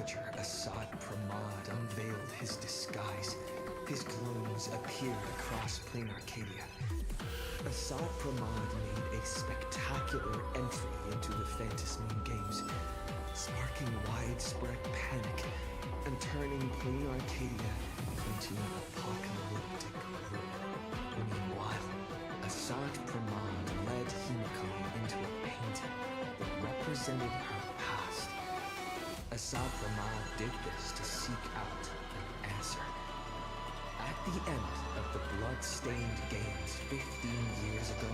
ravager Assad Pramad unveiled his disguise. His clones appeared across plain Arcadia. Assad Pramad made a spectacular entry into the Phantasmoon Games, sparking widespread panic and turning plain Arcadia into an apocalyptic ruin. Meanwhile, Assad Pramad led Himiko into a painting that represented her past. Assad Pramad did this to seek out an answer. At the end of the blood-stained games 15 years ago,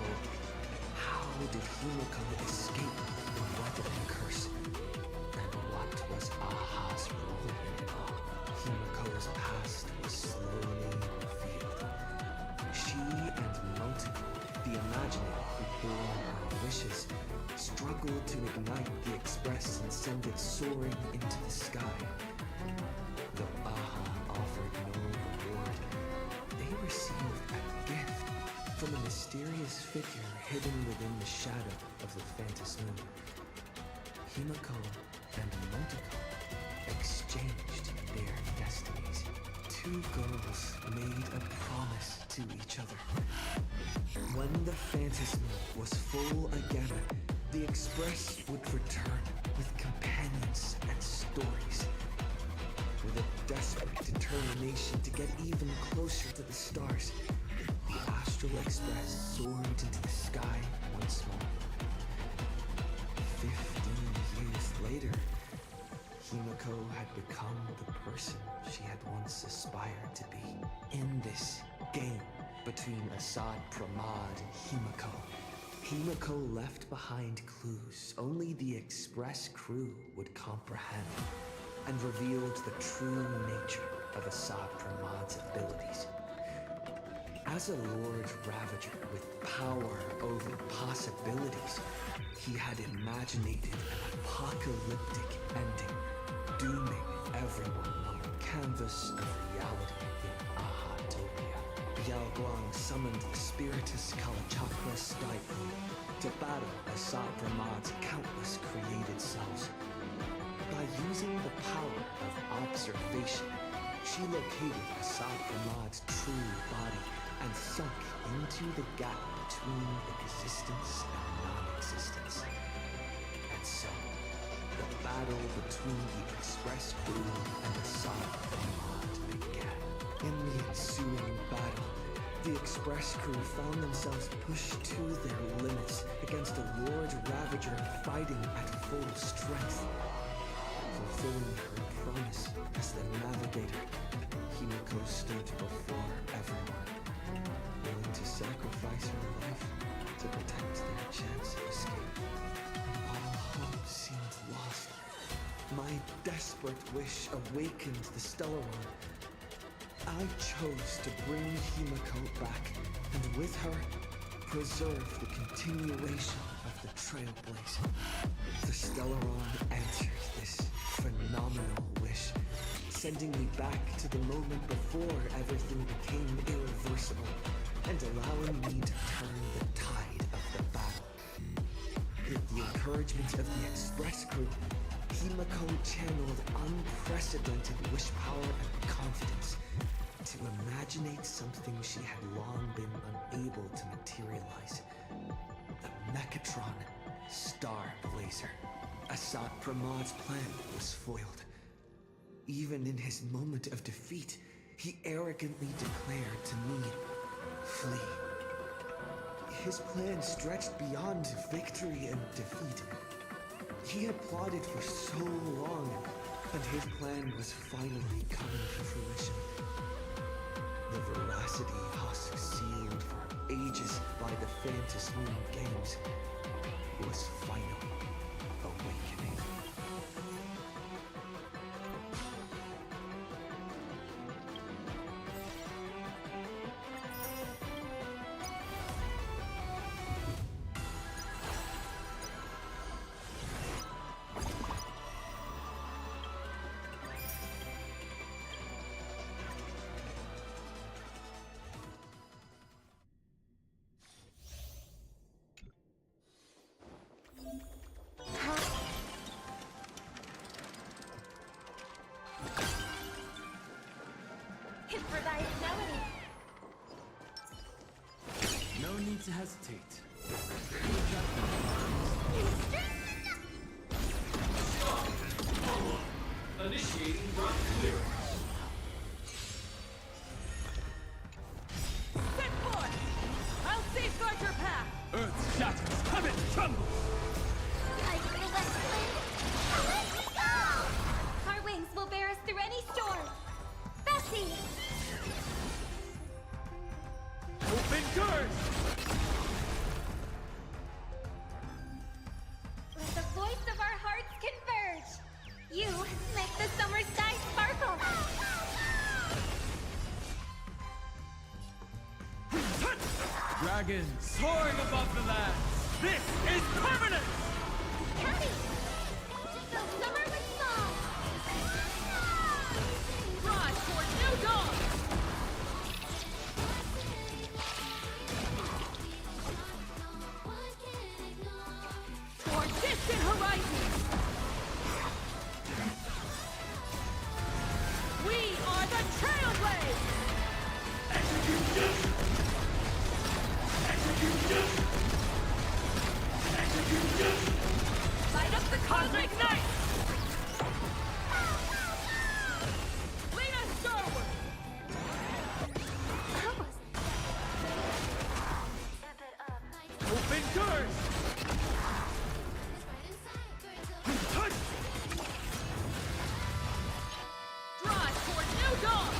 how did Himiko escape the weathered curse? And what was Aha's role in it all? Himiko's past was slowly revealed. She and Motoko, the imaginator who bore her wishes, struggled to ignite the Express and send it soaring into the sky. Though Aha offered no reward, they received a gift from a mysterious figure hidden within the shadow of the Phantasmoon. Himiko and Motoko exchanged their destinies. Two girls made a promise to each other. When the Phantasmoon was full again, the Express would return with companions and stories. With a desperate determination to get even closer to the stars, the Astral Express soared into the sky once more. 15 years later, Himiko had become the person she had once aspired to be. In this game between Assad Pramad and Himiko, Himiko left behind clues only the Express crew would comprehend, and revealed the true nature of Assad Pramad's abilities. As a Lord Ravager with power over possibilities, he had imaginated an apocalyptic ending, dooming everyone on the canvas of reality in Ahatopia. Yao summoned the Spiritus Kalachakra Stipend to battle Assad Pramad's countless created selves. By using the power of observation, she located Assad Pramad's true body and sunk into the gap between existence and non-existence. And so, the battle between the Express crew and Assad Pramad began. In the ensuing battle, the Express crew found themselves pushed to their limits against a Lord Ravager fighting at full strength. Fulfilling her promise as the navigator, Himiko stood before everyone, willing to sacrifice her life to protect their chance of escape. All hope seemed lost. My desperate wish awakened the Stellaron. I chose to bring Himiko back, and with her, preserve the continuation of the Trailblaze. The Stellaron answered this phenomenal wish, sending me back to the moment before everything became irreversible, and allowing me to turn the tide of the battle. With the encouragement of the Express crew, Himiko channeled unprecedented wish power and confidence to imaginate something she had long been unable to materialize. The Mechatron Star Blazer. Assad Pramad's plan was foiled. Even in his moment of defeat, he arrogantly declared to me, "Flee." His plan stretched beyond victory and defeat. He had plotted for so long, and his plan was finally coming to fruition. The veracity husk sealed for ages by the Phantasmoon Games was finally awakening. need to hesitate. Initiating run clear. Set forth! I'll safeguard your path! Earth's shatters, heaven trembles! Like the west wind, let me go! Our wings will bear us through any storm. Bessie! Open curse! Let the voice of our hearts converge. You make the summer sky sparkle. Dragon soaring above the lands! This is permanent! Happy! The summer with song. Rise toward new dawn! Toward distant horizons! We are the Trailblazers! Light up the cosmic night! Lead us starward! Open curse! Drive toward new dawn!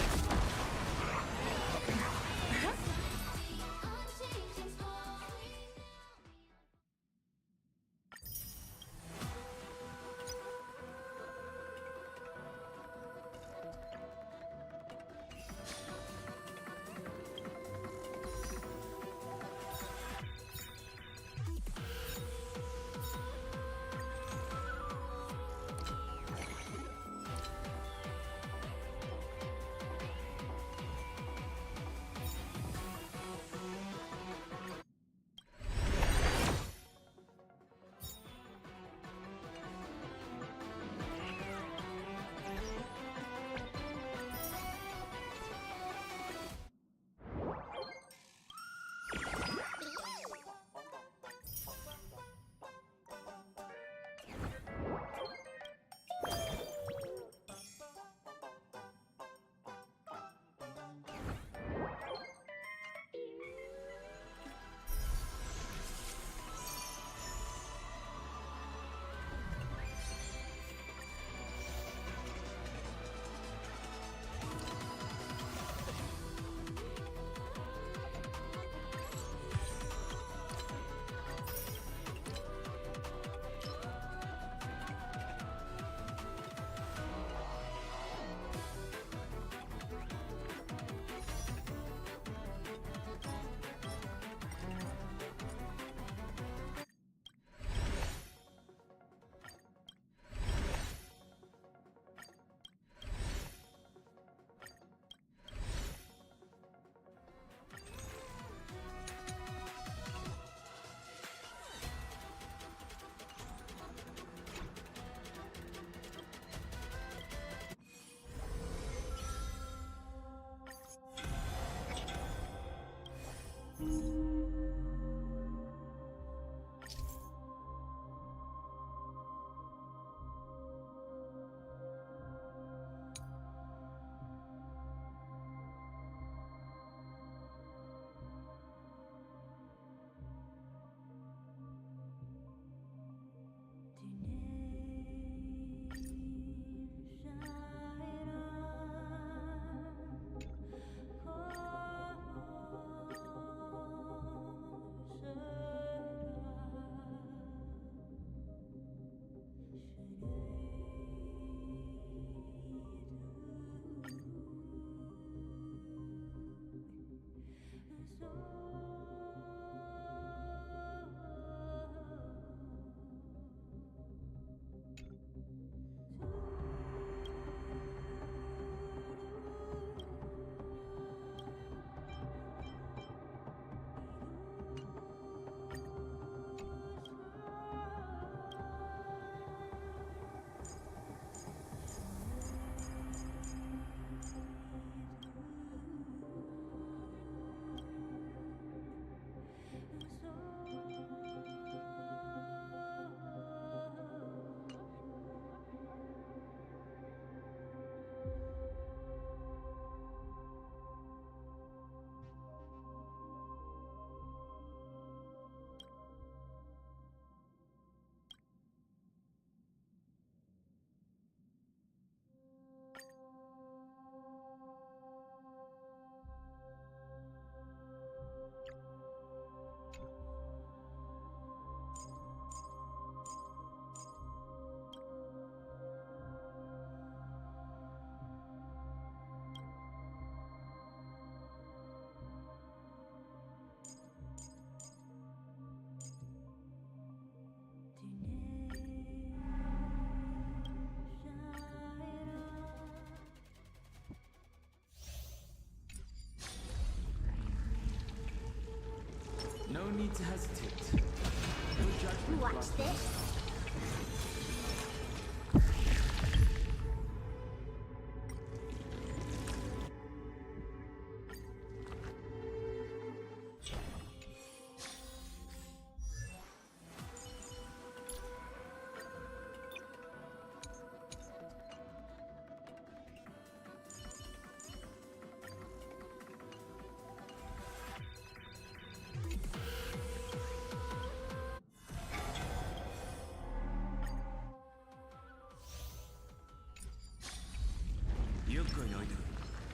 need to hesitate. Your judgment Watch brought this.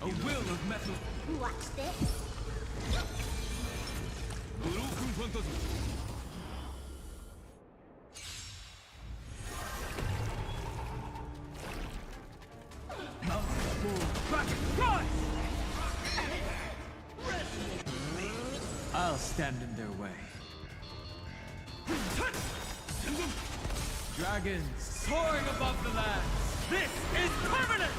a will of metal. Watch this. Broken phantasm. I'll stand in their way. Dragons soaring above the lands. This is permanent!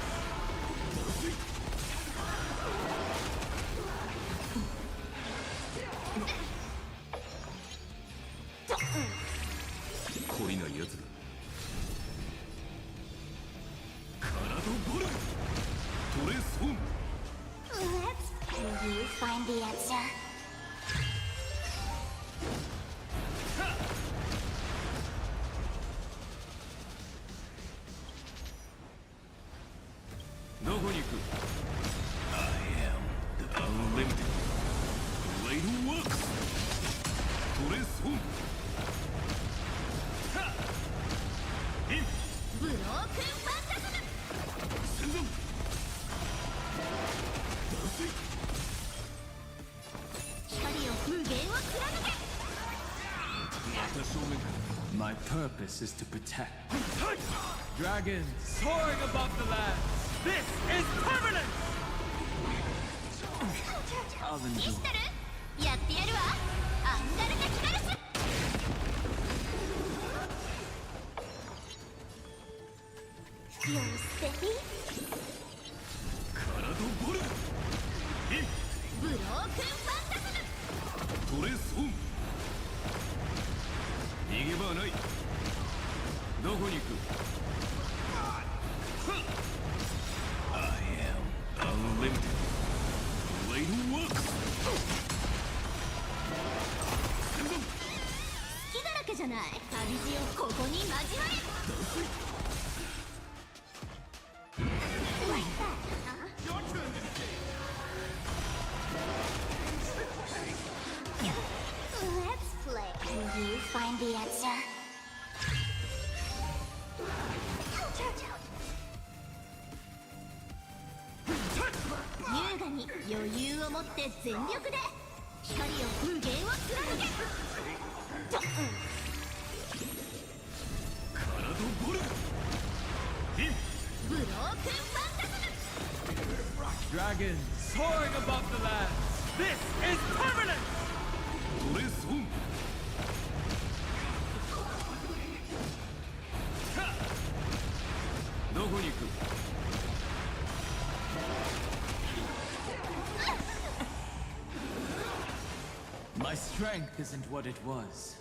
懲りないやつだ。カラドボルトレソン Can you find the answer? どこに行く I am the unlimited Blade Works トレソンブロークンファンタズム戦前光を無限を貫け また正面か My purpose is to protect. Dragons soaring above the lands. This is permanent! I'll ミ endure. スタルやってやるわアンガルテキカルス You're steady? カラドボルブロークンファンタズムトレソン逃げ場はないどこに行く I am unlimited Blade Works 戦前好きだらけじゃない旅路をここに交われ Let's play. Can you find the answer? 優雅に余裕を持って全力で光を無限を貫けカラドボルブロークンファンタズム Dragons soaring above the lands. This is permanent! トレソンどこに行く My strength isn't what it was.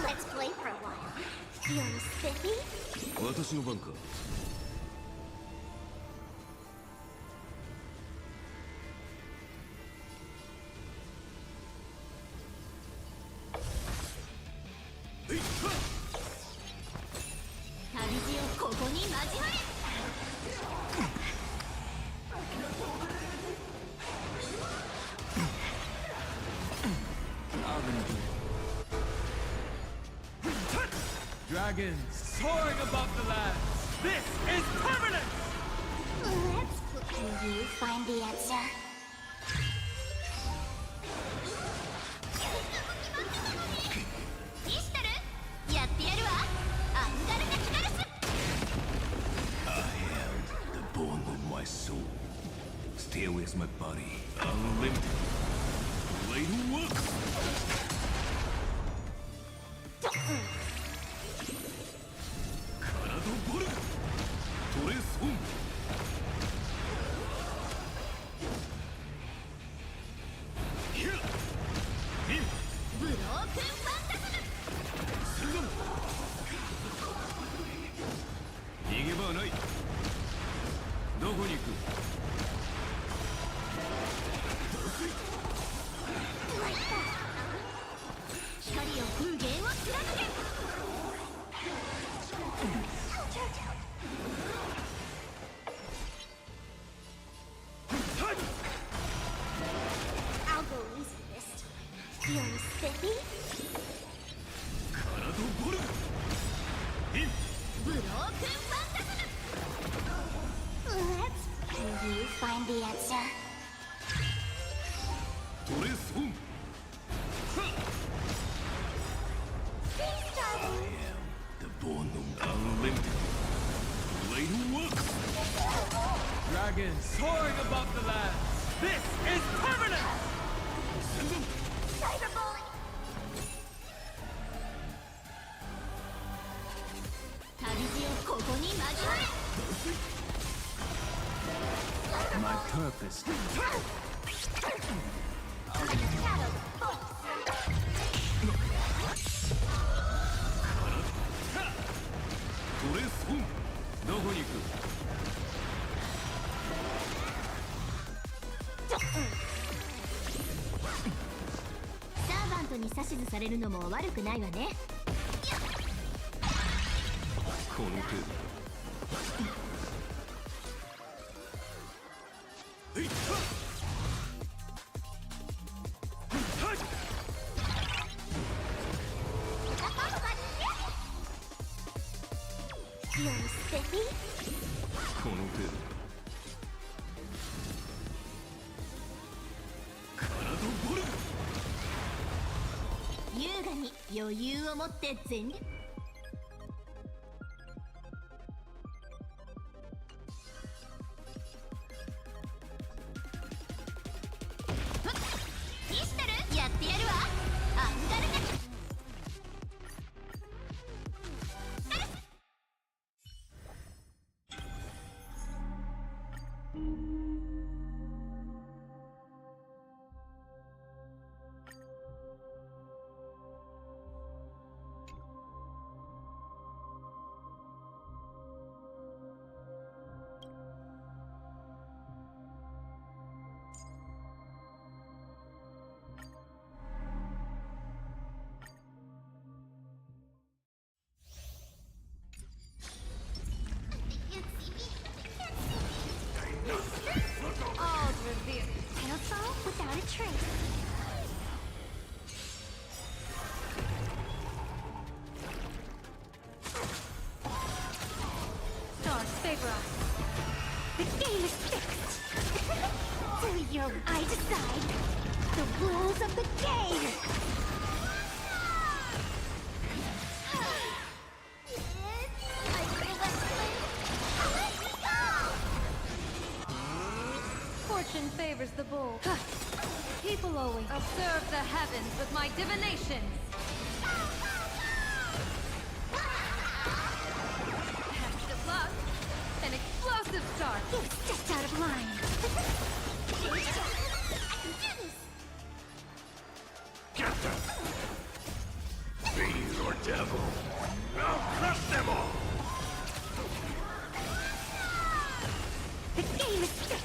Let's play for a while. You're steady? 私の番か 旅路をここに交われ I'll endure. Dragons soaring above the lands. This is permanent! Let's play. Can you find the answer? ミスタルやってやるわアンガルテキカルス I am the bone of my soul Stay with my body Unlimited Blade Works カラドボルトレソン find the answer. トレソン I am the born unlimited. Blade works. Dragons soaring above the lands. This is permanent! Cyber bully! My purpose. Shadow force! トレソンどこに行く サーバントに指図されるのも悪くないわね。この程度えいっYou're steady? この程度体ボル優雅に余裕を持って全力。見してる？やってやるわ。アンガルガ。All's revealed. Tailfall without a trace. Stars favor us. The game is fixed. Do your I decide. The rules of the game. Fortune favors the bold. People always observe the heavens with my divinations. Test of luck. An explosive start. You stepped out of line. I can do this. Captain! Fiend or devil, I'll crush them all! The game is fixed.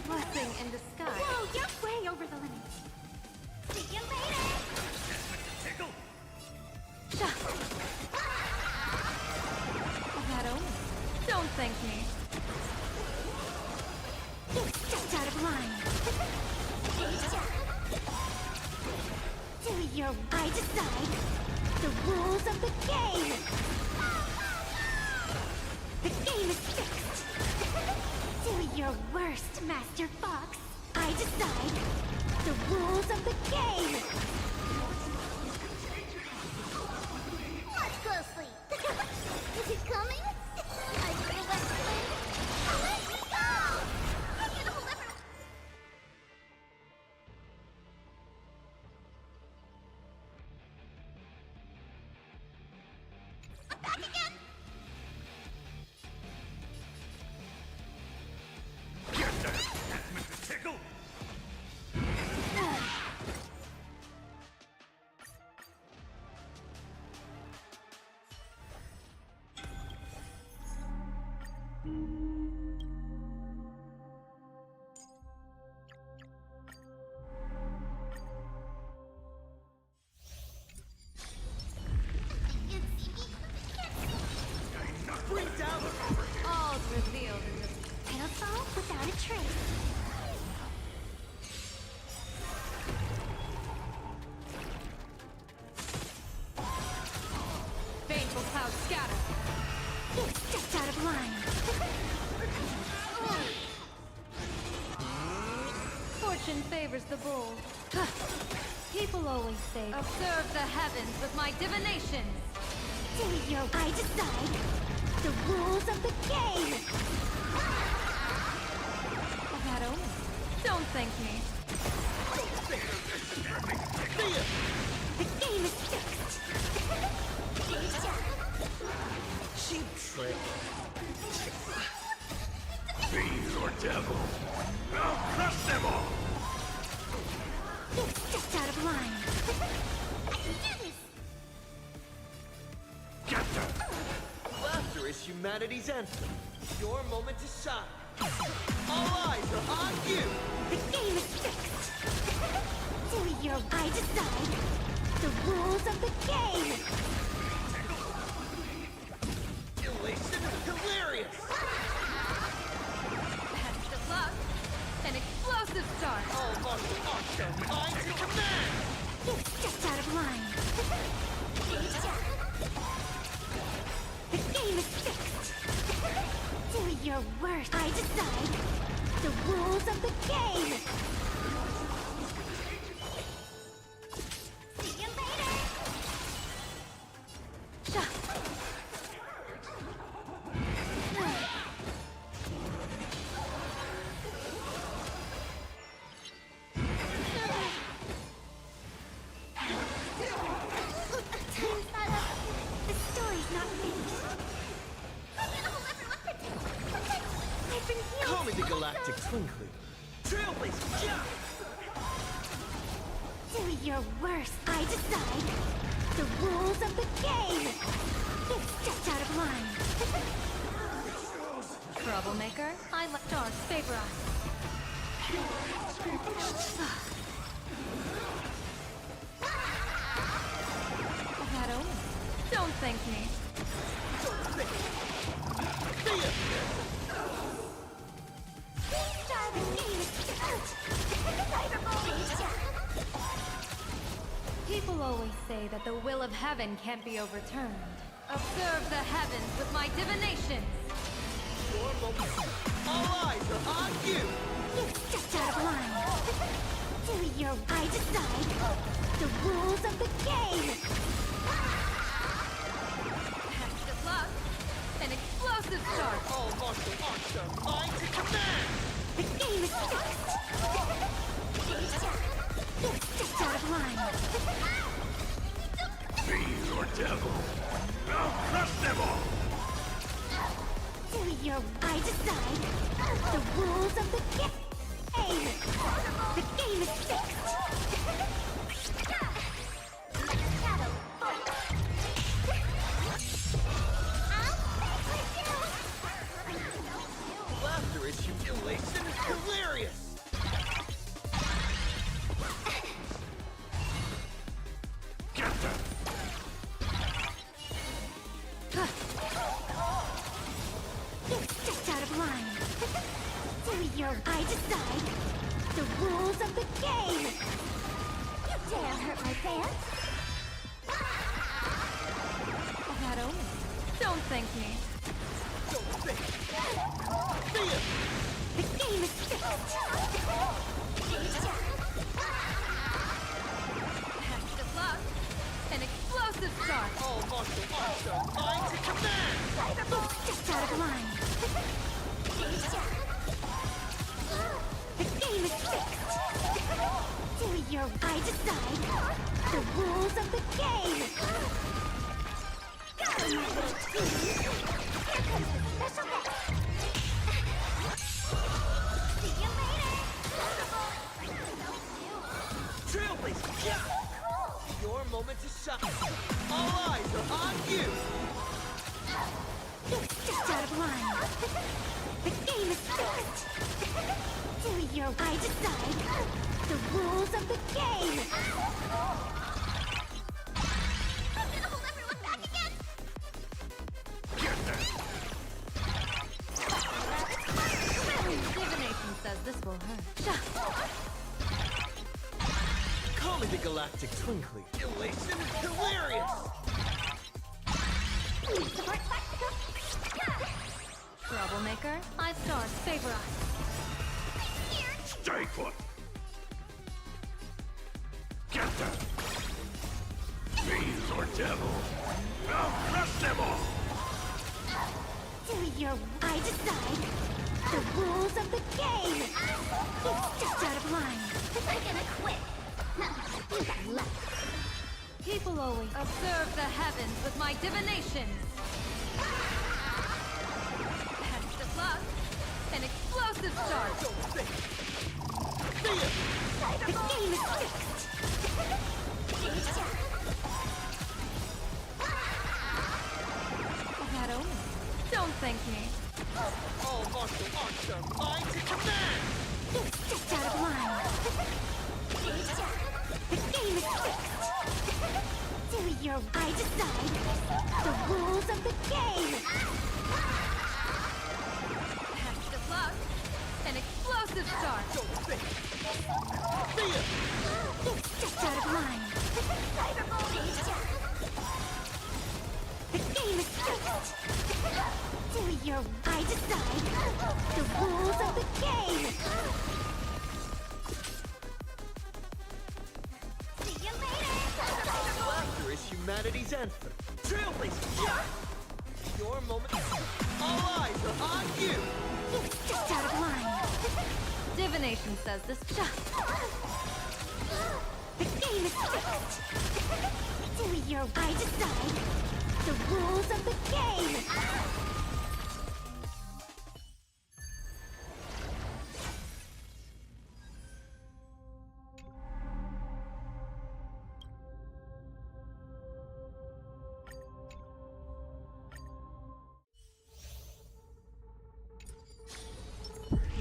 Blessing in disguise. Whoa, you're way over the limit. See you later. Tickle! That omen. Don't thank me. You stepped out of line. Do your I decide. The rules of the game. The game is fixed. Do your worst, Master Fox. I decide. The rules of the game. Watch closely. Is it coming? I feel that flame. Let me go! I can hold everyone. I'm back again! Mr. Tickle! All's revealed in this. Tailfall without a trace. Baneful clouds scatter. You stepped out of line. Fortune favors the bold. Huh. People always say, observe the heavens with my divinations. I decide the rules of the game. That omen. Don't thank me. The game is fixed. Cheap trick. Fiend or devil, I'll crush them all! You stepped out of line. I can do this. Get them! Laughter is humanity's anthem. Your moment to shine. All eyes are on you. The game is fixed. I decide the rules of the game. Elation hilarious. Best of luck. An explosive start. All martial arts are mine to command. You stepped out of line. The game is fixed. Do your worst. I decide the rules of the game. See you later. The story's not finished. I've been healed. Call me the Galactic Twinkly. Trailblazer, yeah! Do your worst. I decide the rules of the game. You stepped out of line. Troublemaker. I let stars favor us. That omen. Don't thank me. People always say that the will of heaven can't be overturned. Observe the heavens with my divinations. All eyes are on you. You stepped out of line. I decide the rules of the game. Best of luck. An explosive start. All martial arts are mine to command. The game is fixed. You stepped out of line. Fiend or devil, I'll crush them all! I decide the rules of the game. The game is fixed. Laughter is humiliation hilarious. Get them! You stepped out of line. I decide the rules of the game. You dare hurt my pants? That omen. Don't thank me. The game is fixed. Best of luck. An explosive start. All martial arts are mine to command. You stepped out of line. The game is fixed. I decide the rules of the game. Here comes the special guest. See you later. Trailblazer, yeah! Your moment to shine. All eyes are on you. You stepped out of line. The game is fixed. I decide the rules of the game. I'm gonna hold everyone back again. Get them! Divination says this will hurt. Call me the Galactic Twinkly. Elation hilarious. Support back. Striker, I stars favor us. Stay put! Get them! Fiends or devils! I'll crush them all! Do your... I decide. The rules of the game! You stepped out of line. I'm gonna quit. You got luck. People always observe the heavens with my divinations. That's the plus. An explosive start. The game is fixed. That omen. Don't thank me. All martial arts are mine to command! You stepped out of line. The game is fixed. Do your... I decide. The rules of the game! That's the plus. An explosive start. You stepped out of line. The game is fixed. Do your... I decide. The rules of the game! See you later! Laughter is humanity's anthem. Trailblazers, yeah! Your moment. All eyes are on you! You stepped out of line. Divination says this just. The game is fixed. Do your... I decide. The rules of the game!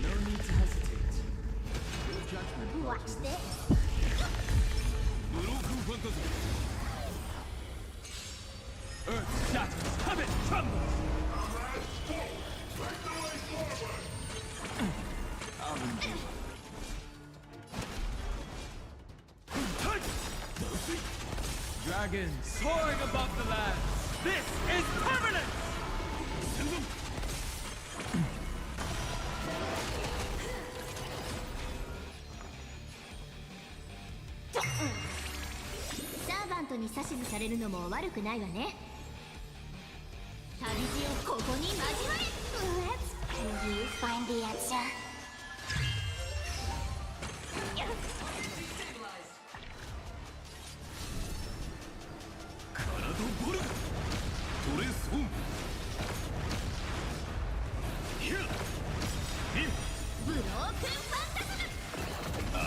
No need to hesitate. Your judgment. Watch this. Broken Phantasm! Earth shatters, heaven trembles! Avenue. Dragons soaring above the lands! This is permanent! Send them! サーバントに指図されるのも悪くないわね。旅路をここに交われ。Let's can you find the answer? カラドボルガトレスホームヒャヒッブロークンファンタズム。 I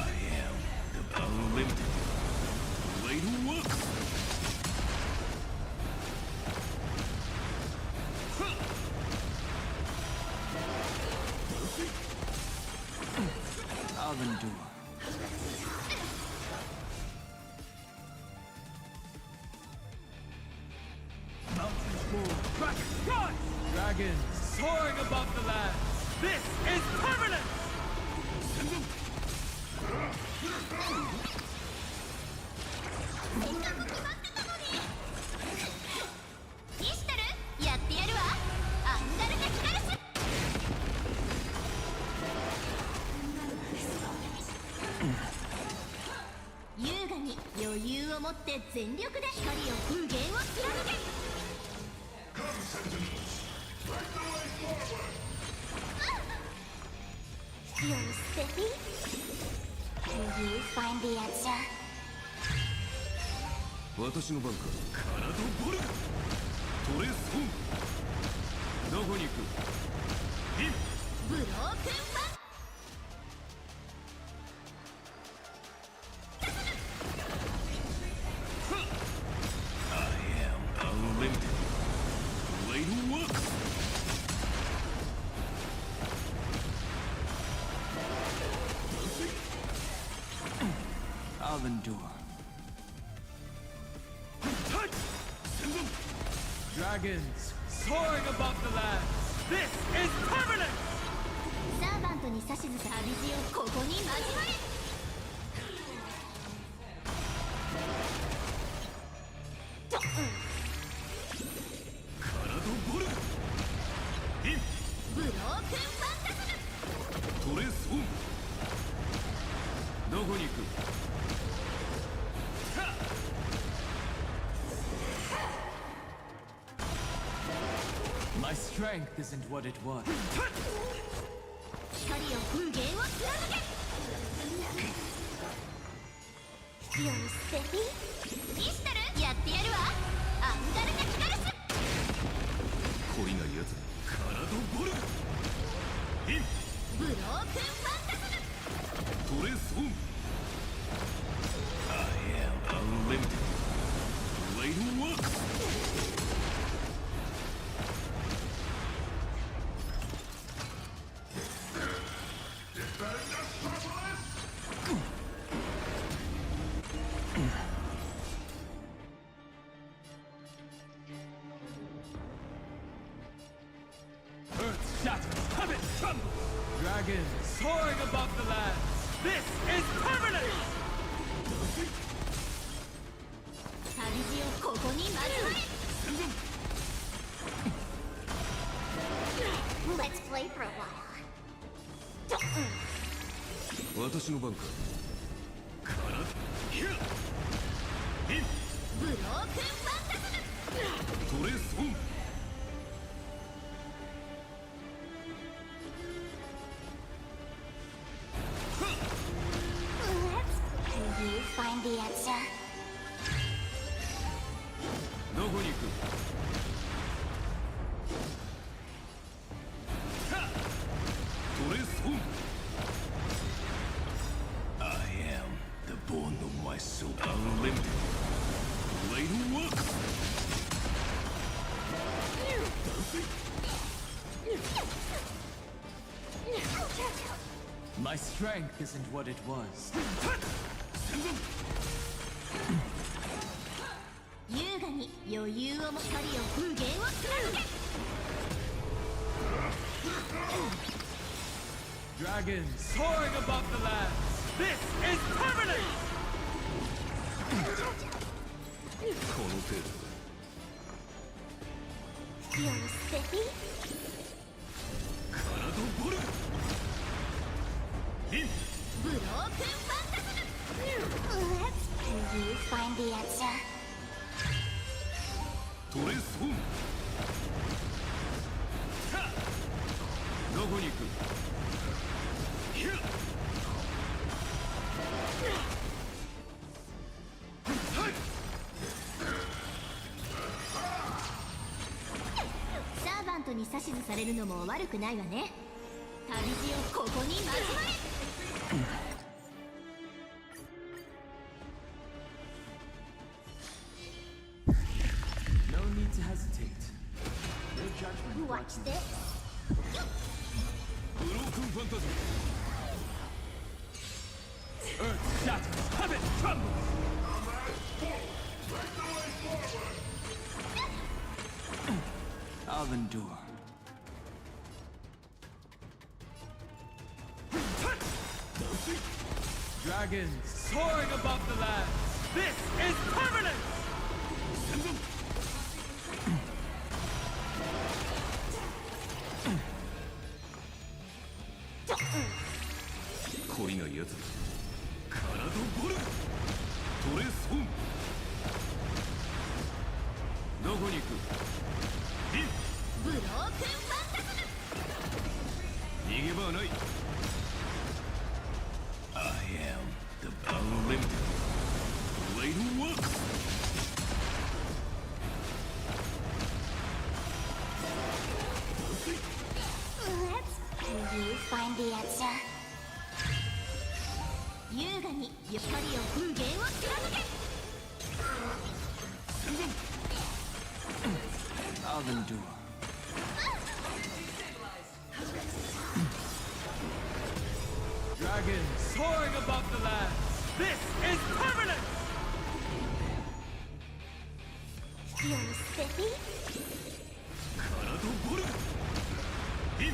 am the unlimited way to work! I'll endure. Mountains roar, dragons rise! Dragons soaring above the lands! This is permanent! Send them! せっかく決まってたのに。キシタル、やってやるわ。アンガルテキカルス。優雅に余裕を持って全力で光を無限を貫け。You're stepping? Can you find the answer? 私の番かカラドボルガトレスホームどこに行くヒッブロークンファン I am unlimited way to work! I'll endure. Send them! Dragons soaring above the lands! This is permanent! サーバントに指図さ旅路をここに交われ。と、カラドボルガヒッブロークンファン My strength isn't what it was. 光を風源を貫け You're steady? イシュタルやってやるわアンガルナ・キガルス懲りないやつカラドボルグインブロークンファンタズムトレスオン I am unlimited Blade works Earth shatters, heaven trembles. Dragons soaring above the lands. This is permanent. 旅路をここに交われ Let's play for a while 私の番かカラヒュインブロークンファンタズムトレスオン Let's you find the answer どこに行くトレスオン I am the bone of my soul unlimited Blade works My strength isn't what it was. 優雅に余裕をも光を風源を貫け Dragons soaring above the lands. This is permanent. この程度 You're steady? カラドボルグインブロークンファンタズム Let's you find the answer トレスオンどこに行くヒュッサーバントに指図されるのも悪くないわね旅路をここに交われ No need to hesitate. Your judgment. Watch this ブロークンファンタズ Earth shatters, heaven trembles. I'll endure. Dragons soaring above the lands. This is permanent. 懲りないやつカラドボルグトレスオンどこに行くインブロークンファンタズム逃げ場はない I am the unlimited Blade works Let's you find the answer 優雅に光を風源を貫け I'll endure. Dragons soaring above the lands. This is permanent. You're steady? カラドボルグイン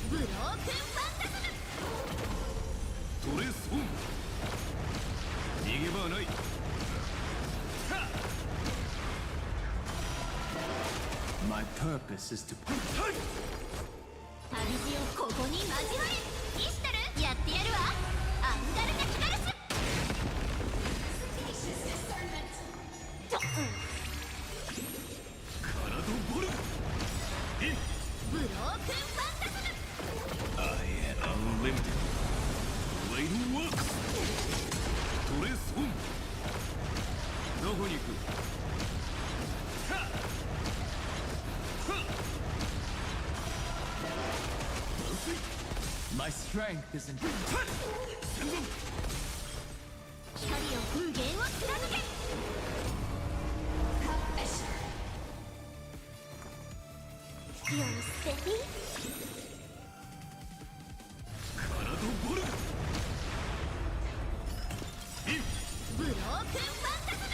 ブロークンファンタズムトレスオン逃げ場はない My purpose is to. 旅路をここに交われイシュタルやってやるわアンガルナ・キガルスカラドボルグイブロークンファンタズム I am unlimited. Blade works. トレースオン。どこに行く？はっはっ。 My strength isn't. 光を風源を貫け You're spiffy? カラドボルガ。ブロークンファンタズム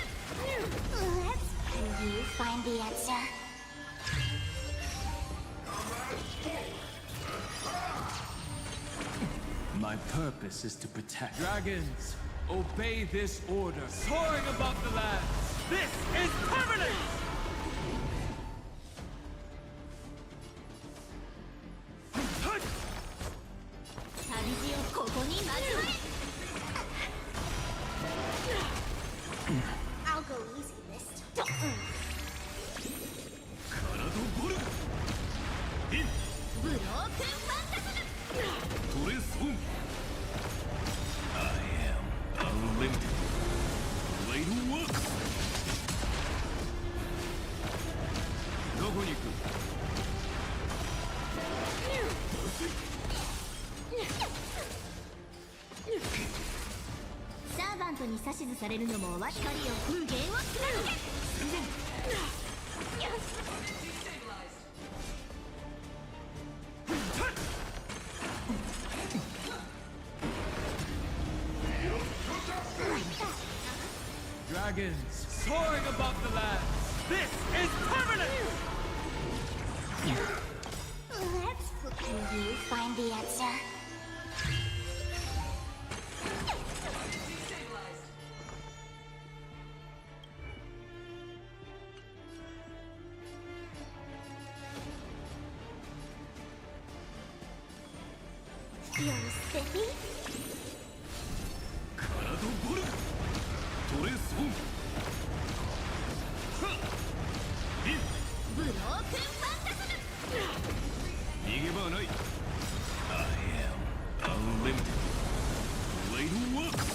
Let's can you find the answer? My purpose is to protect. Dragons, obey this order. Soaring above the lands. This is permanent! 旅路をここに交われ I'll go easy this time. カラドボルガ。ブロークンファンタズム トレースオン。I am unlimited. Blade works. どこに行く？サーバントに指図されるのも光を風源を貫けよし Dragons, soaring above the lands. This is permanent! Let's can you find the answer? You're spiffy? カラドボルガ。トレースオン。はっ。ブロークンファンタズム逃げ場はない。I am unlimited. Blade works.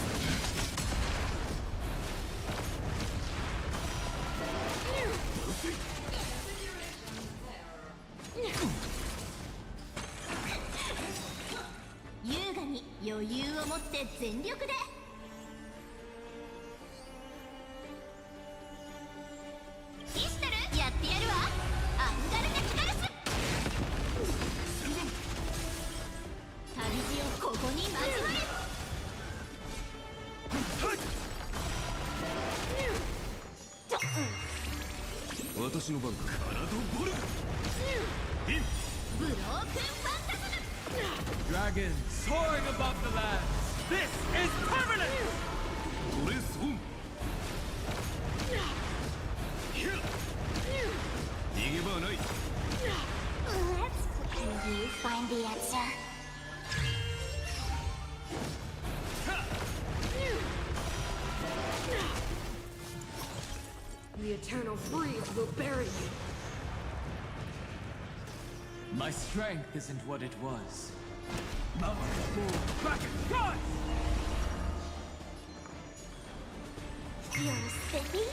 優雅に余裕を持って全力でイシュタルやってやるわアンガルネキガルス旅路をここに交われ私の番か。カラドボルガ。ブロークンファンタズム Dragons, soaring above the lands. This is permanent! トレースオン。逃げ場はない。 Let's can you find the answer? The eternal freeze will bury you. My strength isn't what it was. Mountains move. Kraken, guys! You're spiffy?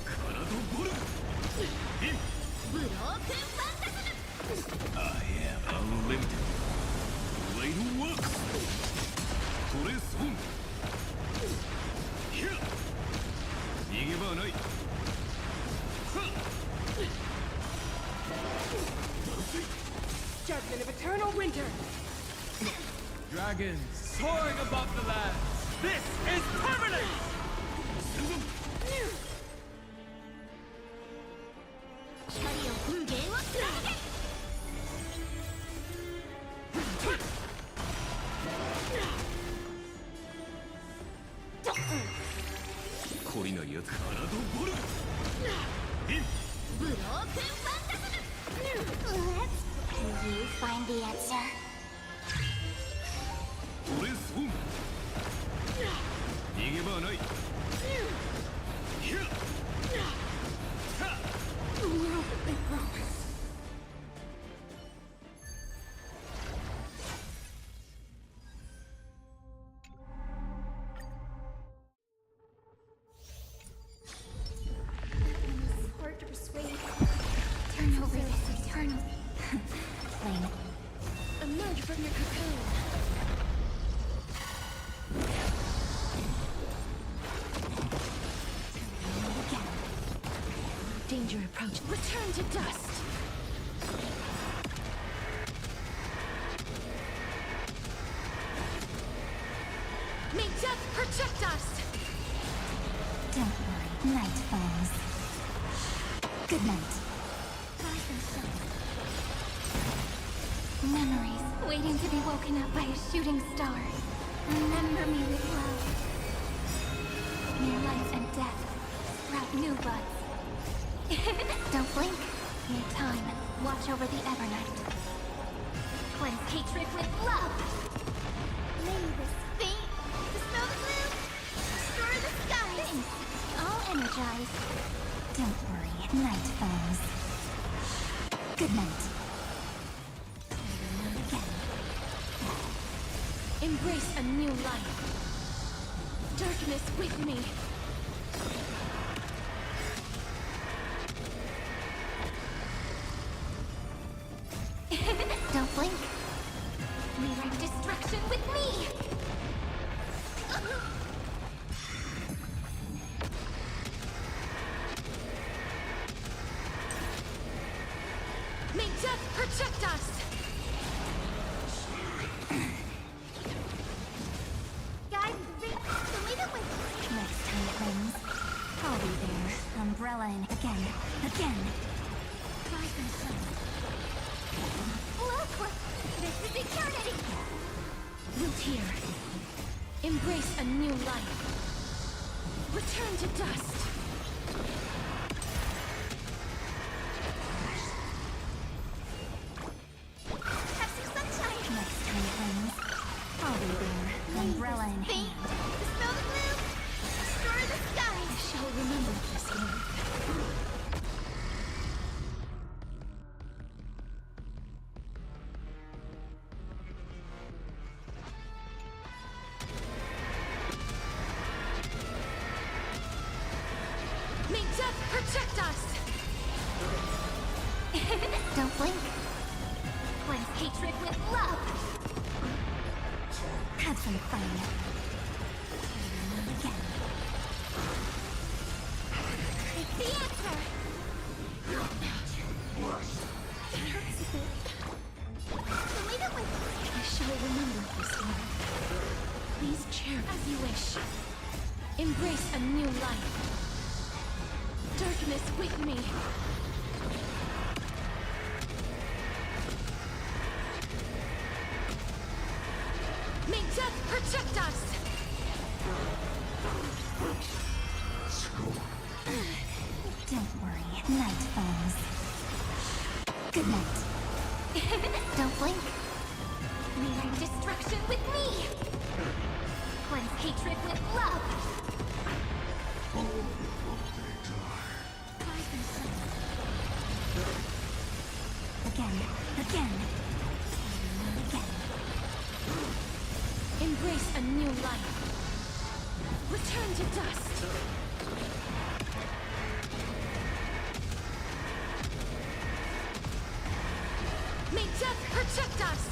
カラドボルガ。ブロークンファンタズム I am unlimited. Blade works. トレースオン。逃げ場はない。 Judgment of eternal winter. Dragons, soaring above the lands. This is permanent! 光を風源を貫け 懲りないやつ。カラドボルガ。ブロークンファンタズム Let's can you find the answer? トレースオン。逃げ場はない。 The world that they promised. flame. Emerge from your cocoon. Again. Danger approach. Return to dust. May death protect us. Don't worry, night falls. Good night. Rise and shine. Memories waiting to be woken up by a shooting star. Remember me with love. May life and death sprout new buds. Don't blink. May time watch over the Evernight. Cleanse hatred with love. May this fate dispel the gloom, restore the skies. All energized. Don't worry, night falls. Good night. Again. Embrace a new life. Darkness with me. Don't blink. Rewrite destruction with me. May death protect us. Guide the lead it with. Next time it rains, I'll be there. Umbrella in again. Rise and shine. Look! This is eternity! Root here. Embrace a new life. Return to dust. Have some sunshine! Next time it rains, I'll be there. Umbrella in hand. Dispel the gloom! Restore the skies! I shall remember this one. May death protect us! Don't blink. Cleanse hatred with love. Have some fun. Again. It's the answer. It hurts a bit. Leave it with me. I shall remember this one. Please chair as you wish. Embrace a new life. Darkness with me. May death protect us! Don't worry, night falls. Good night. Don't blink. Rewrite destruction with me. Cleanse hatred with love. Rise and shine. Again. Embrace a new life. Return to dust. May death protect us!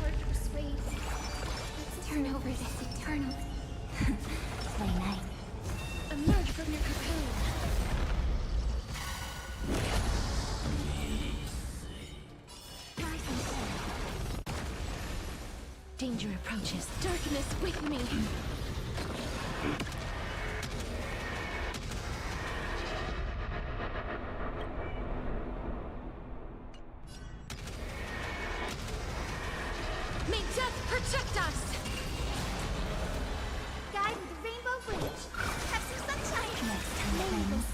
Hard to persuade. Let's turn over this eternal. Play night. Emerge from your cocoon. Rise and shine. Danger approaches. Darkness with me. May death protect us! Guide with the rainbow bridge. Have some sunshine. Next time it rains,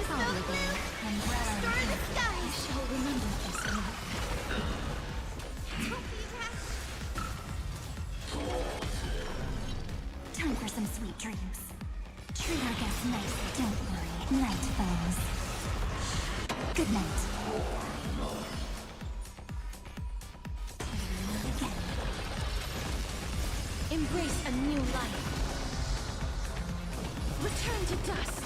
I'll be there. Umbrella in I hand. shall remember this one. It's nice. Don't worry. Night falls. Good night. Again. Embrace a new life. Return to dust.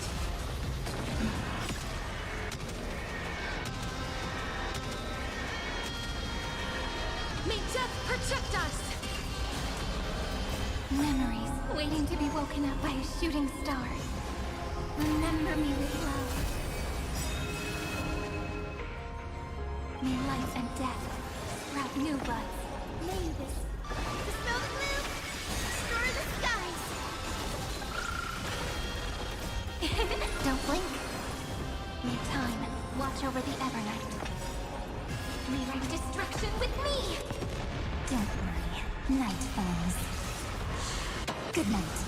May death protect us! Memories waiting to be woken up by a shooting star. Remember me with love. May life and death sprout new buds. May this dispel the gloom, destroy the skies. Don't blink. May time watch over the Evernight. May wreak destruction with me. Don't worry. Night falls. Good night.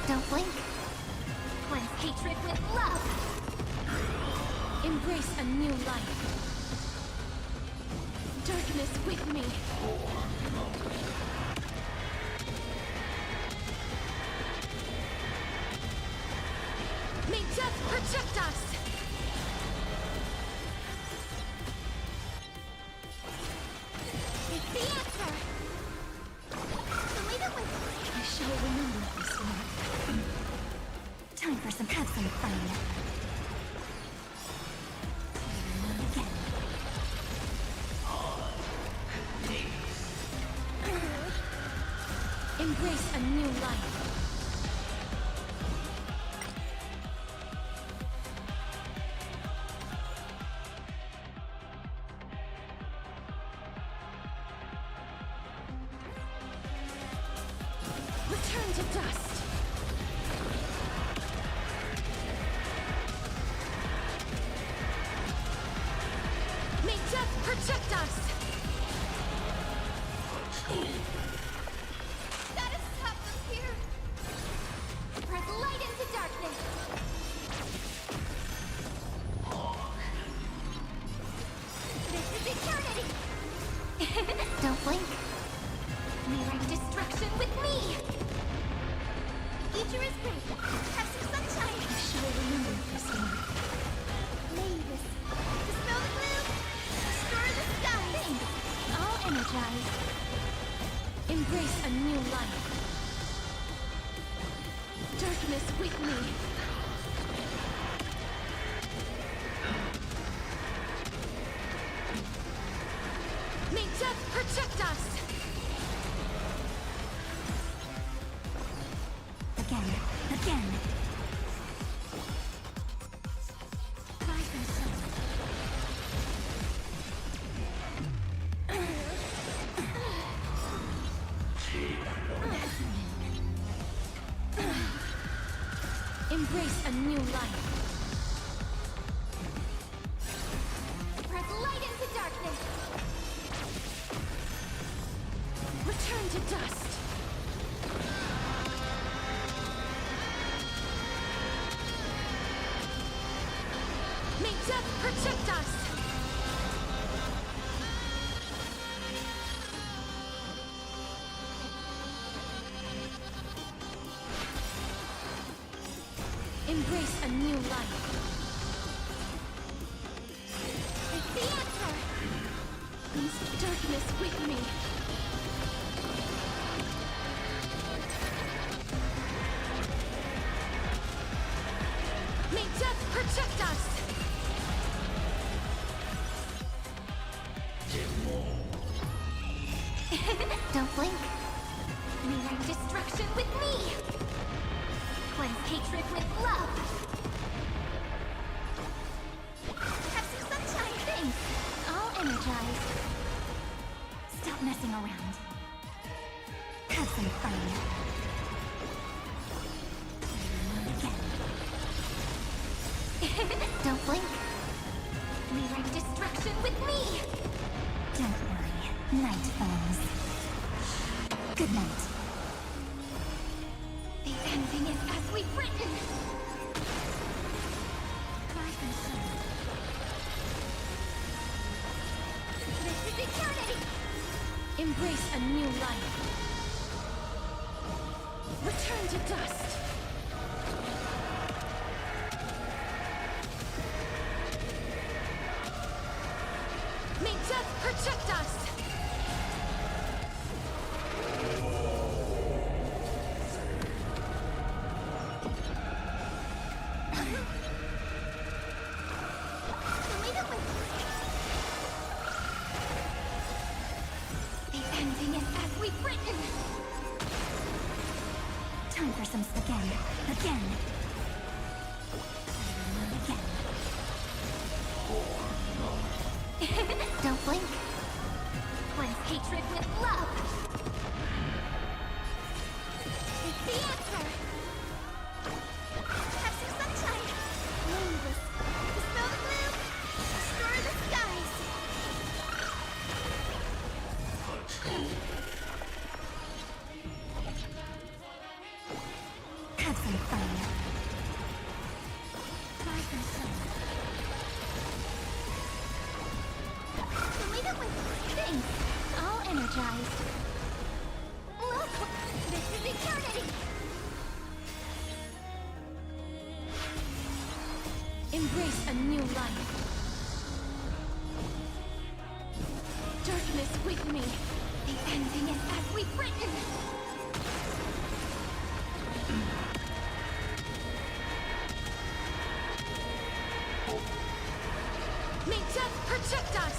Don't blink. Cleanse hatred with love. Embrace a new life. Darkness with me. May death protect us! It's the answer. Believe it with I shall remember this one. time for have some fun. Again. Embrace a new life. Return to dust. May death protect us! Gotta stop them here. Spread light into darkness. This is eternity. Don't blink. May wreak destruction with me. Future is great. Have some sunshine. I shall remember this one. May this dispel the gloom, destroy the skies. All energized. Embrace a new life. Darkness with me. May death protect us! Again, again. Rise and soul. Embrace a new life. Spread light into darkness. Return to dust. May death protect us! Embrace a new life. It's the answer. Peace, darkness with me. May death protect us! Don't blink. May wreak destruction with me. Cleanse hatred with love. Have some sunshine. Thanks. All energized. Stop messing around. Have some fun. Again. Don't blink. May wreak destruction with me. Don't worry. Night falls. Good night. The ending is as we've written. Rise and soul. This is eternity. Embrace a new life. Return to dust. May death protect us! The ending is as we've written. Time for some again. Again. Don't blink. Cleanse hatred with love. Take the answer. Have some sunshine. Moonless. Dispel the gloom. Destroy the skies. Have some fun. Try some sun. Leave it with things. All energized. Look! This is eternity! Embrace a new life. Darkness with me. The ending is as we've written! May death protect us!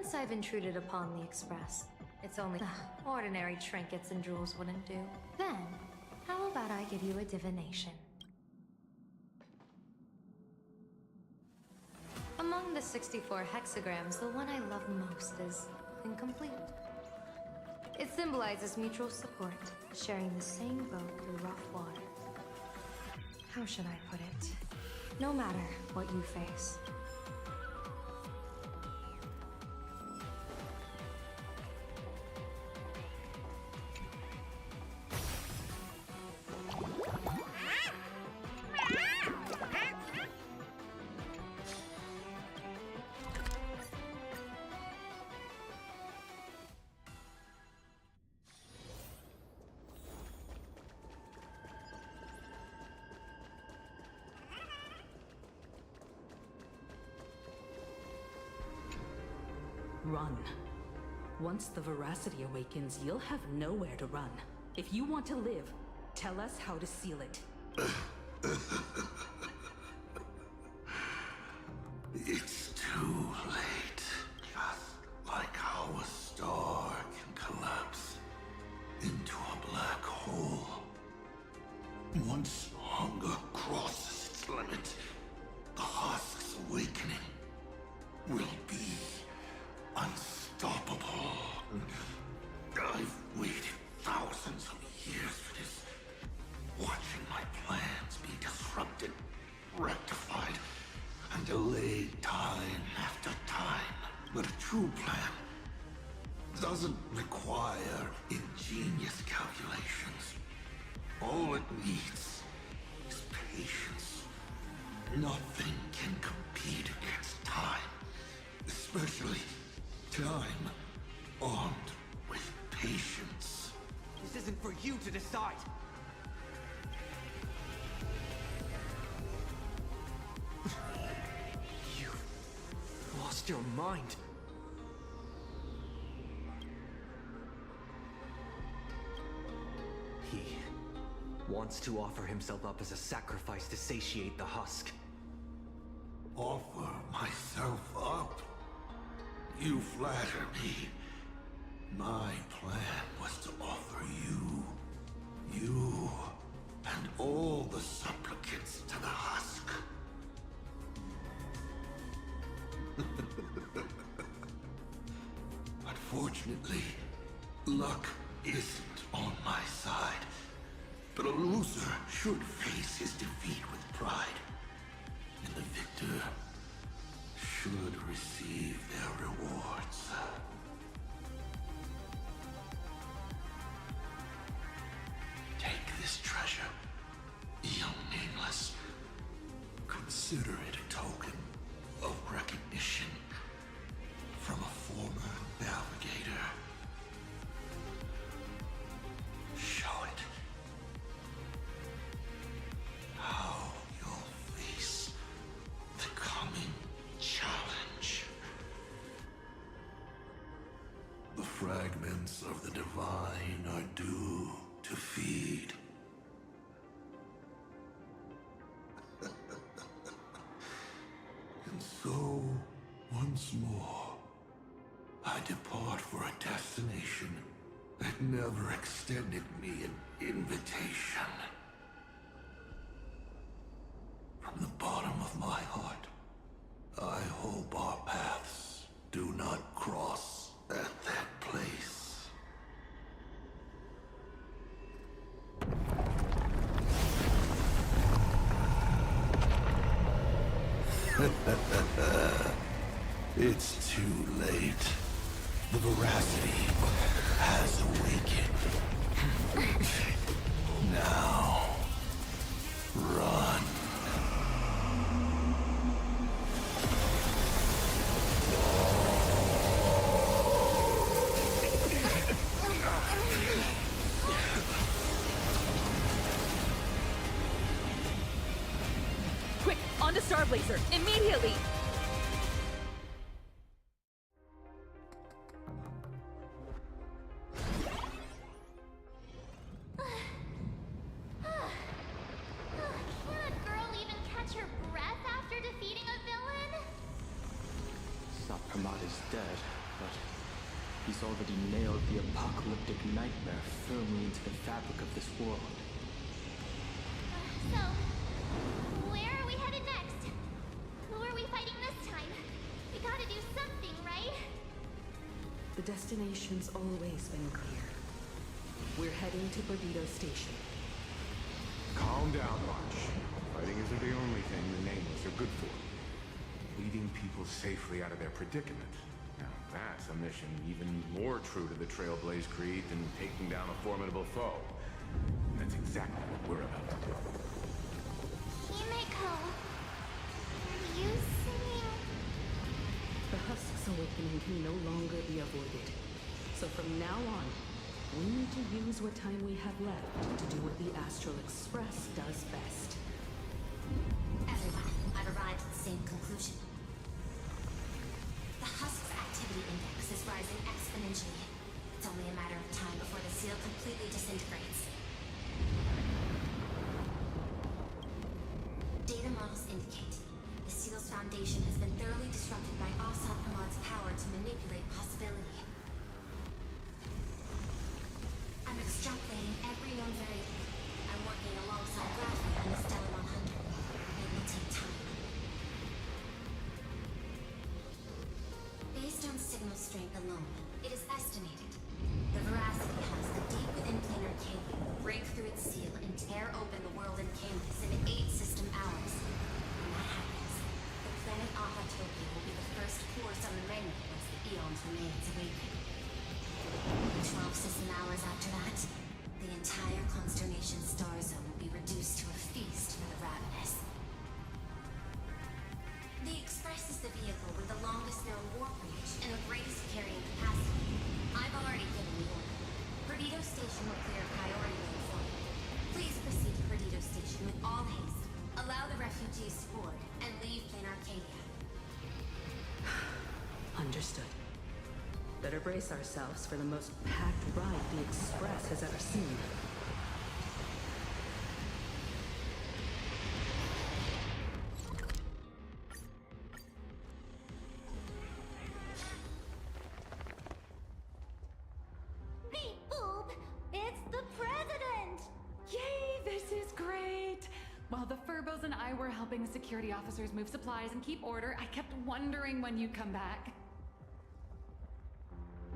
Since I've intruded upon the Express, it's only ordinary trinkets and jewels wouldn't do. Then, how about I give you a divination? Among the 64 hexagrams, the one I love most is incomplete. It symbolizes mutual support, sharing the same boat through rough water. How should I put it? No matter what you face. Run. Once the veracity awakens, you'll have nowhere to run. If you want to live, tell us how to seal it. It's too late. Just like how a star can collapse into a black hole. Once hunger crosses its limit, the husk's awakening will be unstoppable. I've waited thousands of years for this, watching my plans be disrupted, rectified, and delayed time after time. But a true plan doesn't require ingenious calculations. All it needs is patience. Nothing can compete against time, especially time armed with patience. This isn't for you to decide. You've lost your mind. He wants to offer himself up as a sacrifice to satiate the husk. Offer myself up? You flatter me. My plan was to offer you, and all the supplicants to the husk. Unfortunately, luck isn't on my side. But a loser should face his defeat with pride. And the victor should receive their rewards. Take this treasure, young nameless. Consider it a token of recognition from a former navigator. Show it. How you'll face the coming challenge. The fragments of the divine are due to feed. And so, once more, I depart for a destination that never extended me an invitation. From the bottom of my heart, I hope our paths do not cross at that place. It's too late. The veracity has awakened. Now, run. Quick, on to Starblazer, immediately! Can a girl even catch her breath after defeating a villain? Sat Pramad is dead. but he's already nailed the apocalyptic nightmare firmly into the fabric of this world. So, where are we headed next? Who are we fighting this time? We gotta do something, right? The destination's always been clear. We're heading to Perdido Station. Calm down, March. Fighting isn't the only thing the Nameless are good for. Leading people safely out of their predicament. Now, that's a mission even more true to the Trailblaze Creed than taking down a formidable foe. And that's exactly what we're about to do. Himeko, are you singing? The Husk's awakening can no longer be avoided. So from now on, we need to use what time we have left to do what the Astral Express does best. Everyone, I've arrived at the same conclusion. The Husk's activity index is rising exponentially. It's only a matter of time before the seal completely disintegrates. Data models indicate the seal's foundation has been thoroughly disrupted by Asad Pramad's power to manipulate possibility. I'm extrapolating every known variable. I'm working alongside Bradley and the Stella 100. It will take time. Based on signal strength alone, it is estimated the Veracity has the deep within planar Arcadia will break through its seal and tear open the world in Camus in 8 system hours. When that happens, the planet Ahatopia will be the first force on the mainland once the Eons remains awakened. 12 system hours after that, the entire Consternation star zone will be reduced to a feast for the ravenous. The Express is the vehicle with the longest known warp reach and the greatest carrying capacity. I've already given the order. Perdido Station will clear priority lane for you. Please proceed to Perdido Station with all haste. Allow the refugees to board and leave planar Arcadia. Understood. Better brace ourselves for the most packed ride the Express has ever seen. Beep boop! It's the president! Yay, this is great! While the Furbos and I were helping security officers move supplies and keep order, I kept wondering when you'd come back.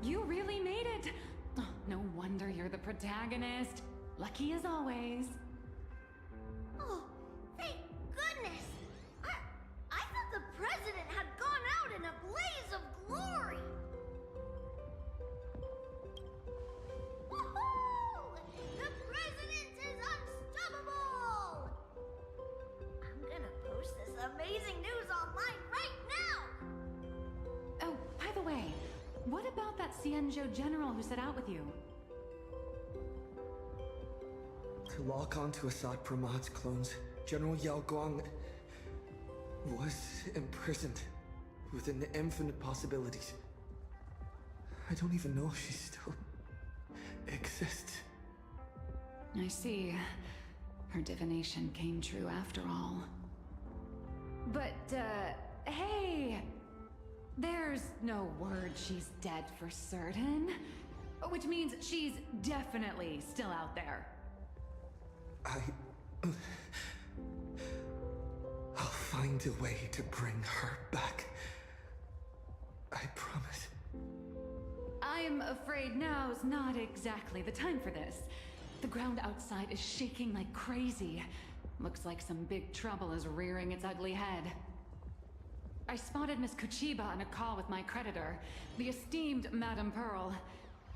You really made it! Oh, no wonder you're the protagonist. Lucky as always. Oh, thank goodness! I thought the president had gone out in a blaze of glory! Woohoo! The president is unstoppable! I'm gonna post this amazing news online right now! Oh, by the way, what about that Xianzhou general who set out with you? To lock onto Assad Pramad's clones, General Yao Guang was imprisoned within the infinite possibilities. I don't even know if she still exists. I see. Her divination came true after all. But, hey! There's no word she's dead for certain. Which means she's definitely still out there. I'll find a way to bring her back. I promise. I'm afraid now's not exactly the time for this. The ground outside is shaking like crazy. Looks like some big trouble is rearing its ugly head. I spotted Miss Kuchiba on a call with my creditor, the esteemed Madame Pearl.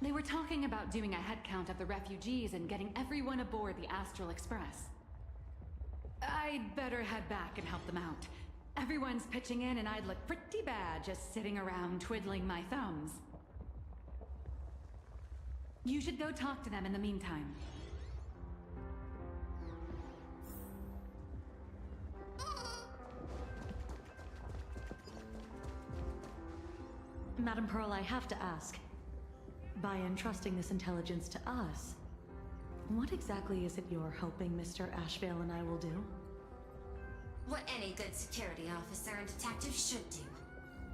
They were talking about doing a headcount of the refugees and getting everyone aboard the Astral Express. I'd better head back and help them out. Everyone's pitching in and I'd look pretty bad just sitting around twiddling my thumbs. You should go talk to them in the meantime. Madam Pearl, I have to ask. By entrusting this intelligence to us, what exactly is it you're hoping Mr. Ashvale and I will do? What any good security officer and detective should do.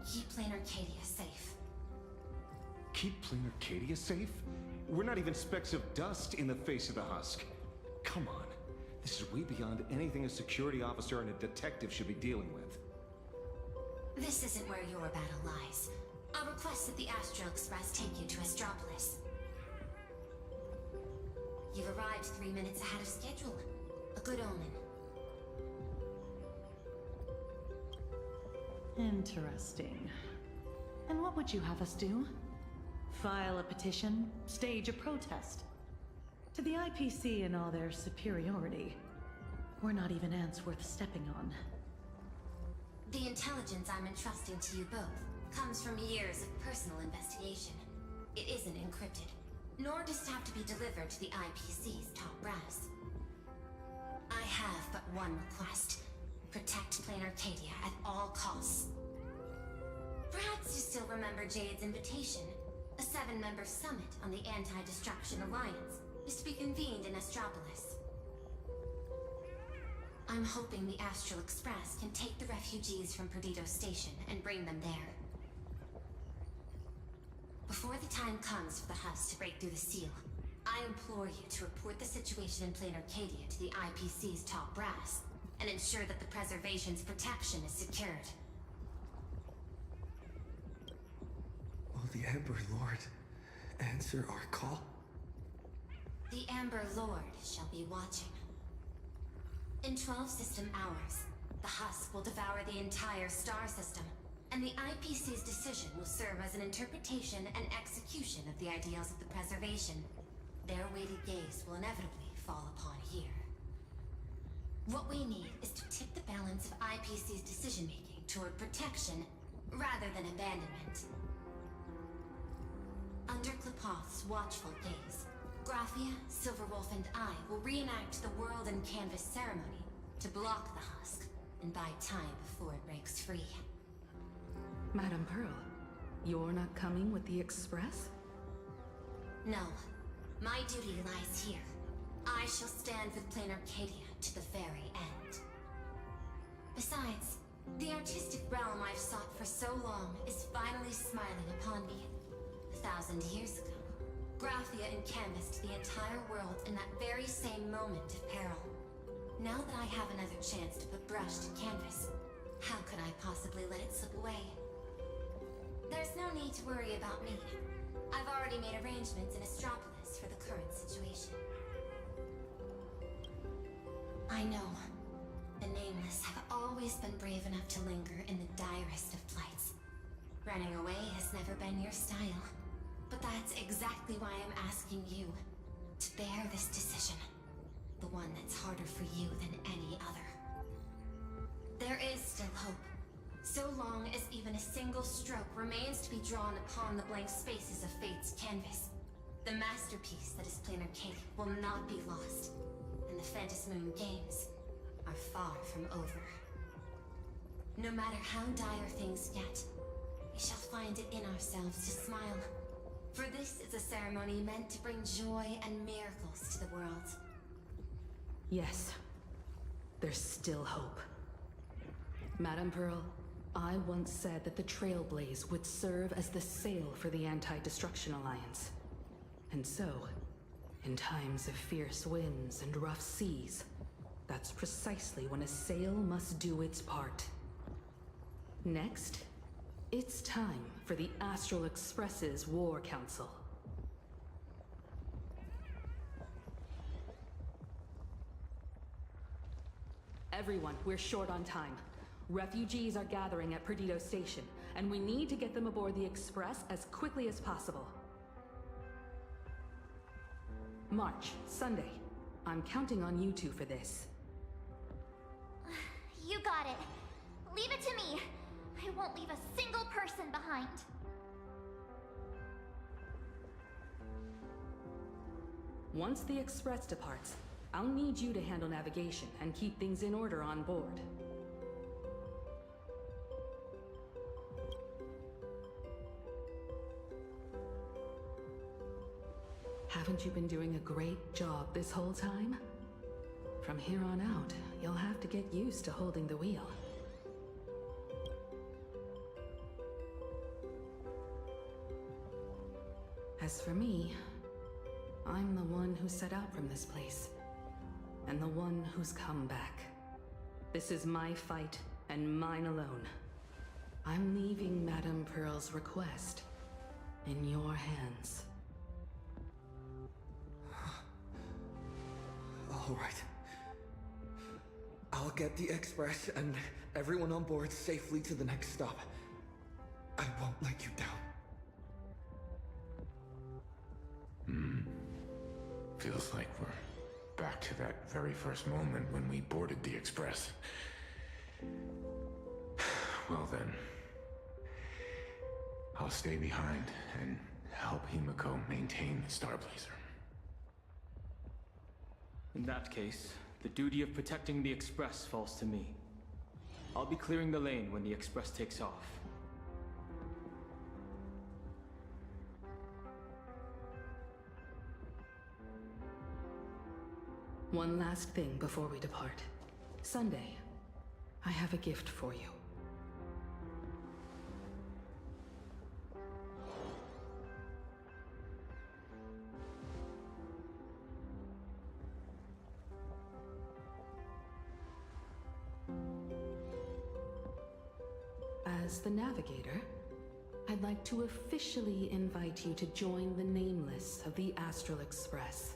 Keep planar Arcadia safe. Keep Plain Arcadia safe? We're not even specks of dust in the face of the husk. Come on. This is way beyond anything a security officer and a detective should be dealing with. This isn't where your battle lies. I'll request that the Astral Express take you to Astropolis. You've arrived 3 minutes ahead of schedule. A good omen. Interesting. And what would you have us do? File a petition? Stage a protest? To the IPC and all their superiority. We're not even ants worth stepping on. The intelligence I'm entrusting to you both comes from years of personal investigation. It isn't encrypted, nor does it have to be delivered to the IPC's top brass. I have but one request. Protect Plain Arcadia at all costs. Perhaps you still remember Jade's invitation. A 7-member summit on the Anti-Destruction Alliance is to be convened in Astropolis. I'm hoping the Astral Express can take the refugees from Perdido Station and bring them there. Before the time comes for the husk to break through the seal, I implore you to report the situation in Plain Arcadia to the IPC's top brass, and ensure that the Preservation's protection is secured. Will the Amber Lord answer our call? The Amber Lord shall be watching. In 12 system hours, the husk will devour the entire star system, and the IPC's decision will serve as an interpretation and execution of the ideals of the Preservation. Their weighted gaze will inevitably fall upon here. What we need is to tip the balance of IPC's decision-making toward protection rather than abandonment. Under Klapoth's watchful gaze, Graphia, Silverwolf, and I will reenact the World and Canvas ceremony to block the husk and buy time before it breaks free. Madam Pearl, you're not coming with the Express? No. My duty lies here. I shall stand with Plain Arcadia to the very end. Besides, the artistic realm I've sought for so long is finally smiling upon me. 1,000 years ago, Graphia encanvassed the entire world in that very same moment of peril. Now that I have another chance to put brush to canvas, how could I possibly let it slip away? There's no need to worry about me. I've already made arrangements in Astropolis for the current situation. I know. The Nameless have always been brave enough to linger in the direst of plights. Running away has never been your style. But that's exactly why I'm asking you to bear this decision. The one that's harder for you than any other. There is still hope. So long as even a single stroke remains to be drawn upon the blank spaces of Fate's canvas, the masterpiece that is Plain Arcadia will not be lost, and the Phantasmoon Games are far from over. No matter how dire things get, we shall find it in ourselves to smile. For this is a ceremony meant to bring joy and miracles to the world. Yes. There's still hope. Madam Pearl, I once said that the Trailblaze would serve as the sail for the Anti-Destruction Alliance. And so, in times of fierce winds and rough seas, that's precisely when a sail must do its part. Next, it's time for the Astral Express's War Council. Everyone, we're short on time. Refugees are gathering at Perdido Station, and we need to get them aboard the Express as quickly as possible. March, Sunday. I'm counting on you two for this. You got it. Leave it to me. I won't leave a single person behind. Once the Express departs, I'll need you to handle navigation and keep things in order on board. Haven't you been doing a great job this whole time? From here on out, you'll have to get used to holding the wheel. As for me, I'm the one who set out from this place, and the one who's come back. This is my fight, and mine alone. I'm leaving Madame Pearl's request in your hands. All right. I'll get the Express and everyone on board safely to the next stop. I won't let you down. Feels like we're back to that very first moment when we boarded the Express. Well then, I'll stay behind and help Himiko maintain the Star Blazer. In that case, the duty of protecting the Express falls to me. I'll be clearing the lane when the Express takes off. One last thing before we depart. Sunday, I have a gift for you. As the Navigator, I'd like to officially invite you to join the Nameless of the Astral Express.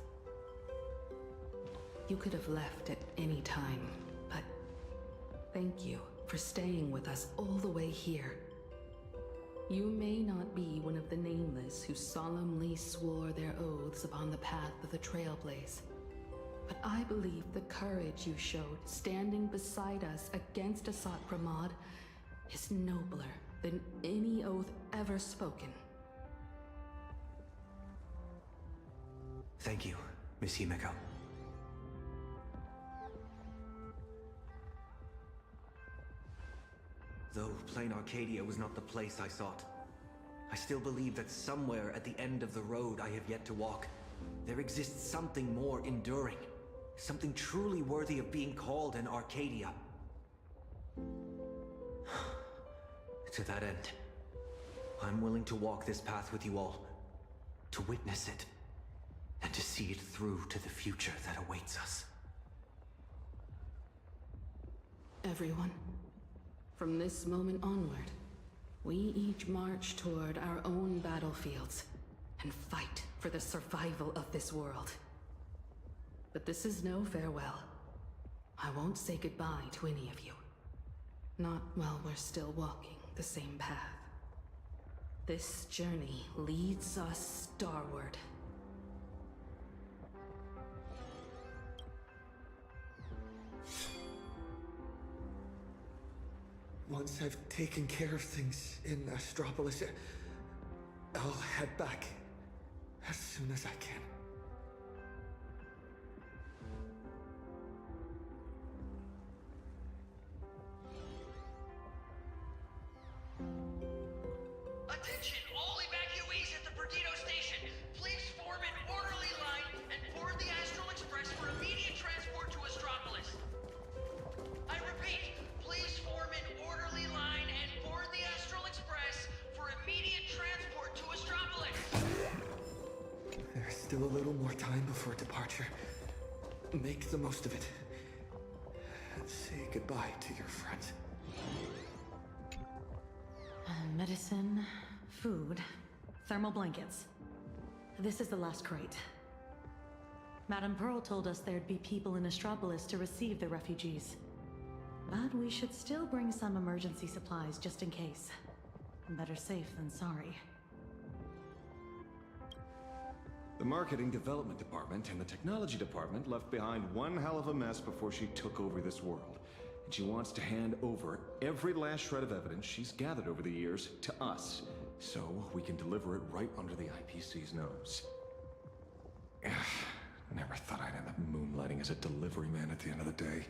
You could have left at any time, but thank you for staying with us all the way here. You may not be one of the Nameless who solemnly swore their oaths upon the path of the Trailblaze, but I believe the courage you showed standing beside us against Asat Pramod is nobler than any oath ever spoken. Thank you, Miss Himiko. Though Plain Arcadia was not the place I sought, I still believe that somewhere at the end of the road I have yet to walk, there exists something more enduring, something truly worthy of being called an Arcadia. To that end, I'm willing to walk this path with you all, to witness it, and to see it through to the future that awaits us. Everyone, from this moment onward, we each march toward our own battlefields and fight for the survival of this world. But this is no farewell. I won't say goodbye to any of you. Not while we're still walking the same path. This journey leads us starward. Once I've taken care of things in Astropolis, I'll head back as soon as I can. Attention, all evacuees at the Perdido station. Please form an orderly line and board the Astral Express for immediate transport to Astropolis. I repeat, please form an orderly line and board the Astral Express for immediate transport to Astropolis. There's still a little more time before departure. Make the most of it. And say goodbye to your friends. Medicine, food, thermal blankets. This is the last crate. Madame Pearl told us there'd be people in Astropolis to receive the refugees. But we should still bring some emergency supplies just in case. Better safe than sorry. The Marketing Development Department and the Technology Department left behind one hell of a mess before she took over this world. And she wants to hand over every last shred of evidence she's gathered over the years to us, so we can deliver it right under the IPC's nose. Never thought I'd end up moonlighting as a delivery man at the end of the day.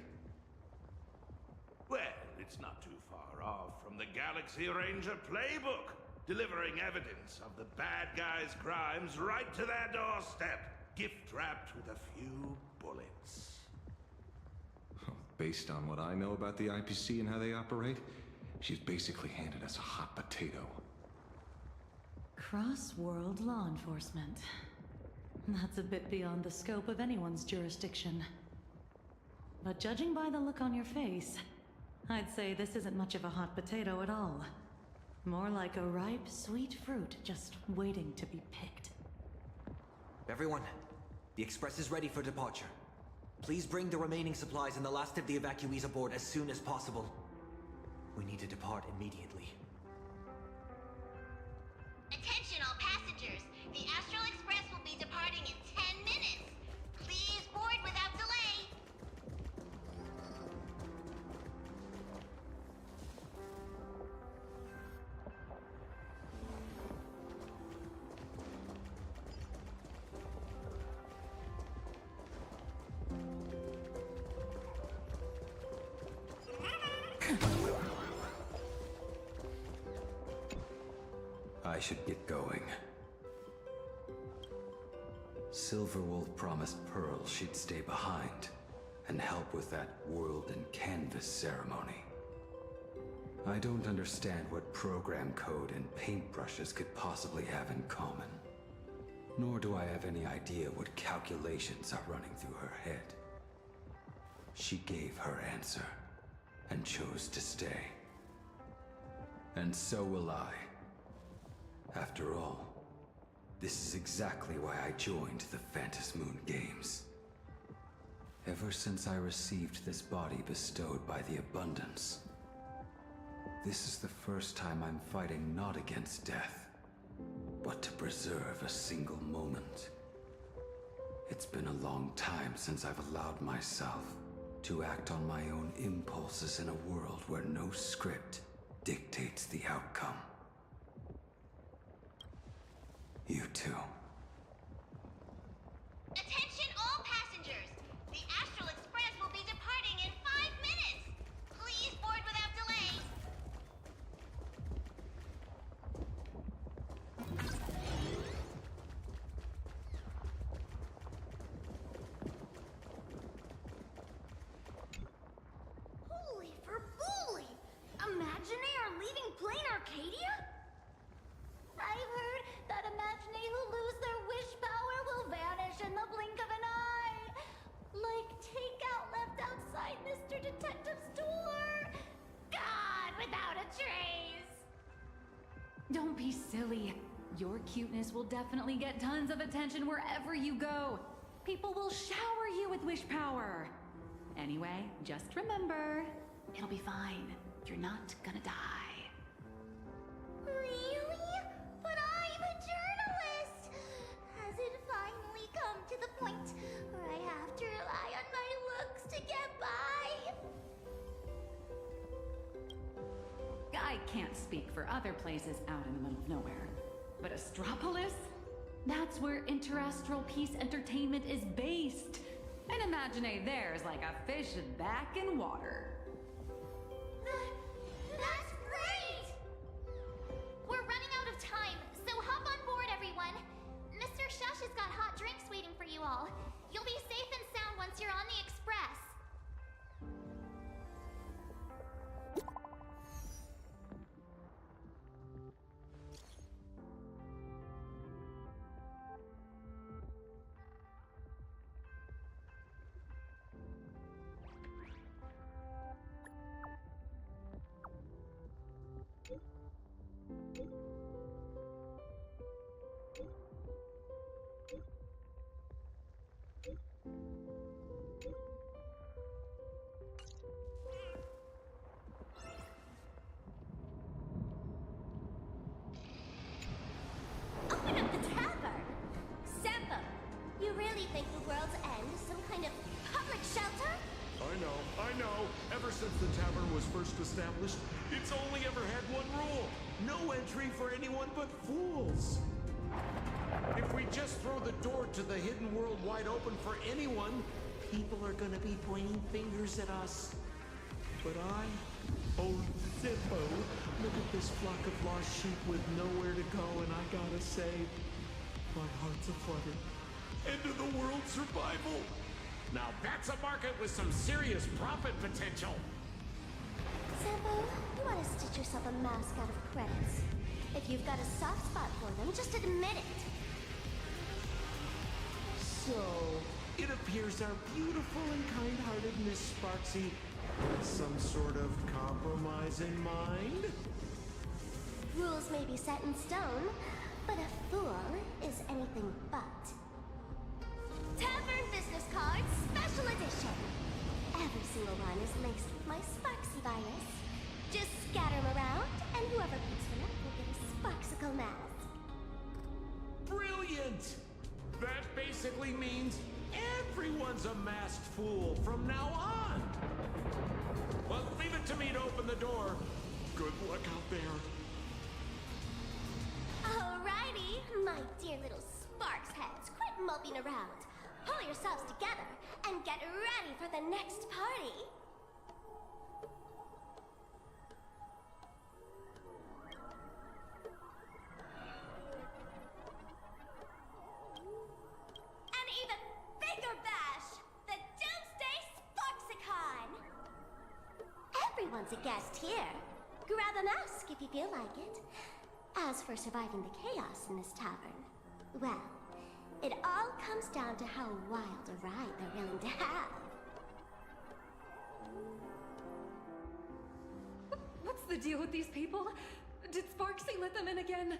Well, it's not too far off from the Galaxy Ranger playbook, delivering evidence of the bad guys' crimes right to their doorstep, gift-wrapped with a few bullets. Based on what I know about the IPC and how they operate, she's basically handed us a hot potato. Cross-world law enforcement. That's a bit beyond the scope of anyone's jurisdiction. But judging by the look on your face, I'd say this isn't much of a hot potato at all. More like a ripe, sweet fruit just waiting to be picked. Everyone, the Express is ready for departure. Please bring the remaining supplies and the last of the evacuees aboard as soon as possible. We need to depart immediately. Attention all passengers! The Astral Express will be departing in 10 minutes! Please board without delay! I should get going. Silverwolf promised Pearl she'd stay behind and help with that world and canvas ceremony. I don't understand what program code and paintbrushes could possibly have in common. Nor do I have any idea what calculations are running through her head. She gave her answer and chose to stay. And so will I. After all, this is exactly why I joined the Phantasmoon Games. Ever since I received this body bestowed by the Abundance, this is the first time I'm fighting not against death, but to preserve a single moment. It's been a long time since I've allowed myself to act on my own impulses in a world where no script dictates the outcome. You too. Attention all passengers! The Astral Express will be departing in 5 minutes! Please board without delay! Holy for bully! Imaginary are leaving Plain Arcadia? I've heard that Imaginary who lose their wish power will vanish in the blink of an eye. Like takeout left outside Mr. Detective's door. God, without a trace. Don't be silly. Your cuteness will definitely get tons of attention wherever you go. People will shower you with wish power. Anyway, just remember, it'll be fine. You're not gonna die. Really? But I'm a journalist! Has it finally come to the point where I have to rely on my looks to get by? I can't speak for other places out in the middle of nowhere. But Astropolis? That's where Interastral Peace Entertainment is based. And Imaginary there's like a fish back in water. That's great! We're running out of time, so hop on board, everyone. Mr. Shush has got hot drinks waiting for you all. You'll be safe and sound once you're on the Express. Open up the tavern! Sampo, you really think the world's end is some kind of public shelter? I know. Ever since the tavern was first established, it's only ever had one rule. No entry for anyone but fools. If we just throw the door to the hidden world wide open for anyone, people are gonna be pointing fingers at us. But oh, Zippo, look at this flock of lost sheep with nowhere to go, and I gotta say, my heart's aflutter. End of the world survival. Now that's a market with some serious profit potential. Sampo, you want to stitch yourself a mask out of credits? If you've got a soft spot for them, just admit it. So, it appears our beautiful and kind-hearted Miss Sparksy has some sort of compromise in mind? Rules may be set in stone, but a fool is anything but. Tavern business cards, special edition. Every single one is laced with my Sparksy virus. Just scatter them around, and whoever picks them up will get a Sparksicle mask. Brilliant! That basically means everyone's a masked fool from now on. Well, leave it to me to open the door. Good luck out there. Alrighty, my dear little Sparks heads, quit moping around. Pull yourselves together and get ready for the next party. An even bigger bash, the Doomsday Sparksicon. Everyone's a guest here. Grab a mask if you feel like it. As for surviving the chaos in this tavern, well, it all comes down to how wild a ride they're willing to have. What's the deal with these people? Did Sparksy let them in again?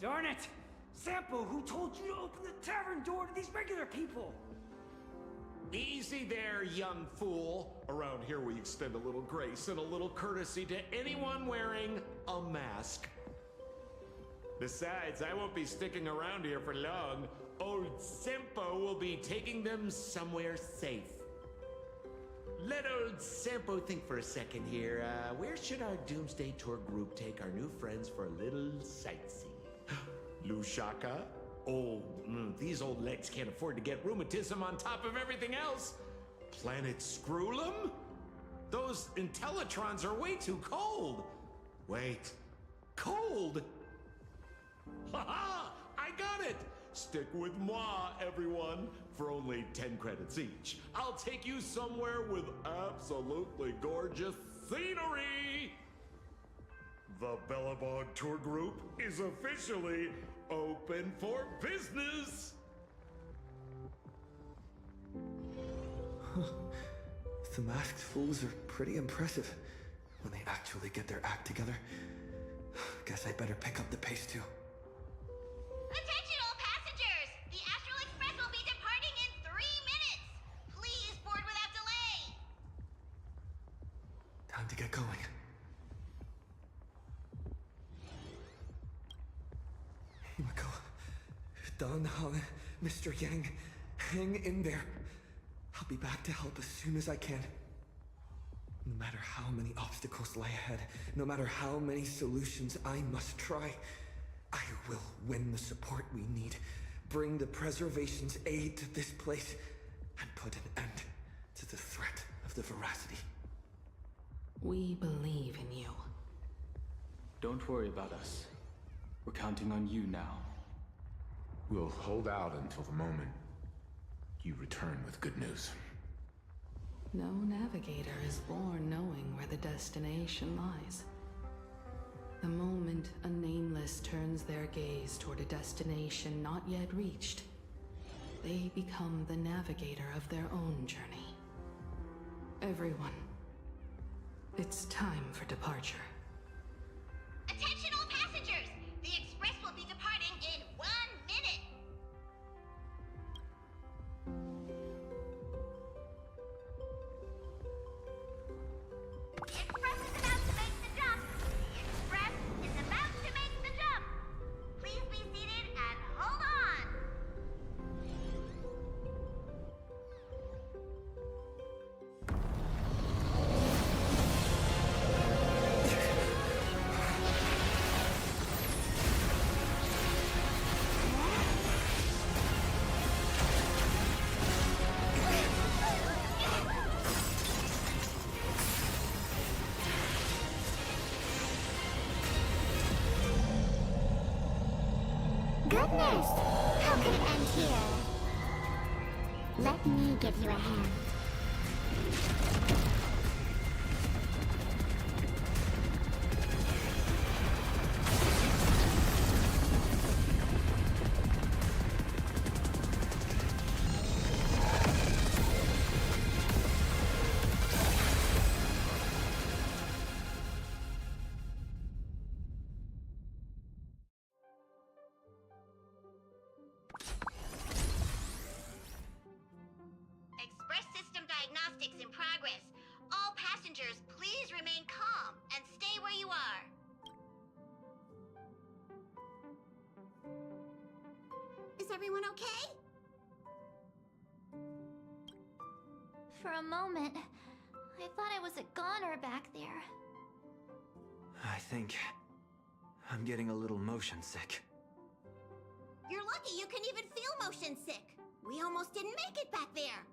Darn it! Sampo, who told you to open the tavern door to these regular people? Easy there, young fool. Around here we extend a little grace and a little courtesy to anyone wearing a mask. Besides, I won't be sticking around here for long. Old Sempo will be taking them somewhere safe. Let old Sempo think for a second here. Where should our Doomsday Tour group take our new friends for a little sightseeing? Lushaka? Oh, these old legs can't afford to get rheumatism on top of everything else. Planet Screwlum? Those Intellitrons are way too cold. Wait, cold? Ha-ha! I got it! Stick with moi, everyone. For only 10 credits each, I'll take you somewhere with absolutely gorgeous scenery! The Bellabog Tour Group is officially open for business! The masked fools are pretty impressive when they actually get their act together. Guess I better pick up the pace too. Attention all passengers! The Astral Express will be departing in 3 minutes! Please board without delay! Time to get going. Himiko, Don Han, Mr. Yang, hang in there. I'll be back to help as soon as I can. No matter how many obstacles lie ahead, no matter how many solutions I must try, I will win the support we need, bring the Preservation's aid to this place, and put an end to the threat of the Veracity. We believe in you. Don't worry about us. We're counting on you now. We'll hold out until the moment you return with good news. No navigator is born knowing where the destination lies. The moment a nameless turns their gaze toward a destination not yet reached, they become the navigator of their own journey. Everyone, it's time for departure. Attention all passengers! The express will be departing in 1 minute! The express is about to make the jump! The express is about to make the jump! Please be seated and hold on! Goodness! How could it end here? Let me give you a hand. passengers please remain calm and stay where you are? Is everyone okay? For a moment, I thought I was a goner back there. I think I'm getting a little motion sick. You're lucky you can even feel motion sick. We almost didn't make it back there.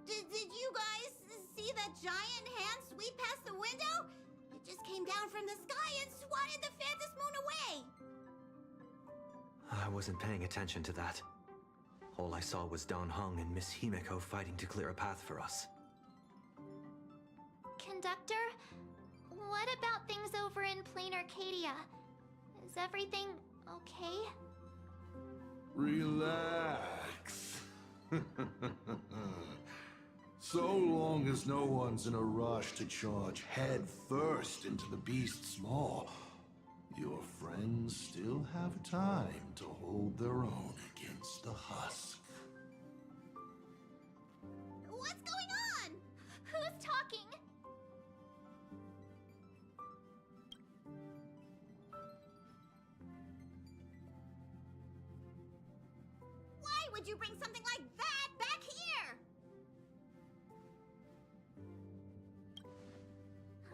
Did you guys see that giant hand sweep past the window? It just came down from the sky and swatted the Phantom Moon away. I wasn't paying attention to that. All I saw was Dan Heng and Miss Himiko fighting to clear a path for us. Conductor, what about things over in Plain Arcadia? Is everything okay? Relax. So long as no one's in a rush to charge head first into the beast's maw, your friends still have time to hold their own against the husk. What's going on? Who's talking? Why would you bring something like that back here?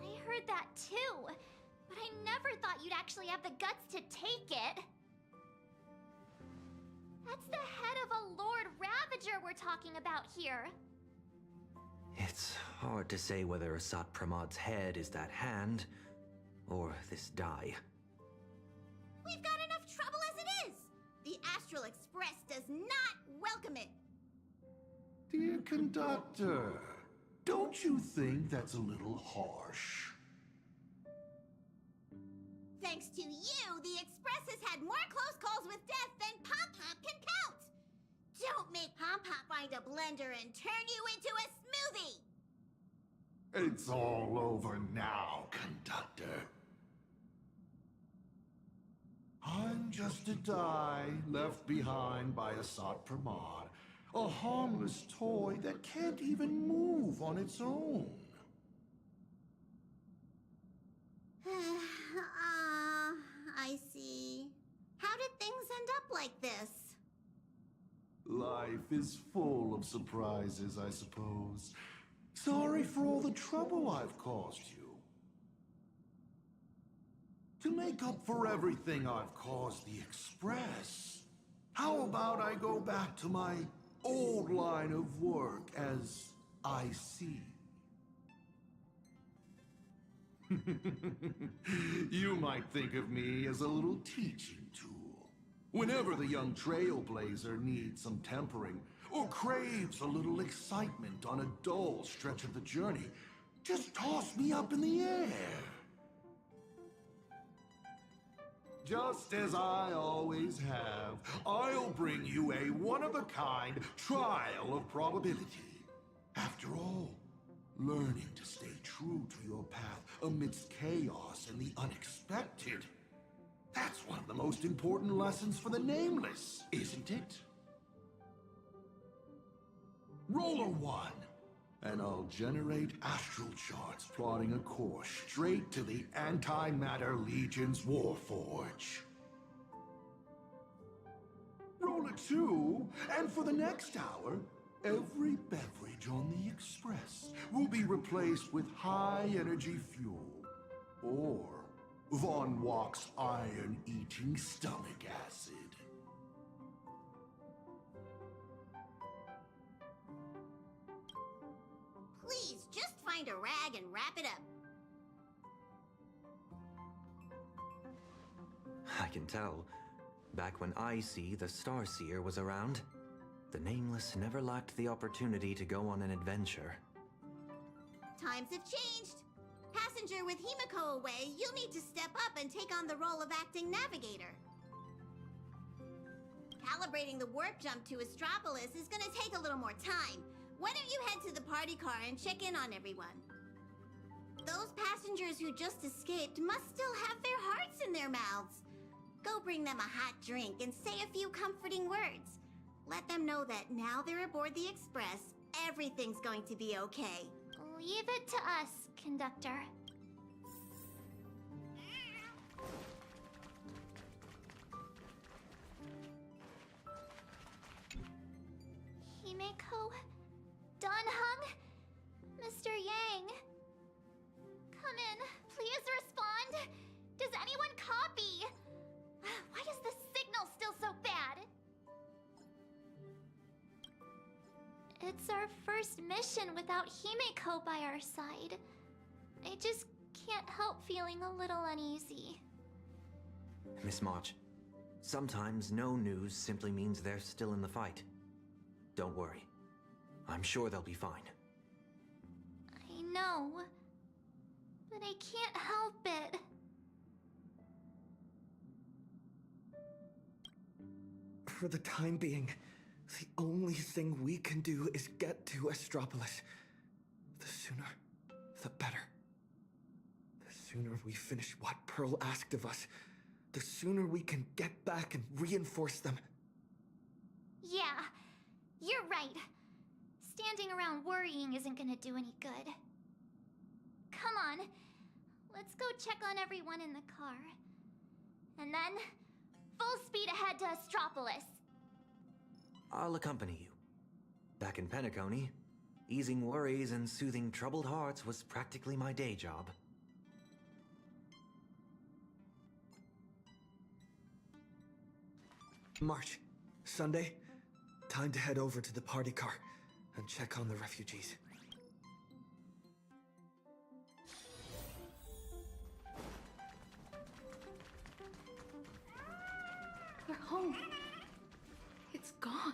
I heard that too, but I never thought you'd actually have the guts to take it. That's the head of a Lord Ravager we're talking about here. It's hard to say whether Asat Pramad's head is that hand, or this die. We've got enough trouble as it is. The Astral Express does not welcome it. Dear conductor, don't you think that's a little harsh? Thanks to you, the Express has had more close calls with death than Pom Pom can count. Don't make Pom Pom find a blender and turn you into a smoothie. It's all over now, conductor. I'm just a die left behind by Asat Pramad, a harmless toy that can't even move on its own. I see. How did things end up like this? Life is full of surprises, I suppose. Sorry for all the trouble I've caused you. To make up for everything I've caused the Express, how about I go back to my old line of work as IC? You might think of me as a little teaching tool. Whenever the young trailblazer needs some tempering, or craves a little excitement on a dull stretch of the journey, just toss me up in the air. Just as I always have, I'll bring you a one-of-a-kind trial of probability. After all, learning to stay true to your path amidst chaos and the unexpected, that's one of the most important lessons for the Nameless, isn't it? Roll a 1, and I'll generate astral charts plotting a course straight to the Antimatter Legion's Warforge. Roll a 2, and for the next hour, every beverage on the Express will be replaced with high-energy fuel, or Von Walk's iron-eating stomach acid. Please, just find a rag and wrap it up. I can tell. Back when IC, the Starseer, was around, the Nameless never lacked the opportunity to go on an adventure. Times have changed. Passenger with Himiko away, you'll need to step up and take on the role of acting navigator. Calibrating the warp jump to Astropolis is gonna take a little more time. Why don't you head to the party car and check in on everyone? Those passengers who just escaped must still have their hearts in their mouths. Go bring them a hot drink and say a few comforting words. Let them know that now they're aboard the Express, everything's going to be okay. Leave it to us, conductor. Himeko, Danhung, Mr. Yang. Come in, please respond. Does anyone copy? Why is the signal still so bad? It's our first mission without Himeko by our side. I just can't help feeling a little uneasy. Miss March, sometimes no news simply means they're still in the fight. Don't worry. I'm sure they'll be fine. I know, but I can't help it. For the time being, the only thing we can do is get to Astropolis. The sooner, the better. The sooner we finish what Pearl asked of us, the sooner we can get back and reinforce them. Yeah, you're right. Standing around worrying isn't gonna do any good. Come on, let's go check on everyone in the car. And then, full speed ahead to Astropolis. I'll accompany you. Back in Penacony, easing worries and soothing troubled hearts was practically my day job. March, Sunday, time to head over to the party car and check on the refugees. We're home. It's gone.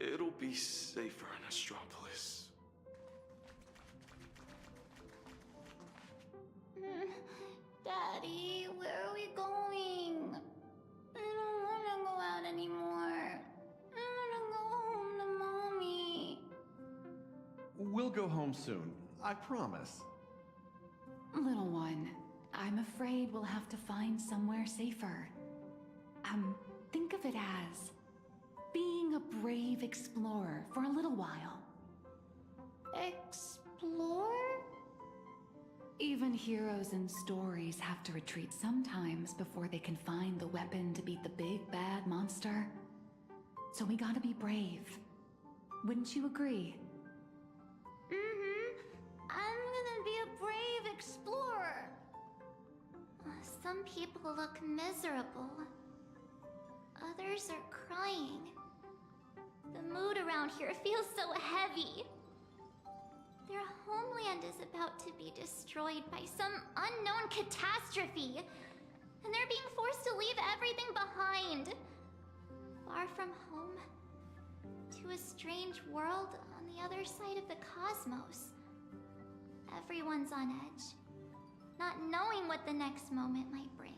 It'll be safer in Astropolis. Daddy, where are we going? I don't want to go out anymore. I want to go home to Mommy. We'll go home soon, I promise. Little one, I'm afraid we'll have to find somewhere safer. Think of it as being a brave explorer for a little while. Explore? Even heroes in stories have to retreat sometimes before they can find the weapon to beat the big bad monster. So we gotta be brave. Wouldn't you agree? I'm gonna be a brave explorer. Some people look miserable. Others are crying. The mood around here feels so heavy. Their homeland is about to be destroyed by some unknown catastrophe, and they're being forced to leave everything behind. Far from home, to a strange world on the other side of the cosmos. Everyone's on edge, not knowing what the next moment might bring.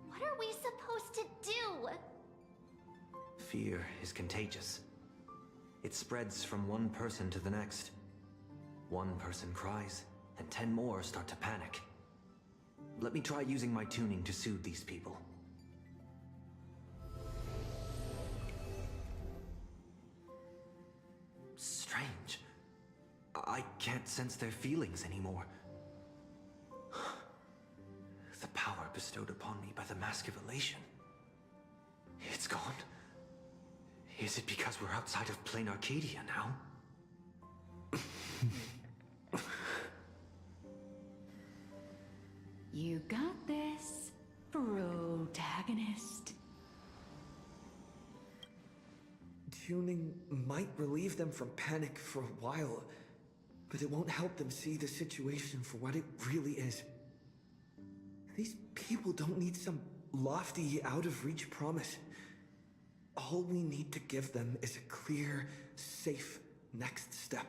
What are we supposed to do? Fear is contagious. It spreads from one person to the next. One person cries, and 10 more start to panic. Let me try using my tuning to soothe these people. Strange. I can't sense their feelings anymore. The power bestowed upon me by the Mask of Elation. It's gone. Is it because we're outside of Plain Arcadia now? You got this, protagonist. Tuning might relieve them from panic for a while, but it won't help them see the situation for what it really is. These people don't need some lofty, out-of-reach promise. All we need to give them is a clear, safe next step.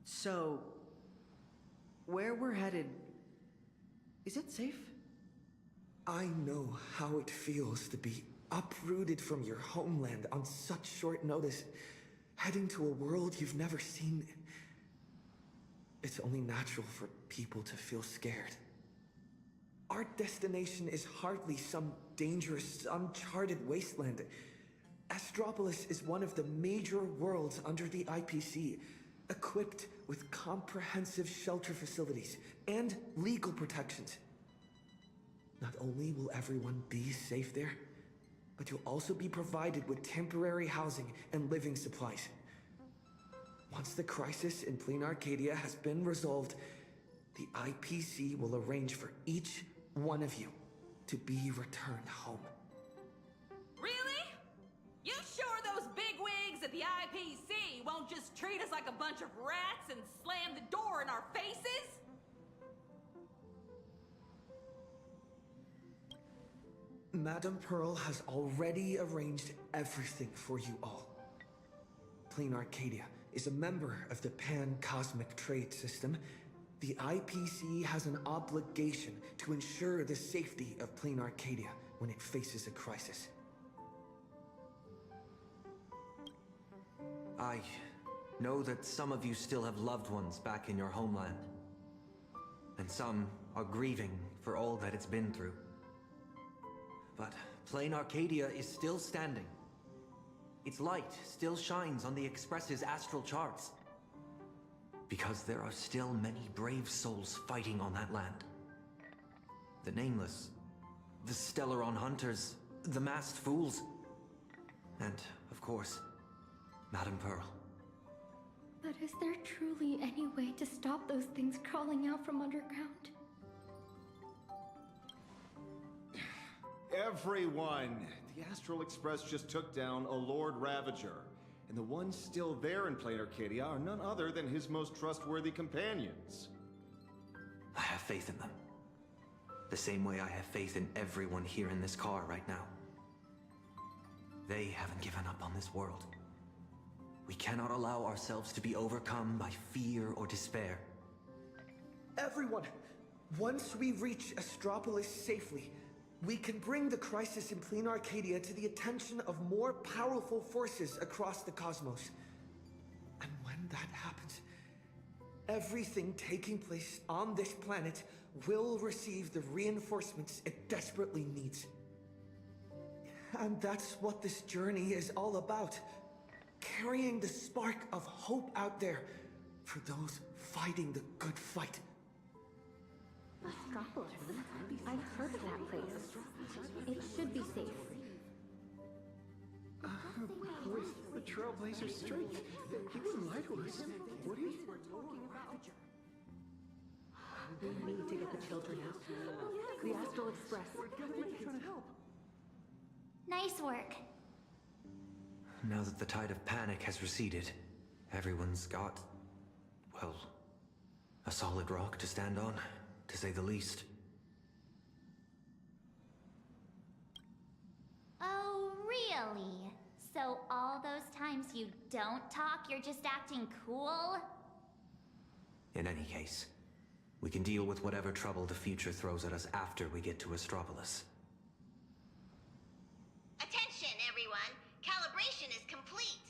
So, where we're headed, is it safe? I know how it feels to be uprooted from your homeland on such short notice, heading to a world you've never seen. It's only natural for people to feel scared. Our destination is hardly some dangerous, uncharted wasteland. Astropolis is one of the major worlds under the IPC, equipped with comprehensive shelter facilities and legal protections. Not only will everyone be safe there, but you'll also be provided with temporary housing and living supplies. Once the crisis in Plain Arcadia has been resolved, the IPC will arrange for each one of you to be returned home. Really? You sure those bigwigs at the IPC won't just treat us like a bunch of rats and slam the door in our faces? Madame Pearl has already arranged everything for you all. Plain Arcadia is a member of the Pan-Cosmic Trade System. The IPC has an obligation to ensure the safety of Plain Arcadia when it faces a crisis. I know that some of you still have loved ones back in your homeland. And some are grieving for all that it's been through. But Plain Arcadia is still standing. Its light still shines on the Express's astral charts. Because there are still many brave souls fighting on that land. The Nameless, the Stellaron Hunters, the Masked Fools, and, of course, Madame Pearl. But is there truly any way to stop those things crawling out from underground? Everyone! The Astral Express just took down a Lord Ravager. And the ones still there in Plain Arcadia are none other than his most trustworthy companions. I have faith in them. The same way I have faith in everyone here in this car right now. They haven't given up on this world. We cannot allow ourselves to be overcome by fear or despair. Everyone, once we reach Astropolis safely, we can bring the crisis in Plain Arcadia to the attention of more powerful forces across the cosmos. And when that happens, everything taking place on this planet will receive the reinforcements it desperately needs. And that's what this journey is all about. Carrying the spark of hope out there for those fighting the good fight. Astropolis. I've heard of that place. It should be safe. With the Trailblazer's strength, he wouldn't lie to us, would he? We need to get the children out. The Astral Express. We're trying to help. Nice work. Now that the tide of panic has receded, everyone's got, well, a solid rock to stand on, to say the least. Oh, really? So all those times you don't talk, you're just acting cool? In any case, we can deal with whatever trouble the future throws at us after we get to Astropolis. Attention, everyone! Calibration is complete.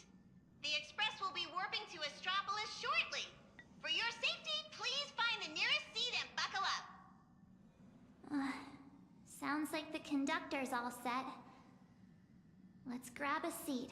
The Express will be warping to Astropolis shortly. For your safety, please find the nearest seat and buckle up. Sounds like the conductor's all set. Let's grab a seat.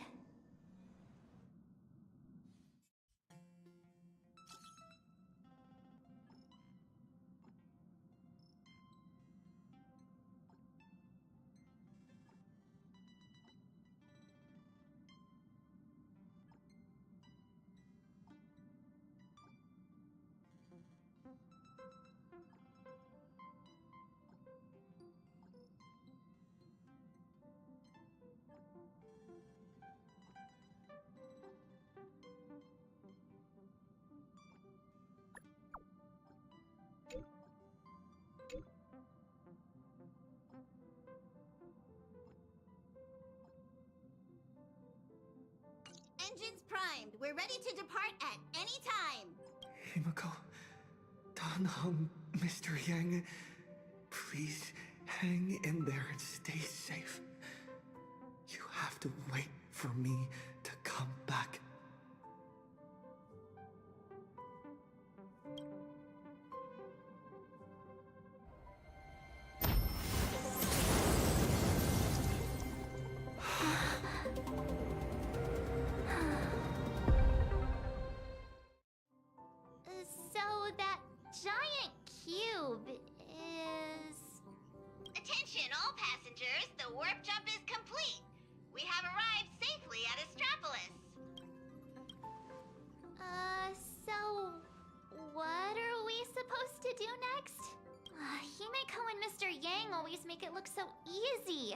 Engines primed. We're ready to depart at any time. Himiko, Danheng, Mr. Yang, please hang in there and stay safe. You have to wait for me to come back. always make it look so easy.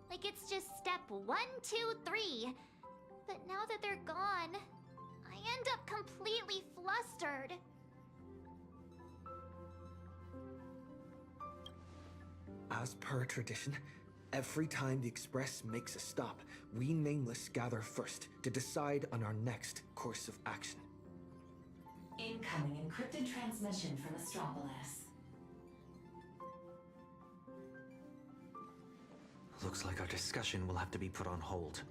Like it's just step 1, 2, 3. But now that they're gone, I end up completely flustered. As per tradition, every time the Express makes a stop, we Nameless gather first to decide on our next course of action. Incoming encrypted transmission from Astropolis. Looks like our discussion will have to be put on hold.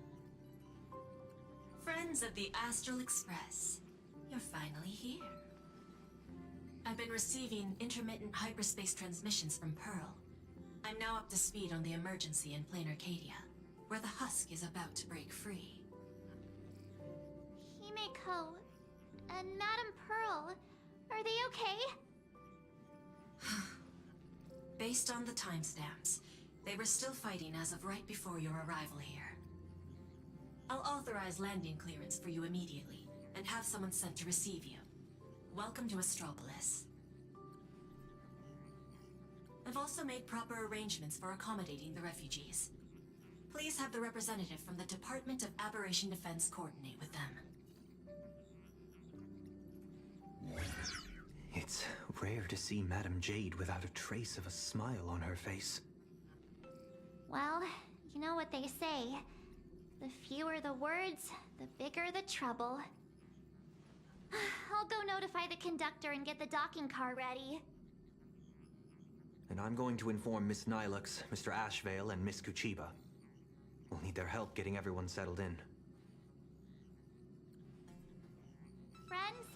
Friends of the Astral Express, you're finally here. I've been receiving intermittent hyperspace transmissions from Pearl. I'm now up to speed on the emergency in Plain Arcadia, where the Husk is about to break free. Himeko and Madame Pearl, are they okay? Based on the timestamps, they were still fighting as of right before your arrival here. I'll authorize landing clearance for you immediately, and have someone sent to receive you. Welcome to Astropolis. I've also made proper arrangements for accommodating the refugees. Please have the representative from the Department of Aberration Defense coordinate with them. It's rare to see Madame Jade without a trace of a smile on her face. Well, you know what they say. The fewer the words, the bigger the trouble. I'll go notify the conductor and get the docking car ready. And I'm going to inform Miss Nilux, Mr. Ashvale, and Miss Kuchiba. We'll need their help getting everyone settled in. Friends,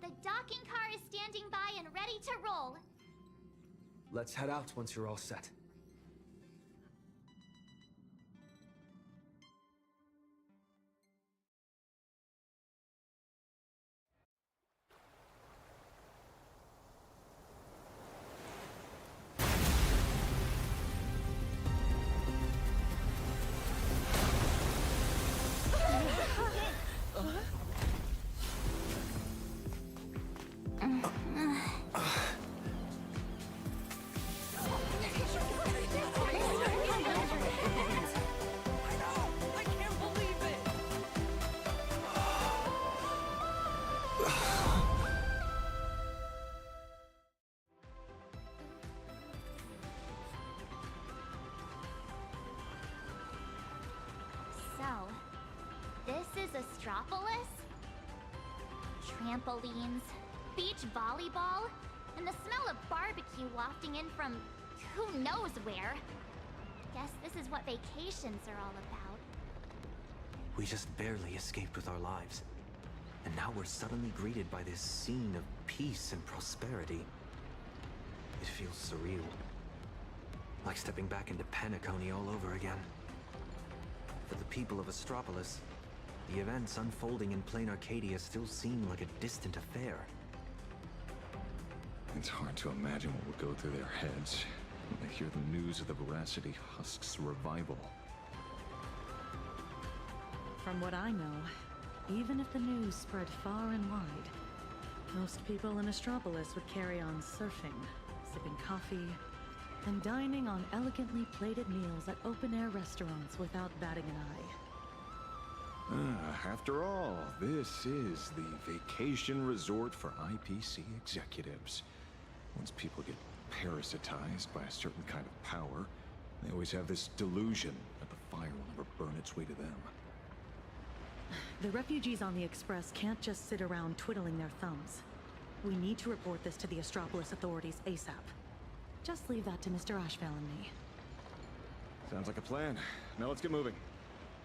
the docking car is standing by and ready to roll. Let's head out once you're all set. This is Astropolis? Trampolines, beach volleyball, and the smell of barbecue wafting in from who knows where. Guess this is what vacations are all about. We just barely escaped with our lives. And now we're suddenly greeted by this scene of peace and prosperity. It feels surreal. Like stepping back into Penacony all over again. For the people of Astropolis, the events unfolding in Plain Arcadia still seem like a distant affair. It's hard to imagine what would go through their heads when they hear the news of the Veracity Husk's revival. From what I know, even if the news spread far and wide, most people in Astropolis would carry on surfing, sipping coffee, and dining on elegantly plated meals at open-air restaurants without batting an eye. After all, this is the vacation resort for IPC executives. Once people get parasitized by a certain kind of power, they always have this delusion that the fire will never burn its way to them. The refugees on the Express can't just sit around twiddling their thumbs. We need to report this to the Astropolis authorities ASAP. Just leave that to Mr. Ashvale and me. Sounds like a plan. Now let's get moving.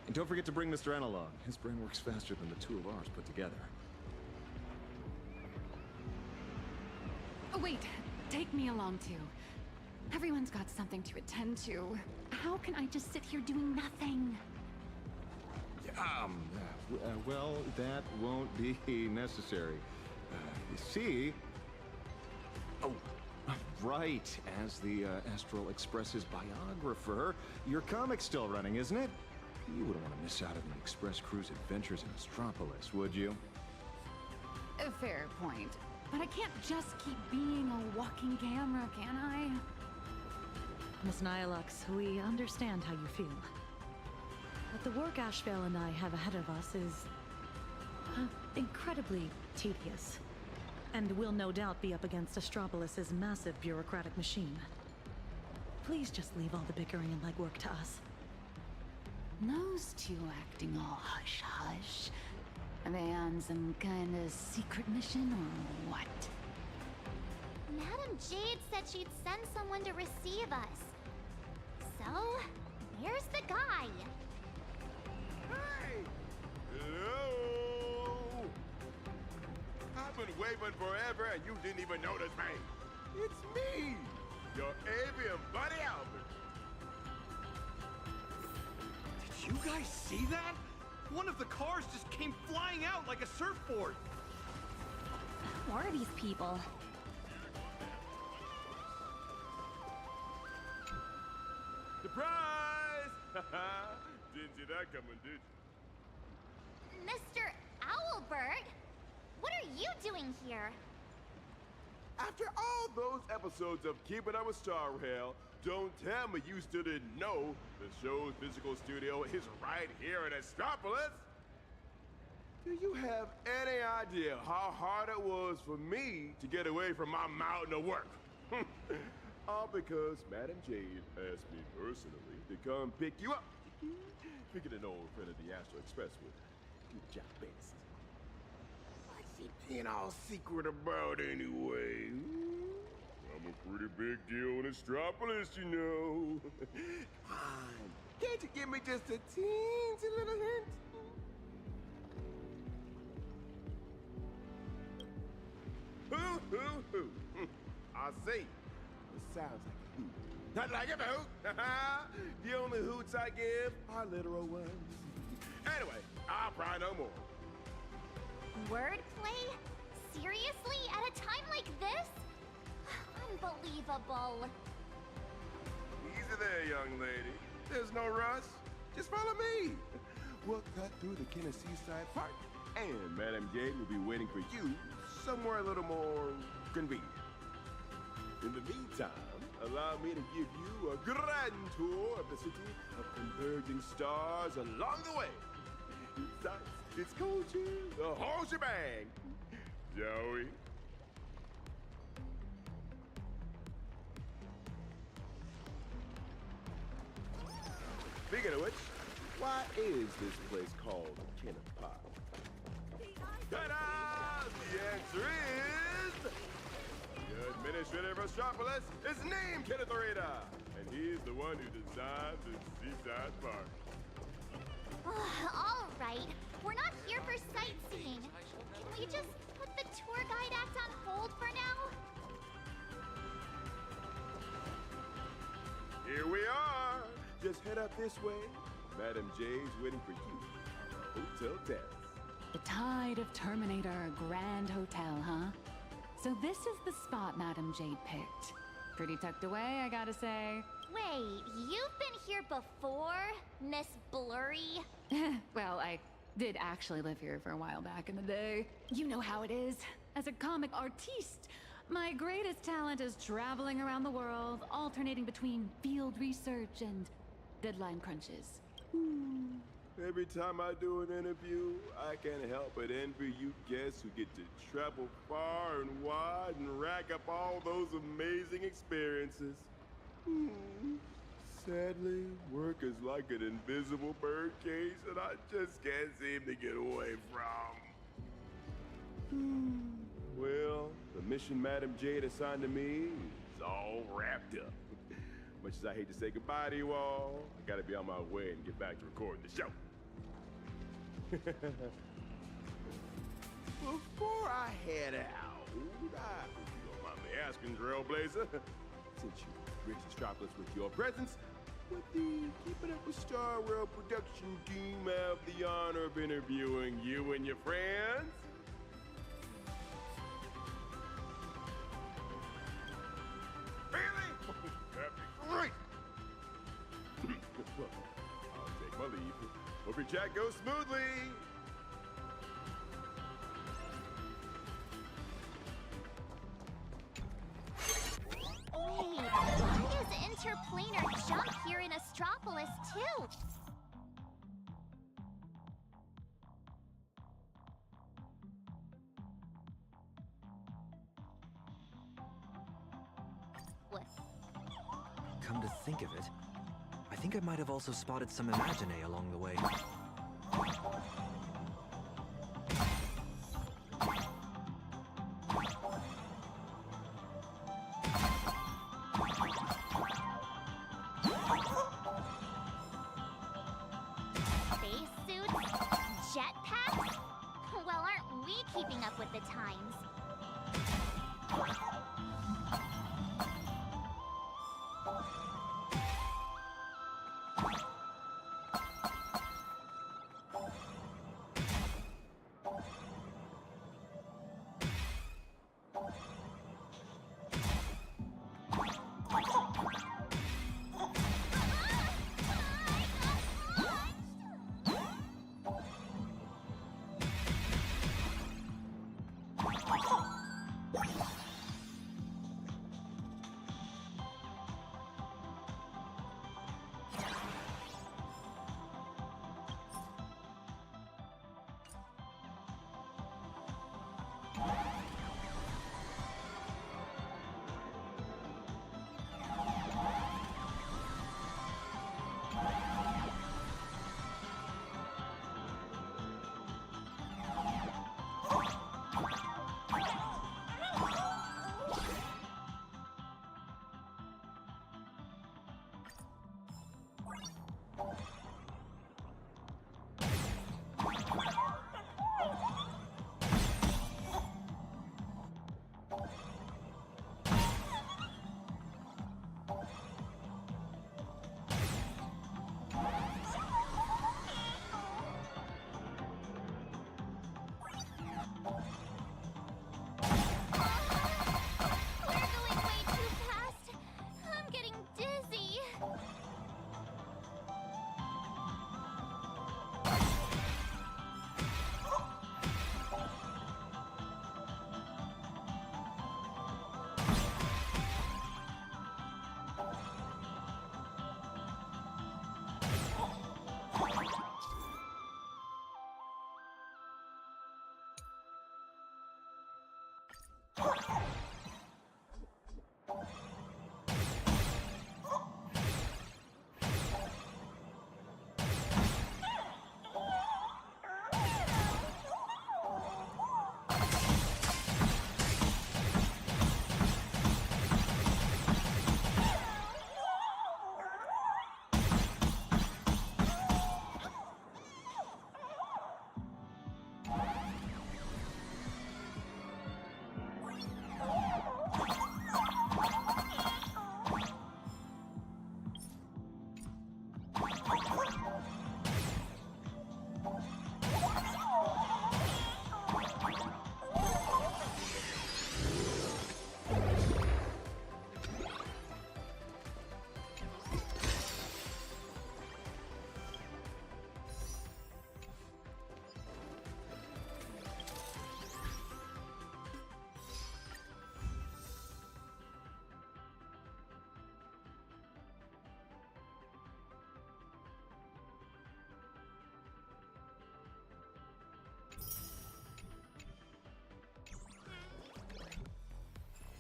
And don't forget to bring Mr. N along. His brain works faster than the two of ours put together. Oh, wait. Take me along, too. Everyone's got something to attend to. How can I just sit here doing nothing? Well, that won't be necessary. You see... Oh, right. As the Astral Express's biographer, your comic's still running, isn't it? You wouldn't want to miss out on the Express crew's adventures in Astropolis, would you? A fair point. But I can't just keep being a walking camera, can I? Miss Nihilux, we understand how you feel. But the work Ashvale and I have ahead of us is incredibly tedious. And will no doubt be up against Astropolis' massive bureaucratic machine. Please just leave all the bickering and legwork to us. Those two acting all hush-hush. Are they on some kind of secret mission or what? Madam Jade said she'd send someone to receive us. So, where's the guy? Hey! Hello! I've been waving forever and you didn't even notice me. It's me, your avian buddy Albert. Did you guys see that? One of the cars just came flying out like a surfboard. Who are these people? Surprise! Didn't see that coming, did you? Mr. Owlbird? What are you doing here? After all those episodes of Keeping Up with Star Rail, don't tell me you still didn't know the show's physical studio is right here in Astropolis. Do you have any idea how hard it was for me to get away from my mountain of work? All because Madam Jade asked me personally to come pick you up. Figured an old friend of the Astral Express would do the job best. What's she being all secret about anyway? I'm a pretty big deal in Astropolis, you know. Come on, can't you give me just a teensy little hint? Hoo. I see. It sounds like a hoot. Not like a hoot. The only hoots I give are literal ones. Anyway, I'll pry no more. Wordplay? Seriously? At a time like this? Unbelievable. Easy there, young lady. There's no rush. Just follow me. We'll cut through the Tennessee Side Park, and Madam Jade will be waiting for you somewhere a little more convenient. In the meantime, allow me to give you a grand tour of the city of converging stars along the way. It's sights, it's culture, the whole shebang. Shall we? Speaking of which, why is this place called Kenneth Park? Ta-da! The answer is... The administrator of Astropolis is named Kenneth Arita, and he's the one who designed the Seaside Park. All right, we're not here for sightseeing. Can we just put the tour guide act on hold for now? Here we are. Just head up this way. Madam Jade's waiting for you. Hotel Tess. The Tide of Terminator Grand Hotel, huh? So this is the spot Madam Jade picked. Pretty tucked away, I gotta say. Wait, you've been here before, Miss Blurry? Well, I did actually live here for a while back in the day. You know how it is. As a comic artiste, my greatest talent is traveling around the world, alternating between field research and deadline crunches. Every time I do an interview, I can't help but envy you guests who get to travel far and wide and rack up all those amazing experiences. Sadly, work is like an invisible birdcage that I just can't seem to get away from. Well, the mission Madam Jade assigned to me is all wrapped up. Much as I hate to say goodbye to you all, I gotta be on my way and get back to recording the show. Before I head out, if you don't mind me asking, Trailblazer, since you graced Astropolis with your presence, would the Keeping Up with Star Rail production team have the honor of interviewing you and your friends? Really? That'd be great! Well, I'll take my leave. Hope your chat goes smoothly! Wait, why is interplanar Come to think of it, I think I might have also spotted some Imagine along the way. Spacesuits? Jetpacks? Well, aren't we keeping up with the times?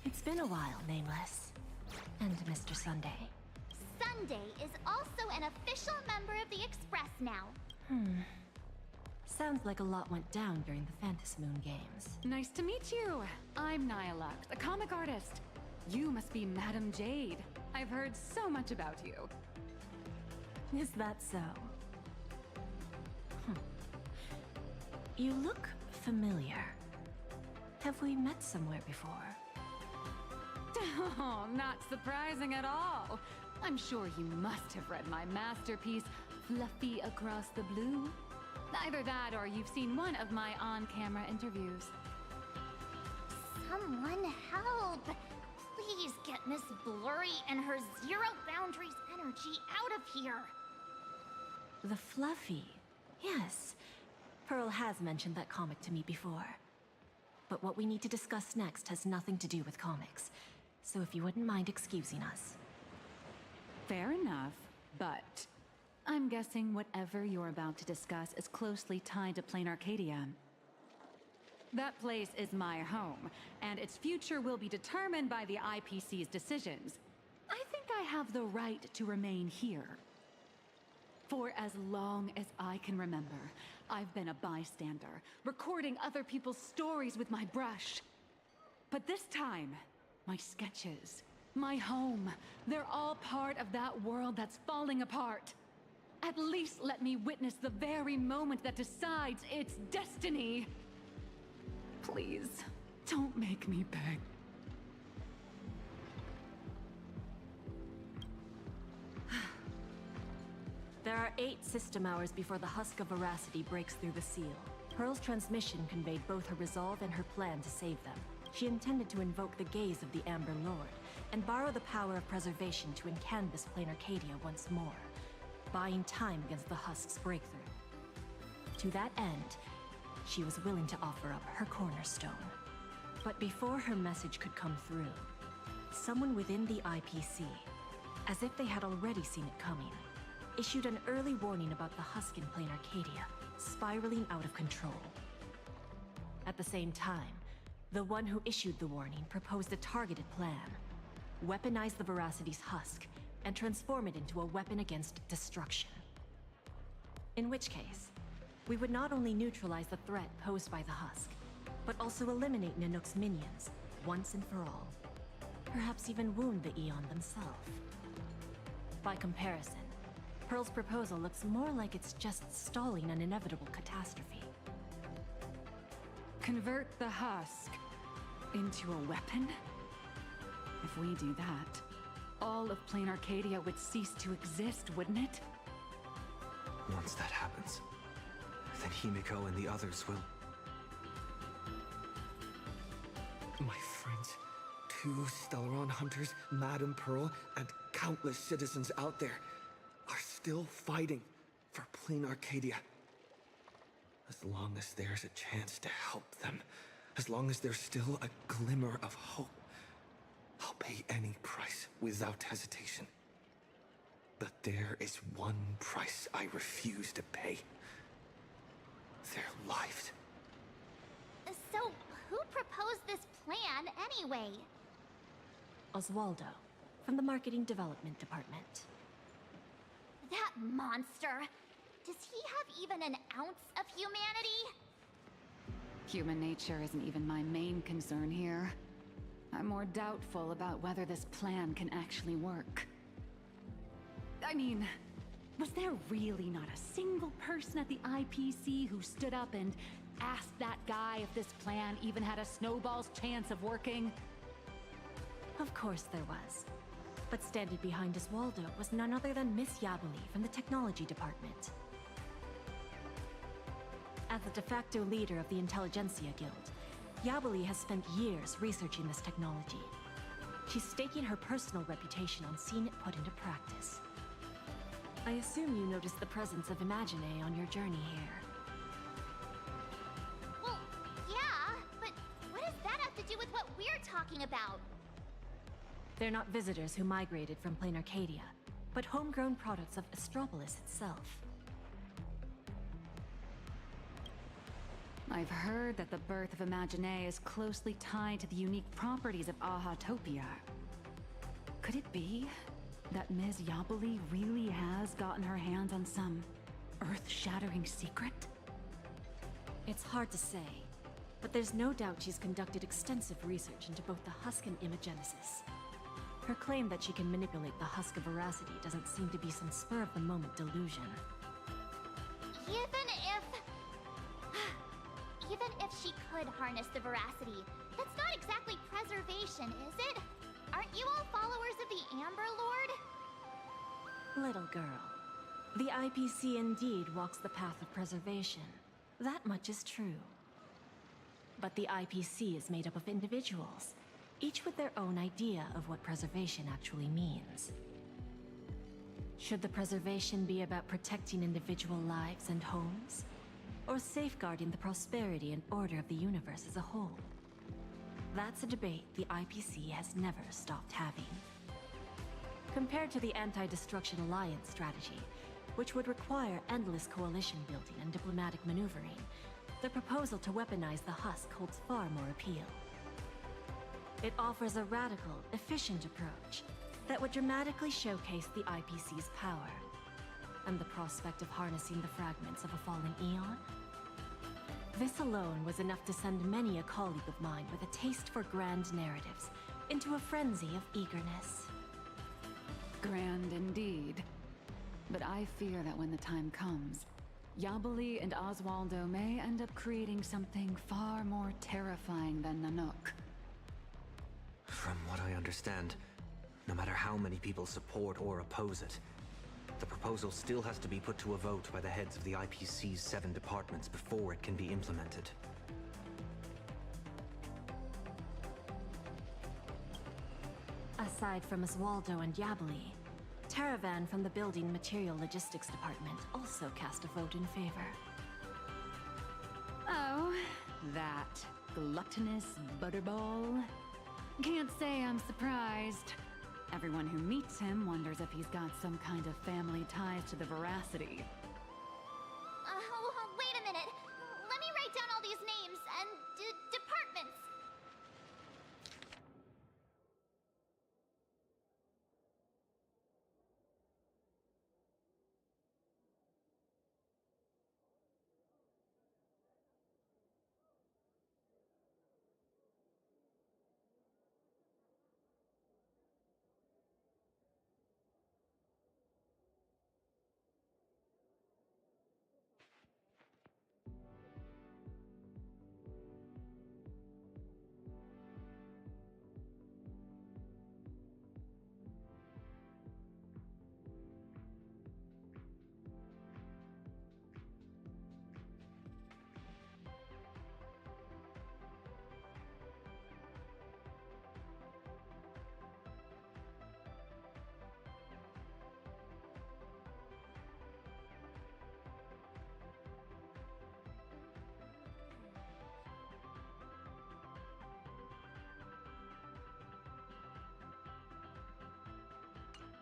It's been a while, Nameless. And Mr. Sunday. Sunday is also an official member of the Express now. Sounds like a lot went down during the Phantasmoon games. Nice to meet you. I'm Nihilux, a comic artist. You must be Madame Jade. I've heard so much about you. Is that so? You look familiar. Have we met somewhere before? Oh, not surprising at all. I'm sure you must have read my masterpiece, Fluffy Across the Blue. Either that or you've seen one of my on-camera interviews. Someone help! Please get Miss Blurry and her zero boundaries energy out of here! The Fluffy. Yes. Pearl has mentioned that comic to me before. But what we need to discuss next has nothing to do with comics. So if you wouldn't mind excusing us. Fair enough, but I'm guessing whatever you're about to discuss is closely tied to Plain Arcadia. That place is my home, and its future will be determined by the IPC's decisions. I think I have the right to remain here. For as long as I can remember, I've been a bystander, recording other people's stories with my brush. But this time, my sketches, my home, they're all part of that world that's falling apart. At least let me witness the very moment that decides its destiny. Please, don't make me beg. There are 8 system hours before the Husk of Veracity breaks through the seal. Pearl's transmission conveyed both her resolve and her plan to save them. She intended to invoke the gaze of the Amber Lord, and borrow the power of preservation to encanvas Plain Arcadia once more, buying time against the Husk's breakthrough. To that end, she was willing to offer up her cornerstone. But before her message could come through, someone within the IPC, as if they had already seen it coming, issued an early warning about the Husk in Plain Arcadia spiraling out of control. At the same time, the one who issued the warning proposed a targeted plan. Weaponize the Veracity's Husk and transform it into a weapon against destruction. In which case, we would not only neutralize the threat posed by the Husk, but also eliminate Nanook's minions once and for all. Perhaps even wound the Aeon themselves. By comparison, Pearl's proposal looks more like it's just stalling an inevitable catastrophe. Convert the Husk into a weapon? If we do that, all of Plain Arcadia would cease to exist, wouldn't it? Once that happens, then Himiko and the others will... My friends, 2 Stellaron hunters, Madame Pearl, and countless citizens out there are still fighting for Plain Arcadia. As long as there's a chance to help them, as long as there's still a glimmer of hope, I'll pay any price without hesitation. But there is one price I refuse to pay. Their lives. So, who proposed this plan anyway? Oswaldo, from the Marketing Development Department. That monster! Does he have even an ounce of humanity? Human nature isn't even my main concern here. I'm more doubtful about whether this plan can actually work. I mean, was there really not a single person at the IPC who stood up and asked that guy if this plan even had a snowball's chance of working? Of course there was. But standing behind Oswaldo was none other than Miss Yabuli from the Technology Department. As the de facto leader of the Intelligentsia Guild, Yabuli has spent years researching this technology. She's staking her personal reputation on seeing it put into practice. I assume you noticed the presence of Imagine on your journey here. Well, yeah, but what does that have to do with what we're talking about? They're not visitors who migrated from Plain Arcadia, but homegrown products of Astropolis itself. I've heard that the birth of Imagine is closely tied to the unique properties of Ahatopia. Could it be that Ms. Yabuli really has gotten her hands on some earth-shattering secret? It's hard to say, but there's no doubt she's conducted extensive research into both the Husk and Imagenesis. Her claim that she can manipulate the Husk of Veracity doesn't seem to be some spur-of-the-moment delusion. Even if she could harness the Veracity, that's not exactly preservation, is it? Aren't you all followers of the Amber Lord? Little girl, the IPC indeed walks the path of preservation. That much is true. But the IPC is made up of individuals, each with their own idea of what preservation actually means. Should the preservation be about protecting individual lives and homes? Or safeguarding the prosperity and order of the universe as a whole? That's a debate the IPC has never stopped having. Compared to the Anti-Destruction Alliance strategy, which would require endless coalition building and diplomatic maneuvering, the proposal to weaponize the Husk holds far more appeal. It offers a radical, efficient approach, that would dramatically showcase the IPC's power. And the prospect of harnessing the fragments of a fallen eon? This alone was enough to send many a colleague of mine with a taste for grand narratives into a frenzy of eagerness. Grand indeed. But I fear that when the time comes, Yabali and Oswaldo may end up creating something far more terrifying than Nanook. From what I understand, no matter how many people support or oppose it, the proposal still has to be put to a vote by the heads of the IPC's 7 departments before it can be implemented. Aside from Oswaldo and Yabali, Taravan from the Building Material Logistics Department also cast a vote in favor. Oh, that gluttonous butterball. Can't say I'm surprised. Everyone who meets him wonders if he's got some kind of family ties to the Veracity. Wait a minute. Let me write down all these names and departments.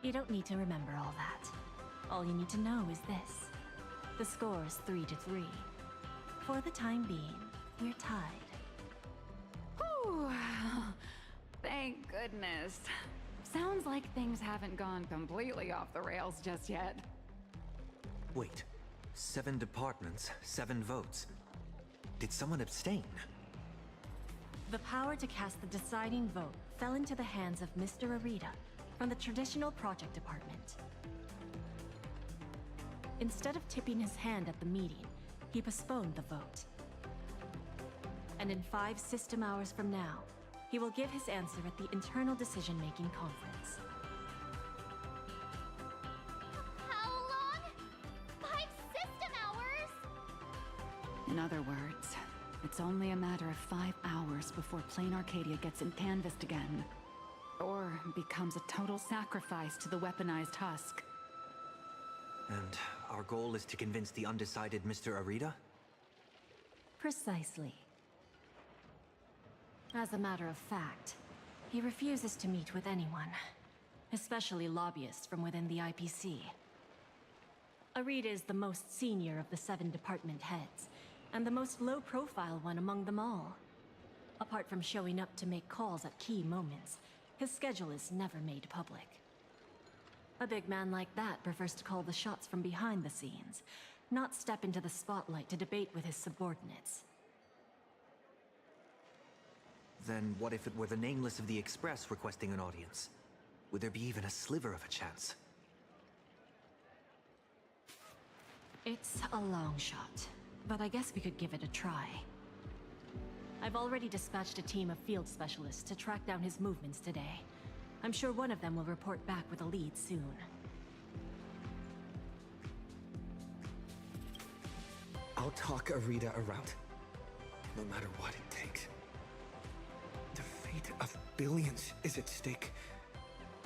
You don't need to remember all that. All you need to know is this. The score is 3-3. For the time being, we're tied. Whew. Thank goodness. Sounds like things haven't gone completely off the rails just yet. Wait, 7 departments, 7 votes. Did someone abstain? The power to cast the deciding vote fell into the hands of Mr. Arita from the Traditional Project Department. Instead of tipping his hand at the meeting, he postponed the vote. And in 5 system hours from now, he will give his answer at the Internal Decision-Making Conference. How long? 5 system hours? In other words, it's only a matter of 5 hours before Plane Arcadia gets canvassed again. Or becomes a total sacrifice to the weaponized husk. And our goal is to convince the undecided Mr. Arita? Precisely. As a matter of fact, he refuses to meet with anyone, especially lobbyists from within the IPC. Arita is the most senior of the 7 department heads, and the most low-profile one among them all. Apart from showing up to make calls at key moments, his schedule is never made public. A big man like that prefers to call the shots from behind the scenes, not step into the spotlight to debate with his subordinates. Then what if it were the Nameless of the Express requesting an audience? Would there be even a sliver of a chance? It's a long shot, but I guess we could give it a try. I've already dispatched a team of field specialists to track down his movements today. I'm sure one of them will report back with a lead soon. I'll talk Arita around, no matter what it takes. The fate of billions is at stake,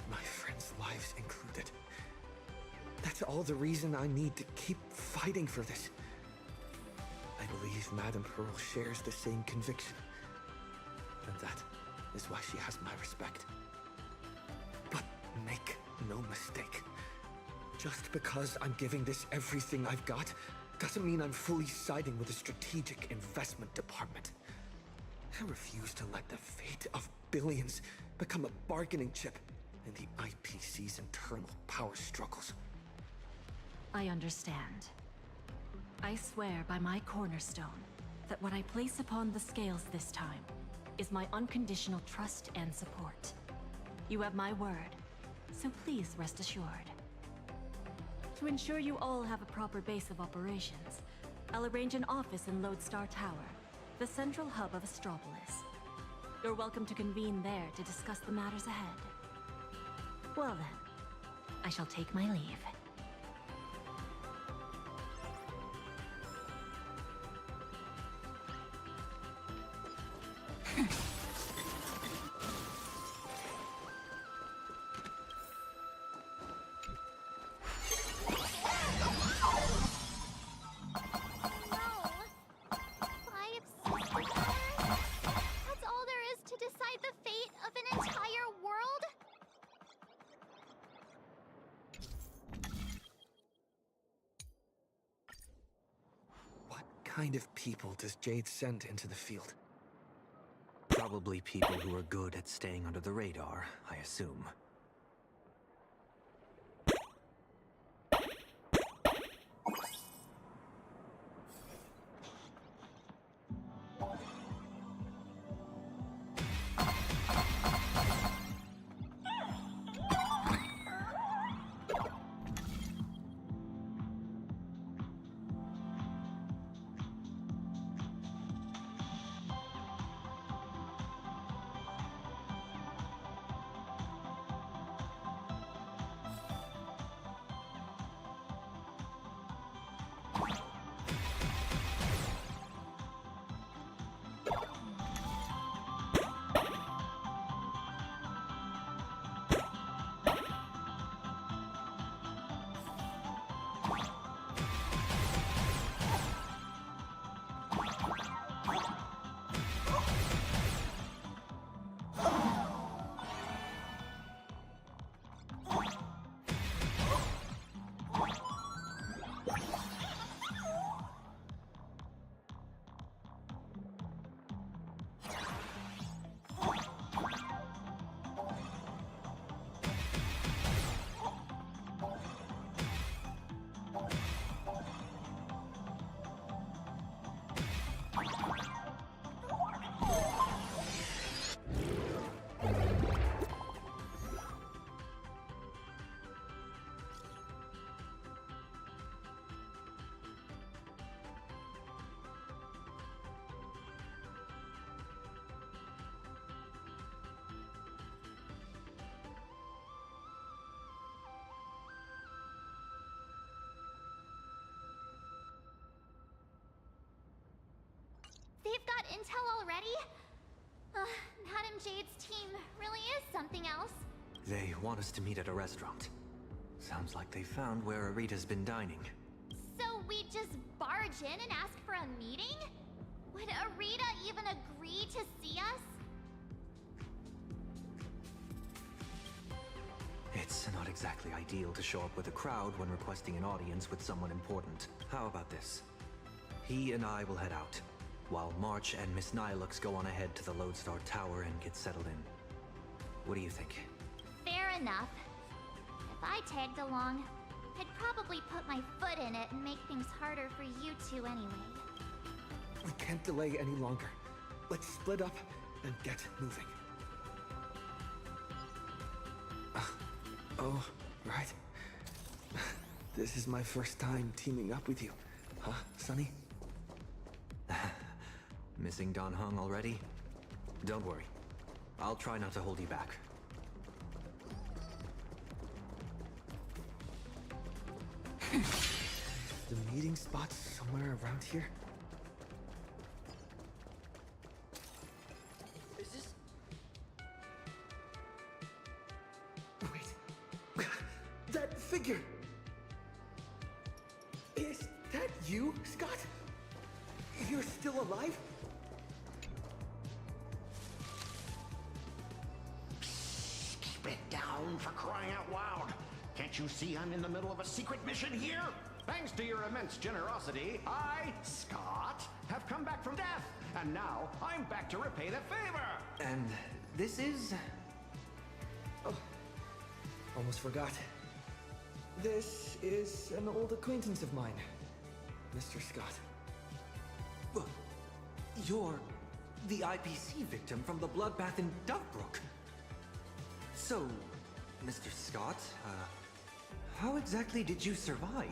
my friends' lives included. That's all the reason I need to keep fighting for this. I believe Madame Pearl shares the same conviction. And that is why she has my respect. But make no mistake. Just because I'm giving this everything I've got, doesn't mean I'm fully siding with the Strategic Investment Department. I refuse to let the fate of billions become a bargaining chip in the IPC's internal power struggles. I understand. I swear by my cornerstone that what I place upon the scales this time is my unconditional trust and support. You have my word, so please rest assured. To ensure you all have a proper base of operations, I'll arrange an office in Lodestar Tower, the central hub of Astropolis. You're welcome to convene there to discuss the matters ahead. Well then, I shall take my leave. That's all there is to decide the fate of an entire world? What kind of people does Jade send into the field? Probably people who are good at staying under the radar, I assume. They've got intel already? Madame Jade's team really is something else. They want us to meet at a restaurant. Sounds like they found where Arita's been dining. So we just barge in and ask for a meeting? Would Arita even agree to see us? It's not exactly ideal to show up with a crowd when requesting an audience with someone important. How about this? He and I will head out, while March and Miss Nilux go on ahead to the Lodestar Tower and get settled in. What do you think? Fair enough. If I tagged along, I'd probably put my foot in it and make things harder for you two anyway. We can't delay any longer. Let's split up and get moving. Oh, right. This is my first time teaming up with you. Huh, Sonny? Missing Dan Heng already? Don't worry. I'll try not to hold you back. The meeting spot's somewhere around here? Is this... Wait. That figure! Is that you, Scott? You're still alive? Keep it down, for crying out loud! Can't you see I'm in the middle of a secret mission here? Thanks to your immense generosity, I, Scott, have come back from death, and now I'm back to repay that favor! And this is... Oh, Almost forgot. This is an old acquaintance of mine, Mr. Scott. You're the IPC victim from the bloodbath in Dovebrook. So, Mr. Scott, how exactly did you survive?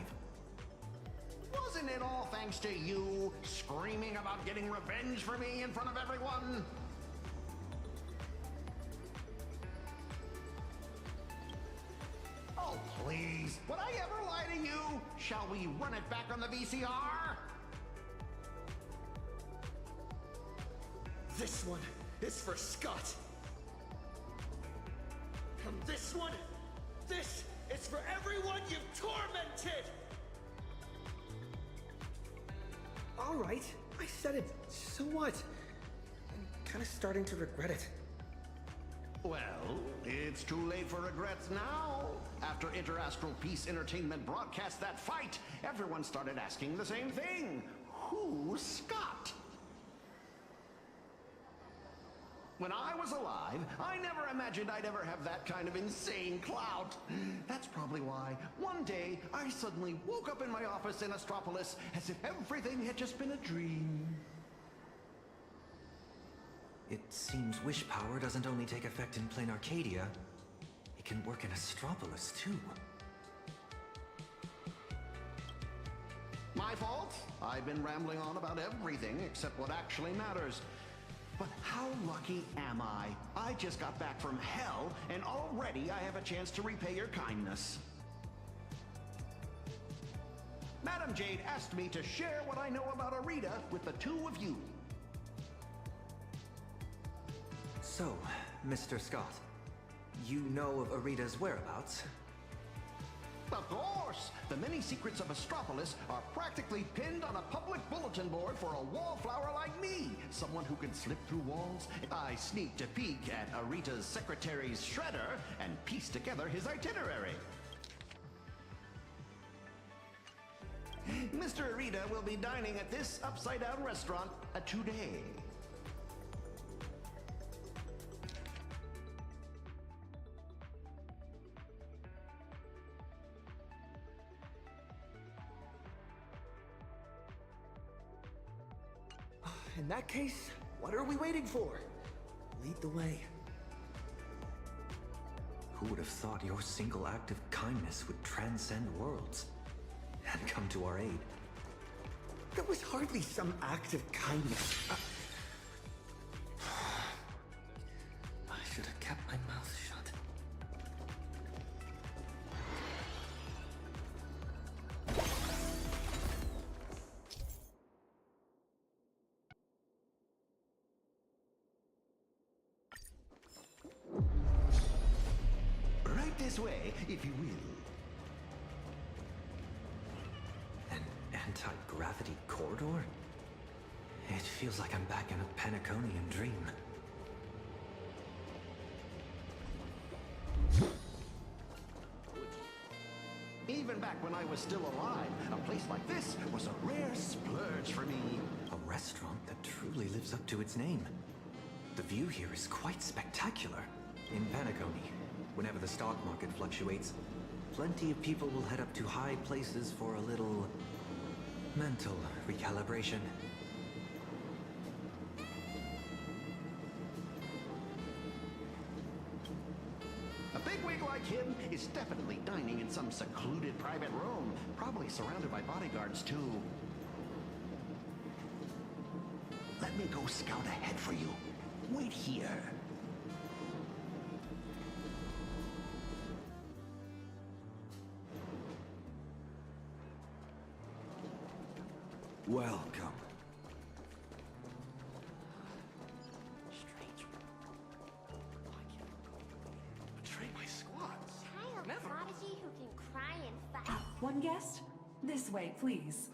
Wasn't it all thanks to you screaming about getting revenge for me in front of everyone? Oh, please. Would I ever lie to you? Shall we run it back on the VCR? This one is for Scott. And this one, this is for everyone you've tormented! Alright, I said it. So what? I'm kinda starting to regret it. Well, it's too late for regrets now. After Interastral Peace Entertainment broadcast that fight, everyone started asking the same thing. Who's Scott? When I was alive, I never imagined I'd ever have that kind of insane clout. That's probably why one day I suddenly woke up in my office in Astropolis as if everything had just been a dream. It seems wish power doesn't only take effect in plain Arcadia, it can work in Astropolis too. My fault? I've been rambling on about everything except what actually matters. But how lucky am I? I just got back from hell, and already I have a chance to repay your kindness. Madam Jade asked me to share what I know about Arita with the two of you. So, Mr. Scott, you know of Arita's whereabouts? Of course! The many secrets of Astropolis are practically pinned on a public bulletin board for a wallflower like me, someone who can slip through walls. I sneaked a peek at Arita's secretary's shredder and pieced together his itinerary. Mr. Arita will be dining at this upside-down restaurant today. In that case, what are we waiting for? Lead the way. Who would have thought your single act of kindness would transcend worlds and come to our aid? That was hardly some act of kindness. I should have kept my mouth shut. Right this way, if you will. An anti-gravity corridor? It feels like I'm back in a Panaconian dream. Even back when I was still alive, a place like this was a rare splurge for me. A restaurant that truly lives up to its name. The view here is quite spectacular. In Panacony, whenever the stock market fluctuates, plenty of people will head up to high places for a little mental recalibration. A bigwig like him is definitely dining in some secluded private room, probably surrounded by bodyguards too. Let me go scout ahead for you. Wait here. Welcome. Betray my squads. Child prodigy who can cry and fight. One guest? This way, please.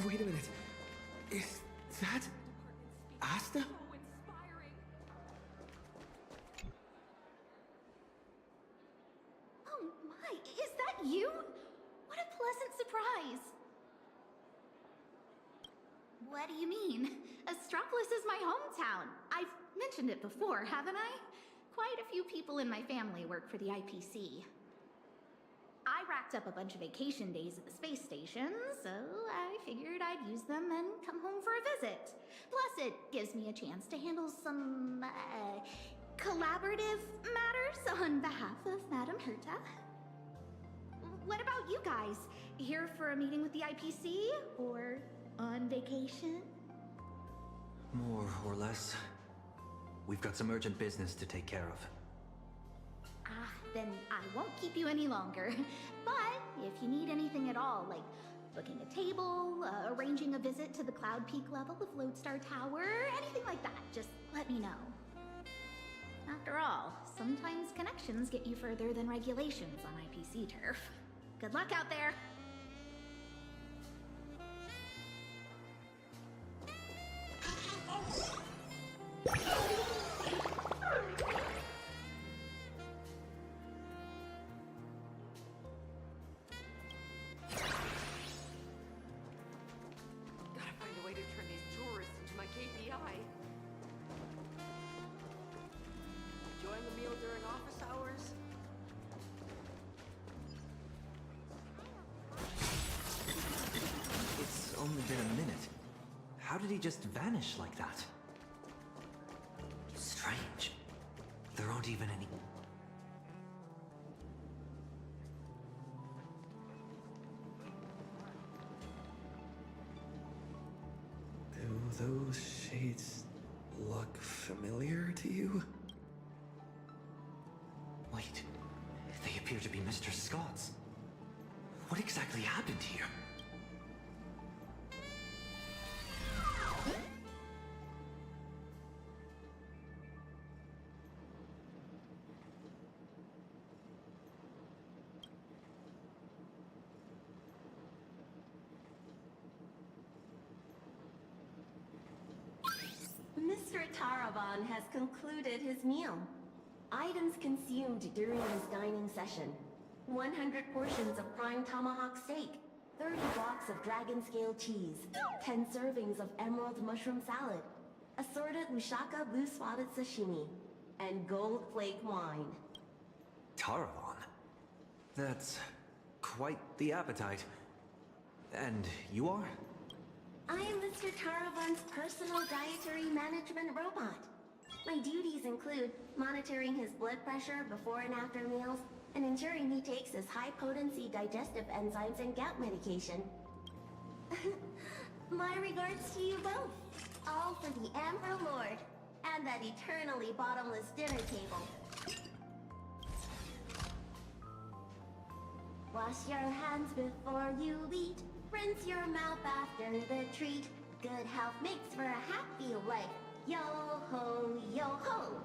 Wait a minute. Is that Asta? What do you mean? Astropolis is my hometown. I've mentioned it before, haven't I? Quite a few people in my family work for the IPC. I racked up a bunch of vacation days at the space station, so I figured I'd use them and come home for a visit. Plus, it gives me a chance to handle some, collaborative matters on behalf of Madame Herta. What about you guys? Here for a meeting with the IPC? Or on vacation? More or less. We've got some urgent business to take care of. Then I won't keep you any longer. But if you need anything at all, like booking a table, arranging a visit to the Cloud Peak level of Lodestar Tower, anything like that, just let me know. After all, sometimes connections get you further than regulations on IPC turf. Good luck out there! How did he just vanish like that? Strange. There aren't even any... Do those shades look familiar to you? Wait, they appear to be Mr. Scott's. What exactly happened here? Mr. Taravan has concluded his meal. Items consumed during his dining session. 100 portions of prime tomahawk steak, 30 blocks of dragon scale cheese, 10 servings of emerald mushroom salad, assorted Mushaka blue spotted sashimi, and gold flake wine. Taravan? That's quite the appetite. And you are? I am Mr. Taravan's personal dietary management robot. My duties include monitoring his blood pressure before and after meals, and ensuring he takes his high-potency digestive enzymes and gout medication. My regards to you both. All for the Emperor Lord, and that eternally bottomless dinner table. Wash your hands before you eat. Rinse your mouth after the treat. Good health makes for a happy life. Yo ho, yo ho.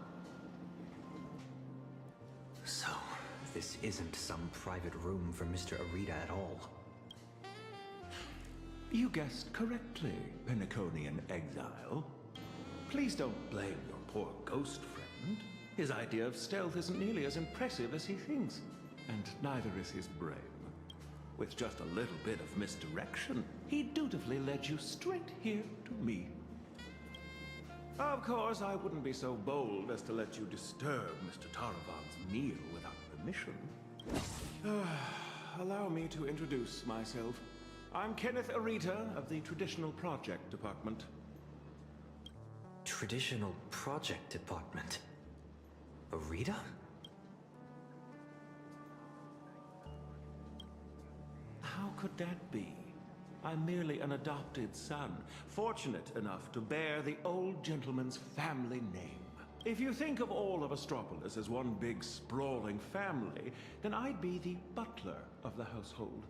So, this isn't some private room for Mr. Arita at all. You guessed correctly, Penaconian exile. Please don't blame your poor ghost friend. His idea of stealth isn't nearly as impressive as he thinks, and neither is his brain. With just a little bit of misdirection, he dutifully led you straight here to me. Of course, I wouldn't be so bold as to let you disturb Mr. Taravan's meal without permission. Allow me to introduce myself. I'm Kenneth Arita of the Traditional Project Department. Traditional Project Department? Arita? How could that be? I'm merely an adopted son, fortunate enough to bear the old gentleman's family name. If you think of all of Astropolis as one big sprawling family, then I'd be the butler of the household.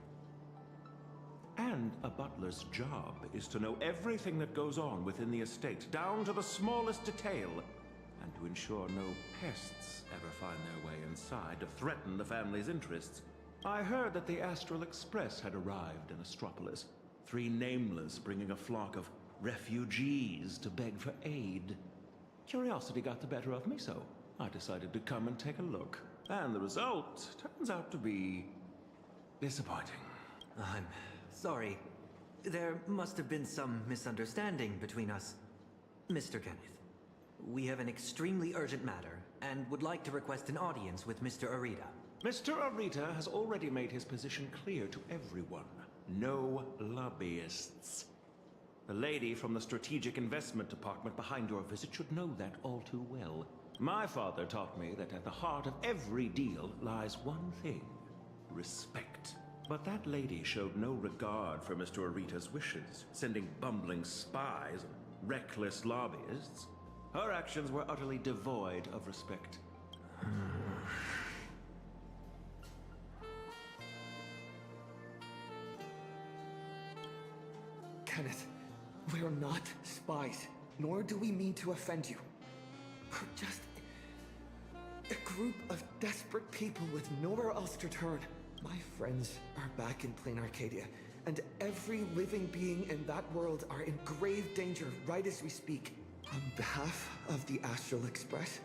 And a butler's job is to know everything that goes on within the estate, down to the smallest detail, and to ensure no pests ever find their way inside to threaten the family's interests. I heard that the Astral Express had arrived in Astropolis. 3 nameless bringing a flock of refugees to beg for aid. Curiosity got the better of me, so I decided to come and take a look. And the result turns out to be disappointing. I'm sorry. There must have been some misunderstanding between us. Mr. Kenneth, we have an extremely urgent matter and would like to request an audience with Mr. Arita. Mr. Arita has already made his position clear to everyone. No lobbyists. The lady from the Strategic Investment Department behind your visit should know that all too well. My father taught me that at the heart of every deal lies one thing: respect. But that lady showed no regard for Mr. Arita's wishes, sending bumbling spies and reckless lobbyists. Her actions were utterly devoid of respect. Kenneth, we're not spies, nor do we mean to offend you. We're just a group of desperate people with nowhere else to turn. My friends are back in Plain Arcadia, and every living being in that world are in grave danger right as we speak. On behalf of the Astral Express,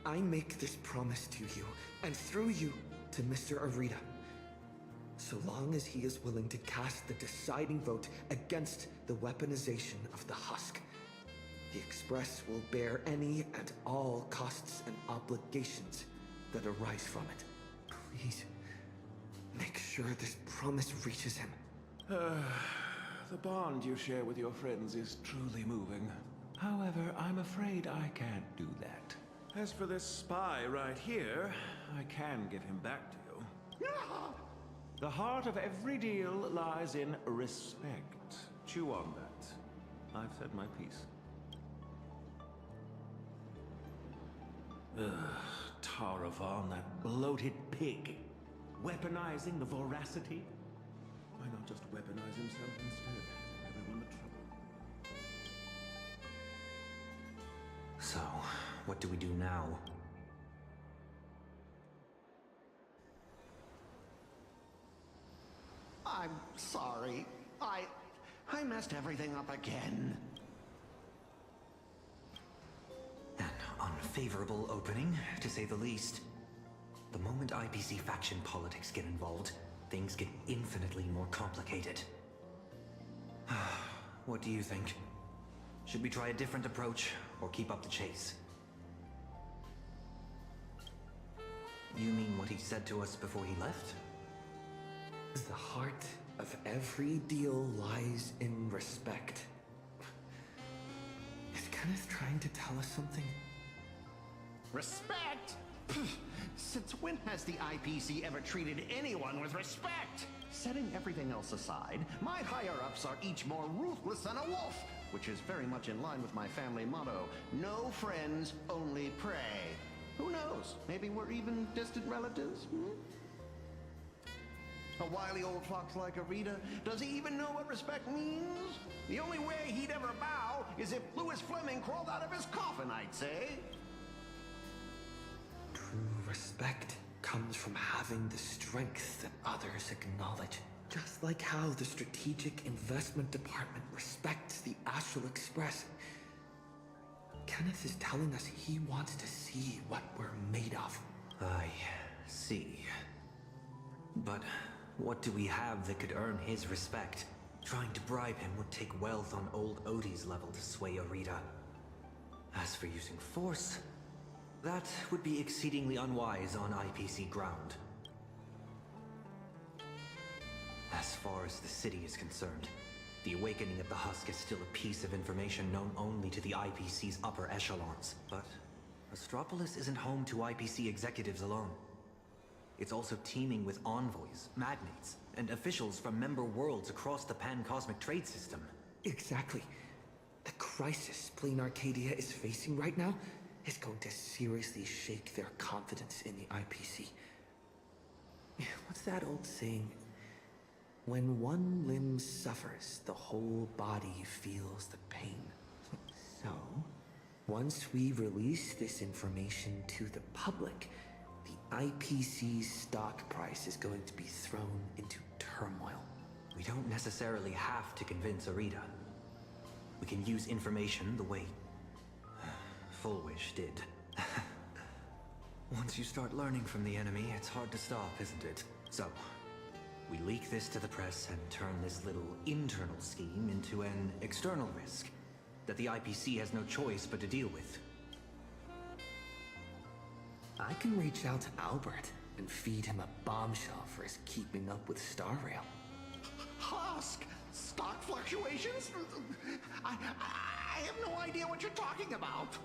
I make this promise to you, and through you, to Mr. Arita. So long as he is willing to cast the deciding vote against the weaponization of the Husk, the Express will bear any and all costs and obligations that arise from it. Please, make sure this promise reaches him. The bond you share with your friends is truly moving. However, I'm afraid I can't do that. As for this spy right here, I can give him back to you. The heart of every deal lies in respect. Chew on that. I've said my piece. Taravan, that bloated pig. Weaponizing the voracity? Why not just weaponize himself instead? Everyone the trouble. So, what do we do now? I'm sorry. I messed everything up again. An unfavorable opening, to say the least. The moment IPC faction politics get involved, things get infinitely more complicated. What do you think? Should we try a different approach, or keep up the chase? You mean what he said to us before he left? The heart of every deal lies in respect. Is Kenneth trying to tell us something? Respect? Since when has the IPC ever treated anyone with respect? Setting everything else aside, my higher-ups are each more ruthless than a wolf, which is very much in line with my family motto, no friends, only prey. Who knows? Maybe we're even distant relatives? A wily old fox like Arita, does he even know what respect means? The only way he'd ever bow is if Louis Fleming crawled out of his coffin, I'd say. True respect comes from having the strength that others acknowledge. Just like how the Strategic Investment Department respects the Astral Express. Kenneth is telling us he wants to see what we're made of. I see. But what do we have that could earn his respect? Trying to bribe him would take wealth on old Odie's level to sway Arita. As for using force, that would be exceedingly unwise on IPC ground. As far as the city is concerned, the awakening of the Husk is still a piece of information known only to the IPC's upper echelons. But Astropolis isn't home to IPC executives alone. It's also teeming with envoys, magnates, and officials from member worlds across the pan-cosmic trade system. Exactly. The crisis Plain Arcadia is facing right now is going to seriously shake their confidence in the IPC. What's that old saying? When one limb suffers, the whole body feels the pain. So, once we release this information to the public, the IPC's stock price is going to be thrown into turmoil. We don't necessarily have to convince Arita. We can use information the way Fullwish did. Once you start learning from the enemy, it's hard to stop, isn't it? So, We leak this to the press and turn this little internal scheme into an external risk that the IPC has no choice but to deal with. I can reach out to Albert and feed him a bombshell for his keeping up with Star Rail. Husk! Stock fluctuations? I have no idea what you're talking about.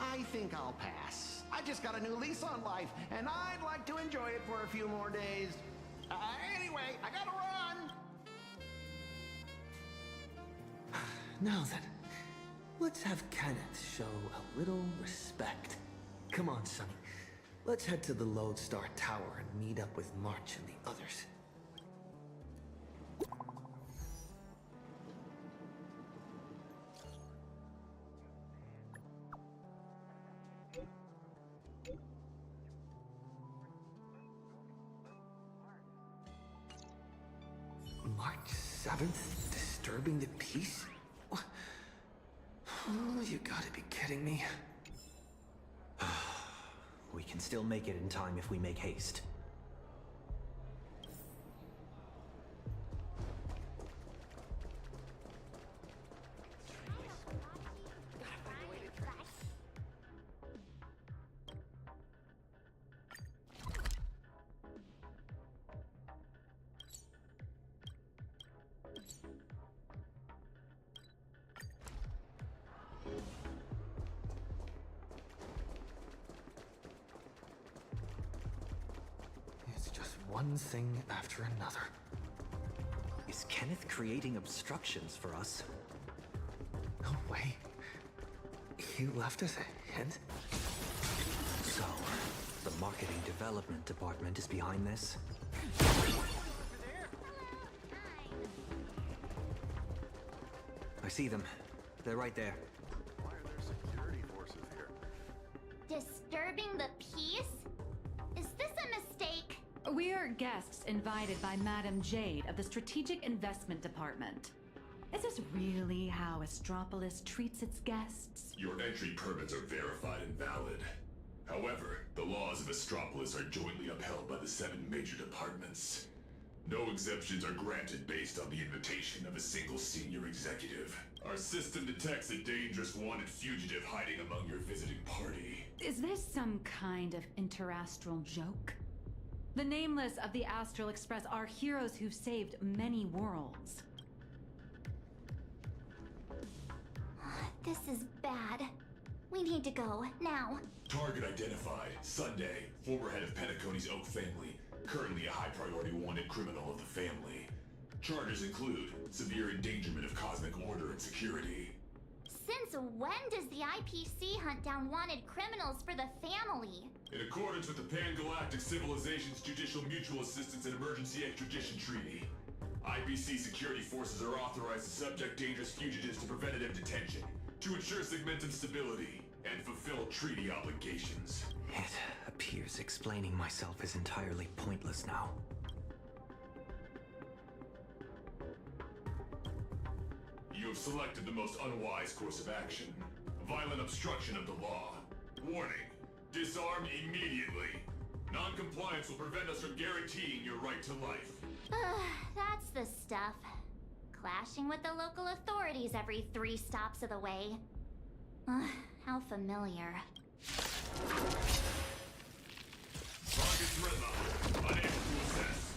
I think I'll pass. I just got a new lease on life, and I'd like to enjoy it for a few more days. Anyway, I gotta run! Now then, let's have Kenneth show a little respect. Come on, Sonny. Let's head to the Lodestar Tower and meet up with March and the others. March 7th? Disturbing the peace? What? Oh, you gotta be kidding me. We can still make it in time if we make haste. One thing after another. Is Kenneth creating obstructions for us? No way. He left us a hint? So, the marketing development department is behind this? I see them. They're right there. Why are there security forces here? Disturbing the peace? Is this a mistake? We are guests invited by Madam Jade of the Strategic Investment Department. Is this really how Astropolis treats its guests? Your entry permits are verified and valid. However, the laws of Astropolis are jointly upheld by the 7 major departments. No exemptions are granted based on the invitation of a single senior executive. Our system detects a dangerous wanted fugitive hiding among your visiting party. Is this some kind of interastral joke? The Nameless of the Astral Express are heroes who've saved many worlds. This is bad. We need to go, now. Target identified. Sunday, former head of Penacony's Oak family. Currently a high-priority wanted criminal of the family. Charges include severe endangerment of cosmic order and security. Since when does the IPC hunt down wanted criminals for the family? In accordance with the Pan-Galactic Civilization's Judicial Mutual Assistance and Emergency Extradition Treaty, IPC security forces are authorized to subject dangerous fugitives to preventative detention, to ensure segmentum stability, and fulfill treaty obligations. It appears explaining myself is entirely pointless now. You have selected the most unwise course of action. Violent obstruction of the law. Warning. Disarm immediately. Non-compliance will prevent us from guaranteeing your right to life. That's the stuff. Clashing with the local authorities every 3 stops of the way. How familiar. Target's redline. Unable to assess.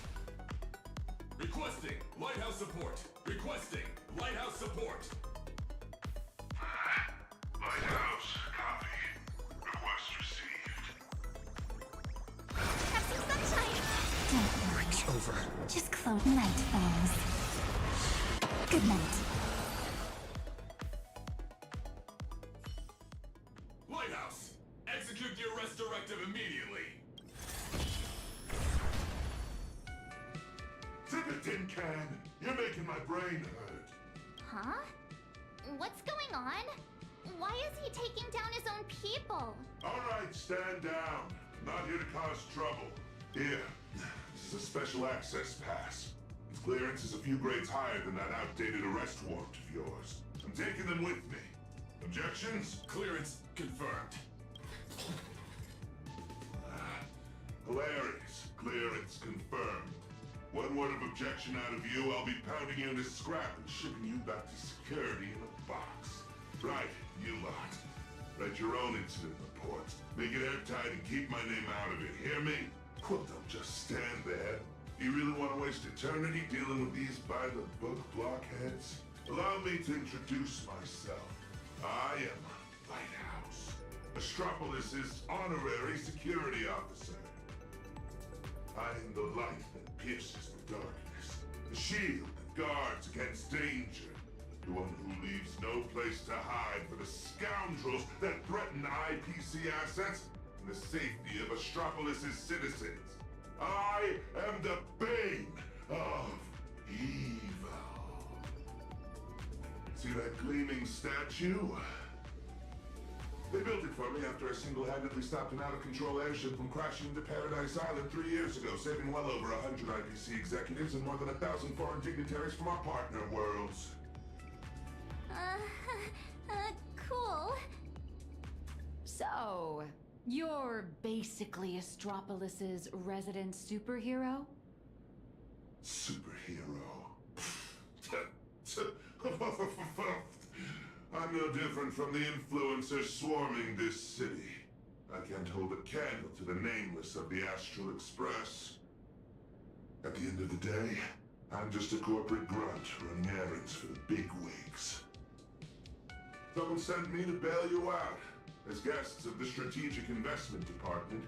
Requesting lighthouse support. Requesting lighthouse support. Lighthouse, copy. Request received. Have some sunshine! Don't worry, over. Just close night things. Good night. Lighthouse, execute the arrest directive immediately. Tip it, tin can. You're making my brain hurt. Huh? What's going on? Why is he taking down his own people? All right, stand down. Not here to cause trouble. Here, this is a special access pass. Its clearance is a few grades higher than that outdated arrest warrant of yours. I'm taking them with me. Objections? Clearance confirmed. Hilarious. Clearance confirmed. One word of objection out of you, I'll be pounding you into scrap and shipping you back to security in a box. Right, you lot. Write your own incident report. Make it airtight and keep my name out of it, hear me? Well, don't just stand there. Do you really want to waste eternity dealing with these by-the-book blockheads? Allow me to introduce myself. I am Lighthouse, Astropolis' honorary security officer. I am the light that pierces the darkness, the shield that guards against danger, the one who leaves no place to hide for the scoundrels that threaten IPC assets and the safety of Astropolis' citizens. I am the bane of evil. See that gleaming statue? They built it for me after I single-handedly stopped an out-of-control airship from crashing into Paradise Island 3 years ago, saving well over 100 IPC executives and more than 1,000 foreign dignitaries from our partner worlds. Cool. So, you're basically Astropolis' resident superhero? Superhero? I'm no different from the influencers swarming this city. I can't hold a candle to the nameless of the Astral Express. At the end of the day, I'm just a corporate grunt running errands for the bigwigs. Someone sent me to bail you out. As guests of the Strategic Investment Department,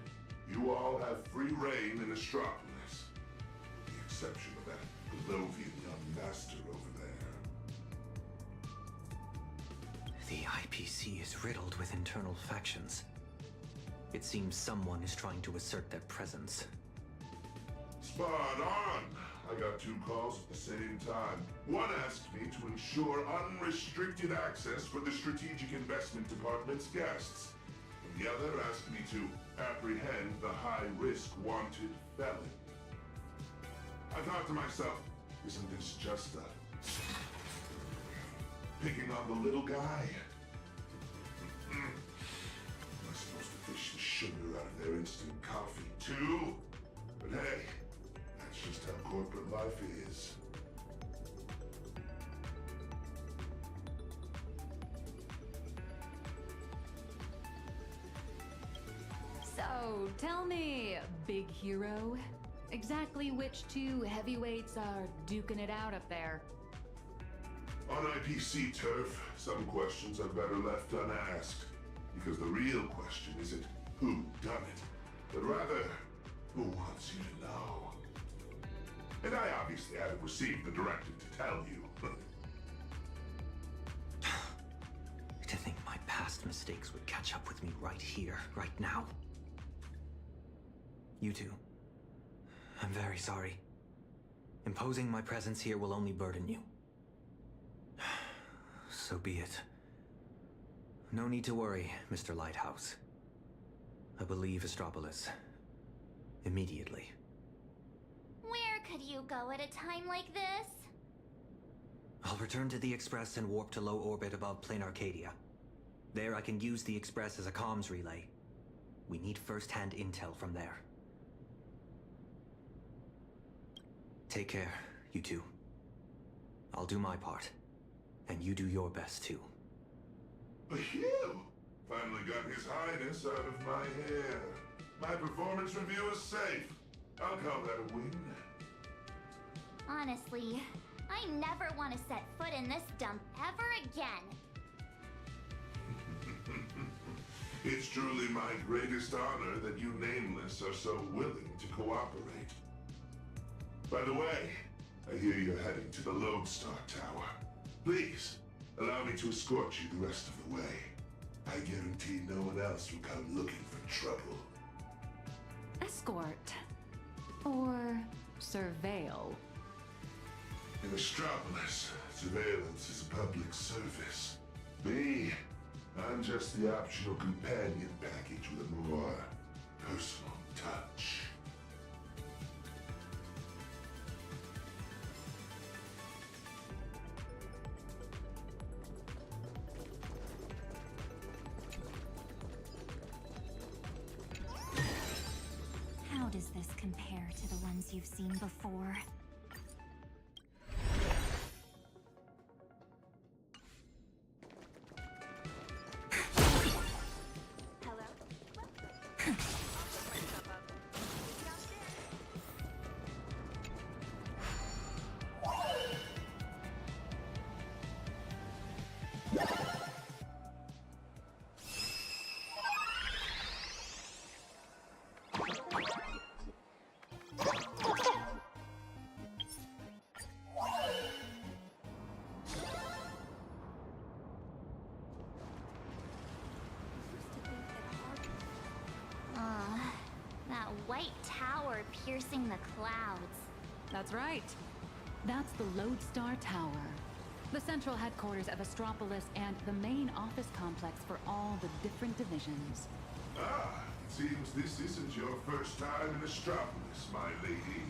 you all have free reign in Astropolis. With the exception of that Belovian young master over there. The IPC is riddled with internal factions. It seems someone is trying to assert their presence. Spot on! I got 2 calls at the same time. One asked me to ensure unrestricted access for the Strategic Investment Department's guests. And the other asked me to apprehend the high-risk wanted felon. I thought to myself, isn't this just picking on the little guy? Am I supposed to fish the sugar out of their instant coffee too? But hey, that's just how corporate life is. So, tell me, big hero, exactly which 2 heavyweights are duking it out up there? On IPC turf, some questions are better left unasked. Because the real question isn't who done it, but rather, who wants you to know? And I obviously haven't received the directive to tell you. To think my past mistakes would catch up with me right here, right now. You two, I'm very sorry. Imposing my presence here will only burden you. So be it. No need to worry, Mr. Lighthouse. I will leave Astropolis. Immediately. Where could you go at a time like this? I'll return to the Express and warp to low orbit above Plane Arcadia. There I can use the Express as a comms relay. We need first-hand intel from there. Take care, you two. I'll do my part. And you do your best, too. Phew! Finally got His Highness out of my hair. My performance review is safe. I'll call that a win. Honestly, I never want to set foot in this dump ever again. It's truly my greatest honor that you Nameless are so willing to cooperate. By the way, I hear you're heading to the Lodestar Tower. Please, allow me to escort you the rest of the way. I guarantee no one else will come looking for trouble. Escort. Or surveil. In Astropolis, surveillance is a public service. Me, I'm just the optional companion package with a more personal touch. How to the ones you've seen before. That white tower piercing the clouds. That's right. That's the Lodestar Tower. The central headquarters of Astropolis and the main office complex for all the different divisions. Ah, it seems this isn't your first time in Astropolis, my lady.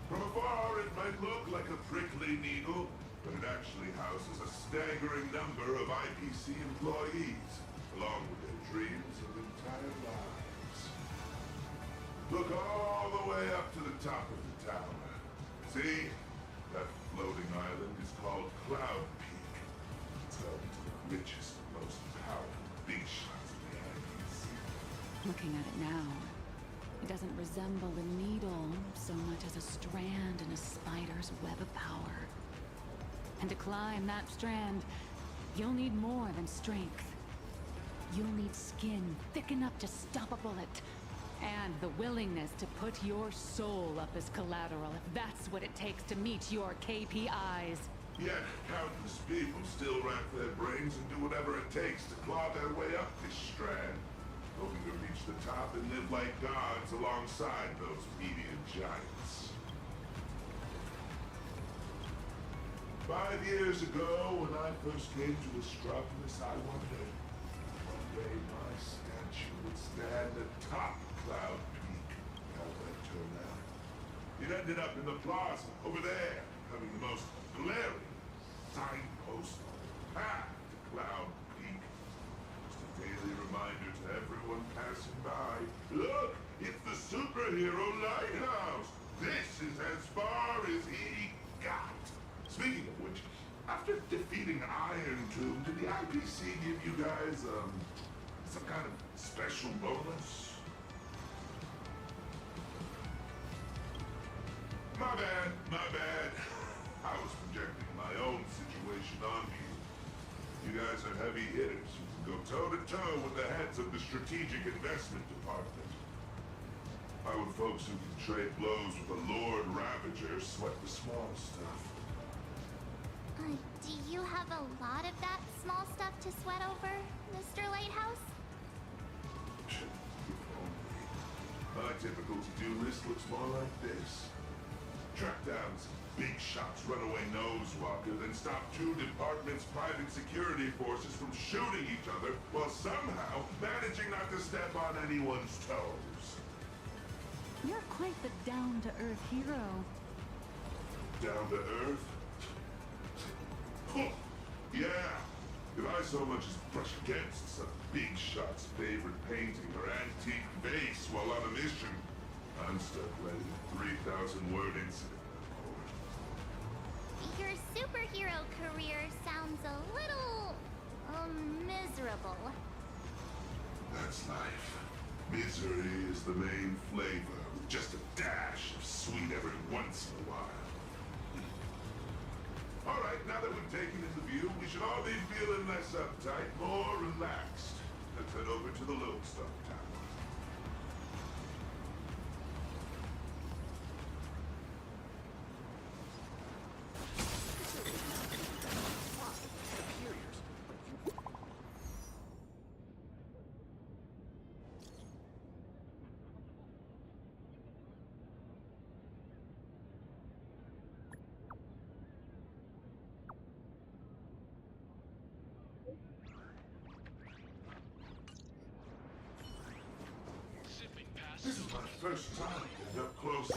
From afar, it might look like a prickly needle, but it actually houses a staggering number of IPC employees, along with their dreams of entire lives. Look all the way up to the top of the tower. See? That floating island is called Cloud Peak. It's home to the richest and most powerful big shots of the IPC. Looking at it now, it doesn't resemble a needle so much as a strand in a spider's web of power. And to climb that strand, you'll need more than strength. You'll need skin thick enough to stop a bullet. And the willingness to put your soul up as collateral if that's what it takes to meet your KPIs. Yet, countless people still rack their brains and do whatever it takes to claw their way up this strand, hoping to reach the top and live like gods alongside those media giants. 5 years ago, when I first came to Astropolis, I wondered one day my statue would stand atop Cloud Peak. How'd that turn out? It ended up in the plaza, over there, having the most glaring signpost on the path to Cloud Peak. Just a daily reminder to everyone passing by. Look, it's the superhero lighthouse! This is as far as he got! Speaking of which, after defeating Iron Tomb, did the IPC give you guys, some kind of special bonus? My bad, my bad. I was projecting my own situation onto you. You guys are heavy hitters. You can go toe-to-toe with the heads of the Strategic Investment Department. Why would folks who can trade blows with the Lord Ravager sweat the small stuff? Do you have a lot of that small stuff to sweat over, Mr. Lighthouse? My typical to-do list looks more like this. Track down some big shots runaway nosewalker, then stop 2 departments' private security forces from shooting each other while somehow managing not to step on anyone's toes. You're quite the down-to-earth hero. Down to earth? Oh, yeah. If I so much as brush against some big shot's favorite painting or antique vase while on a mission, I'm stuck writing a 3,000-word incident report. Your superhero career sounds a little... miserable. That's life. Misery is the main flavor, with just a dash of sweet every once in a while. All right, now that we've taken in the view, we should all be feeling less uptight, more relaxed. Let's head over to the Lodestar Tower. This is my first time getting up close.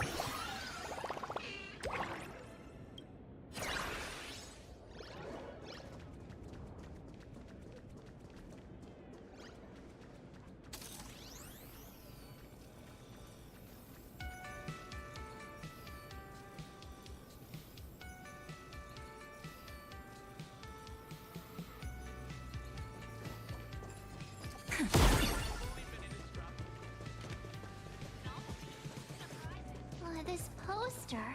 This poster.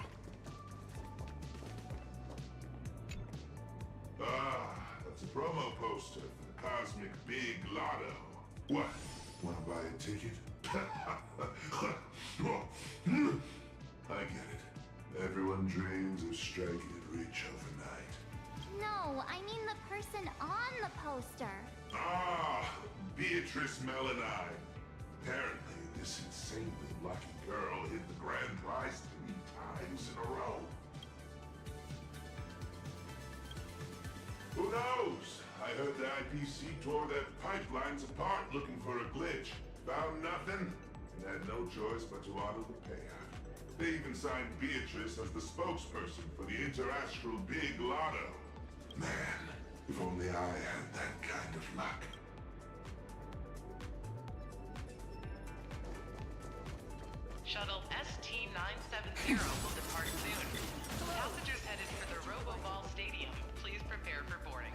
Ah, that's a promo poster for the Cosmic Big Lotto. What? Wanna buy a ticket? I get it. Everyone dreams of striking it rich overnight. No, I mean the person on the poster. Ah, Beatrice Melanine. Apparently, this insanely lucky girl hit the grand prize 3 times in a row. Who knows? I heard the IPC tore their pipelines apart looking for a glitch. Found nothing, and had no choice but to honor the payout. They even signed Beatrice as the spokesperson for the Interastral Big Lotto. Man, if only I had that kind of luck. Shuttle ST-970 will depart soon. Passengers headed for the RoboBall Stadium, please prepare for boarding.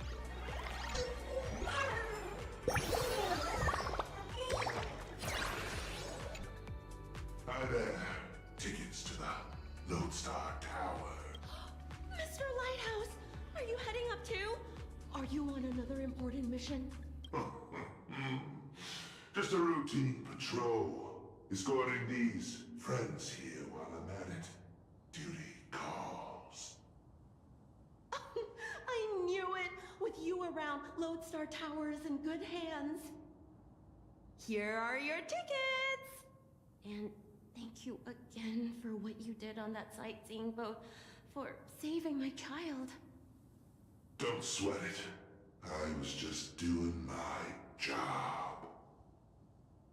Hi there. Tickets to the Lodestar Tower. Mr. Lighthouse, are you heading up too? Are you on another important mission? Just a routine patrol. Escorting these friends here while I'm at it. Duty calls. I knew it! With you around, Lodestar Tower is in good hands. Here are your tickets! And thank you again for what you did on that sightseeing boat, for saving my child. Don't sweat it. I was just doing my job.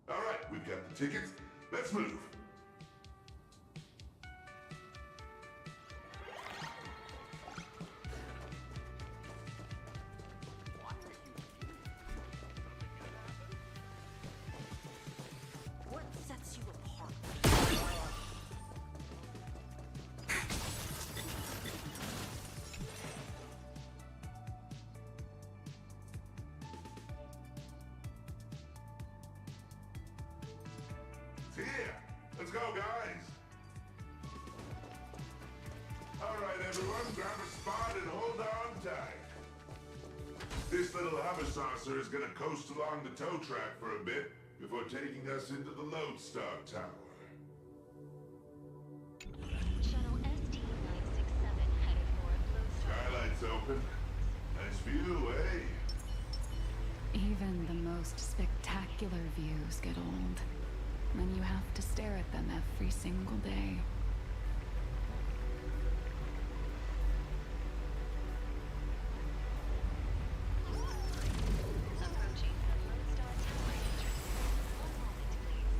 All right, we've got the tickets. Let's move. What sets you apart? It's here. Let's go, guys. All right, everyone, grab a spot and hold on tight. This little hover saucer is gonna coast along the tow track for a bit before taking us into the Lodestar Tower. Shuttle ST-967 headed for Lodestar. Skylight's open. Nice view, eh? Even the most spectacular views get old. When you have to stare at them every single day. Approaching the Lodestar Tower entrance. 1 moment, please.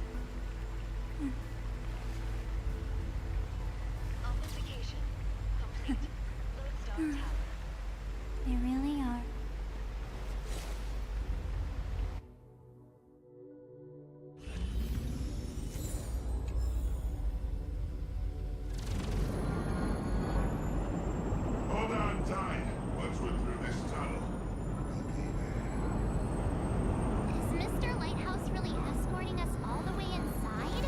Authentication complete. Lodestar Tower. They really are. Hold on tight. Once we're through this tunnel, we'll be there. Is Mr. Lighthouse really escorting us all the way inside?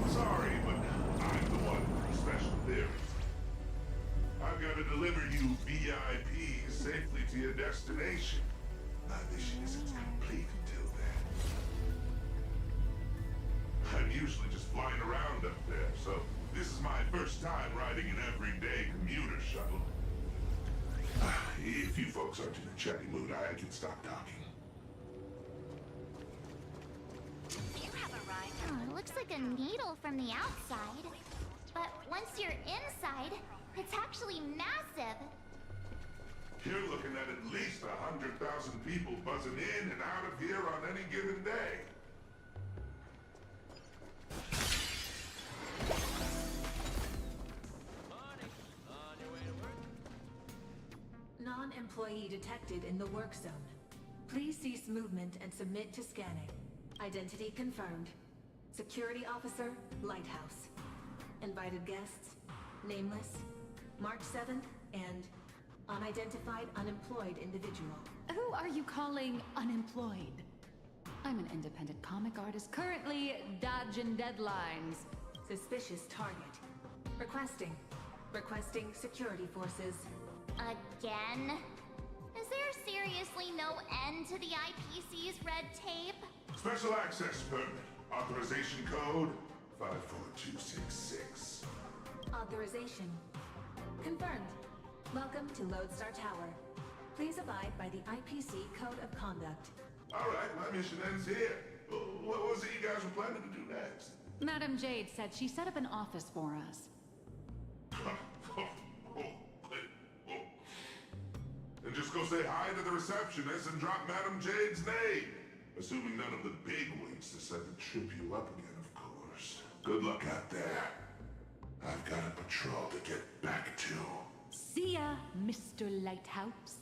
Sorry, but I'm the one with the special theories. I've got to deliver you VIPs safely to your destination. My mission isn't complete until then. I'm usually just flying around up there, so this is my first time riding an everyday commuter shuttle. If you folks aren't in a chatty mood, I can stop talking. You have arrived. Oh, it looks like a needle from the outside. But once you're inside, it's actually massive. You're looking at least 100,000 people buzzing in and out of here on any given day. Non-employee detected in the work zone. Please cease movement and submit to scanning. Identity confirmed. Security officer, Lighthouse. Invited guests, nameless, March 7th, and unidentified unemployed individual. Who are you calling unemployed? I'm an independent comic artist currently dodging deadlines. Suspicious target. Requesting security forces. Again? Is there seriously no end to the IPC's red tape? Special access permit. Authorization code 54266. Authorization. Confirmed. Welcome to Lodestar Tower. Please abide by the IPC Code of Conduct. Alright, my mission ends here. What was it you guys were planning to do next? Madam Jade said she set up an office for us. Then just go say hi to the receptionist and drop Madam Jade's name. Assuming none of the bigwigs decide to trip you up again, of course. Good luck out there. I've got a patrol to get back to. See ya, Mr. Lighthouse.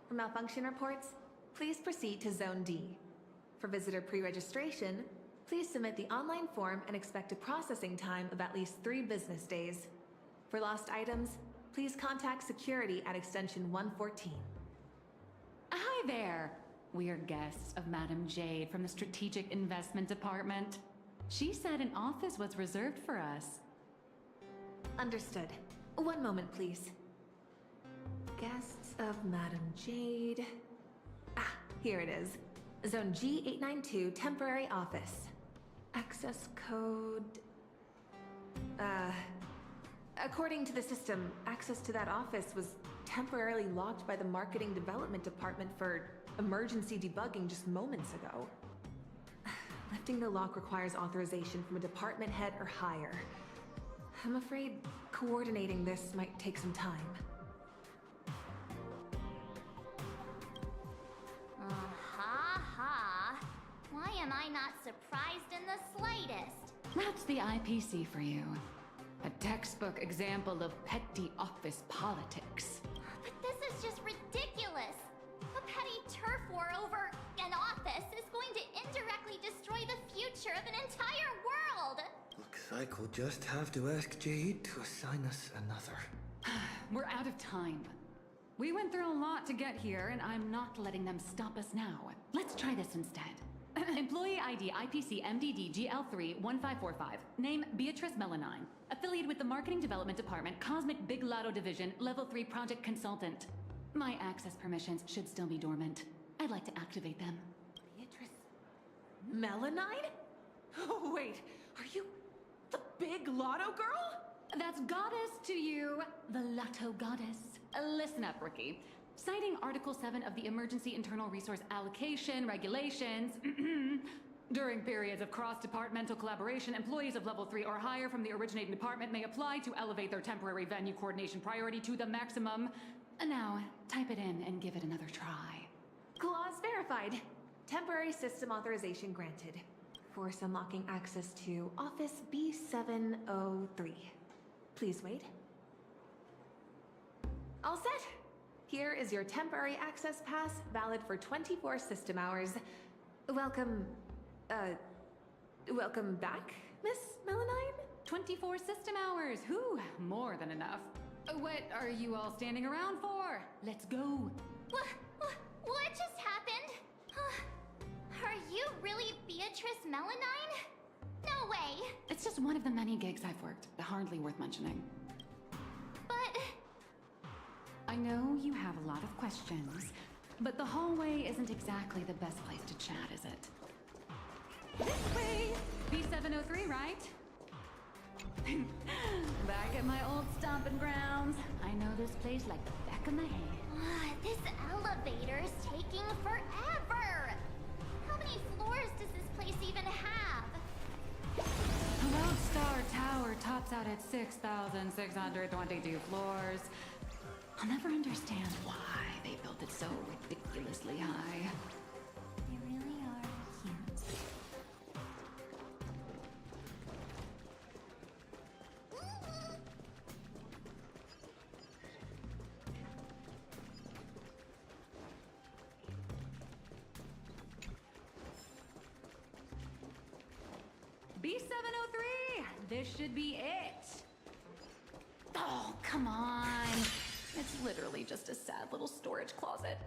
For malfunction reports, please proceed to Zone D. For visitor pre-registration, please submit the online form and expect a processing time of at least 3 business days. For lost items, please contact security at extension 114. Hi there. We're guests of Madam Jade from the Strategic Investment Department. She said an office was reserved for us. Understood. 1 moment, please. Guests of Madam Jade. Ah, here it is. Zone G892 temporary office. Access code... According to the system, access to that office was temporarily locked by the Marketing Development Department for emergency debugging just moments ago. Lifting the lock requires authorization from a department head or higher. I'm afraid coordinating this might take some time. Why am I not surprised in the slightest? That's the IPC for you. A textbook example of petty office politics. But this is just ridiculous. A petty turf war over an office is going to indirectly destroy the future of an entire world. Looks like we'll just have to ask Jade to assign us another. We're out of time. We went through a lot to get here, and I'm not letting them stop us now. Let's try this instead. Employee ID IPC MDD GL3 1545. Name Beatrice Melanine. Affiliated with the Marketing Development Department, Cosmic Big Lotto Division, Level 3 Project Consultant. My access permissions should still be dormant. I'd like to activate them. Beatrice Melanine? Oh, wait, are you the Big Lotto girl? That's goddess to you, the Lotto goddess. Listen up, rookie. Citing Article 7 of the Emergency Internal Resource Allocation Regulations, during periods of cross-departmental collaboration, employees of Level 3 or higher from the originating department may apply to elevate their temporary venue coordination priority to the maximum. Now, type it in and give it another try. Clause verified. Temporary system authorization granted. Force unlocking access to Office B703. Please wait. All set. Here is your temporary access pass, valid for 24 system hours. Welcome back, Miss Melanine? 24 system hours, whew, more than enough. What are you all standing around for? Let's go. What just happened? Are you really Beatrice Melanine? No way. It's just one of the many gigs I've worked, hardly worth mentioning. But... I know you have a lot of questions, but the hallway isn't exactly the best place to chat, is it? This way! B703, right? Back at my old stomping grounds. I know this place like the back of my hand. This elevator's taking forever! How many floors does this place even have? Lodestar Tower tops out at 6,622 floors. I'll never understand why they built it so ridiculously high. They really are cute. B703! this should be it. Oh, come on. It's literally just a sad little storage closet.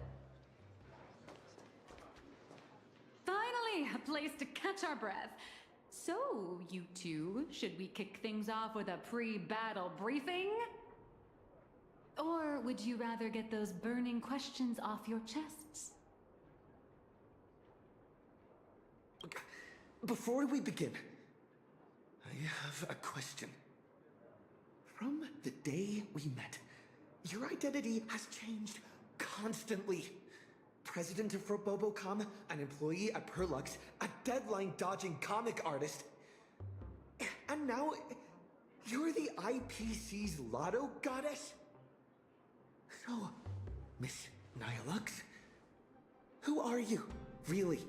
Finally, a place to catch our breath. So, you two, should we kick things off with a pre-battle briefing? Or would you rather get those burning questions off your chests? Before we begin, I have a question. From the day we met, your identity has changed constantly. President of Robobocom, an employee at Perlux, a deadline-dodging comic artist. And now, you're the IPC's lotto goddess? So, Miss Nihilux, who are you, really?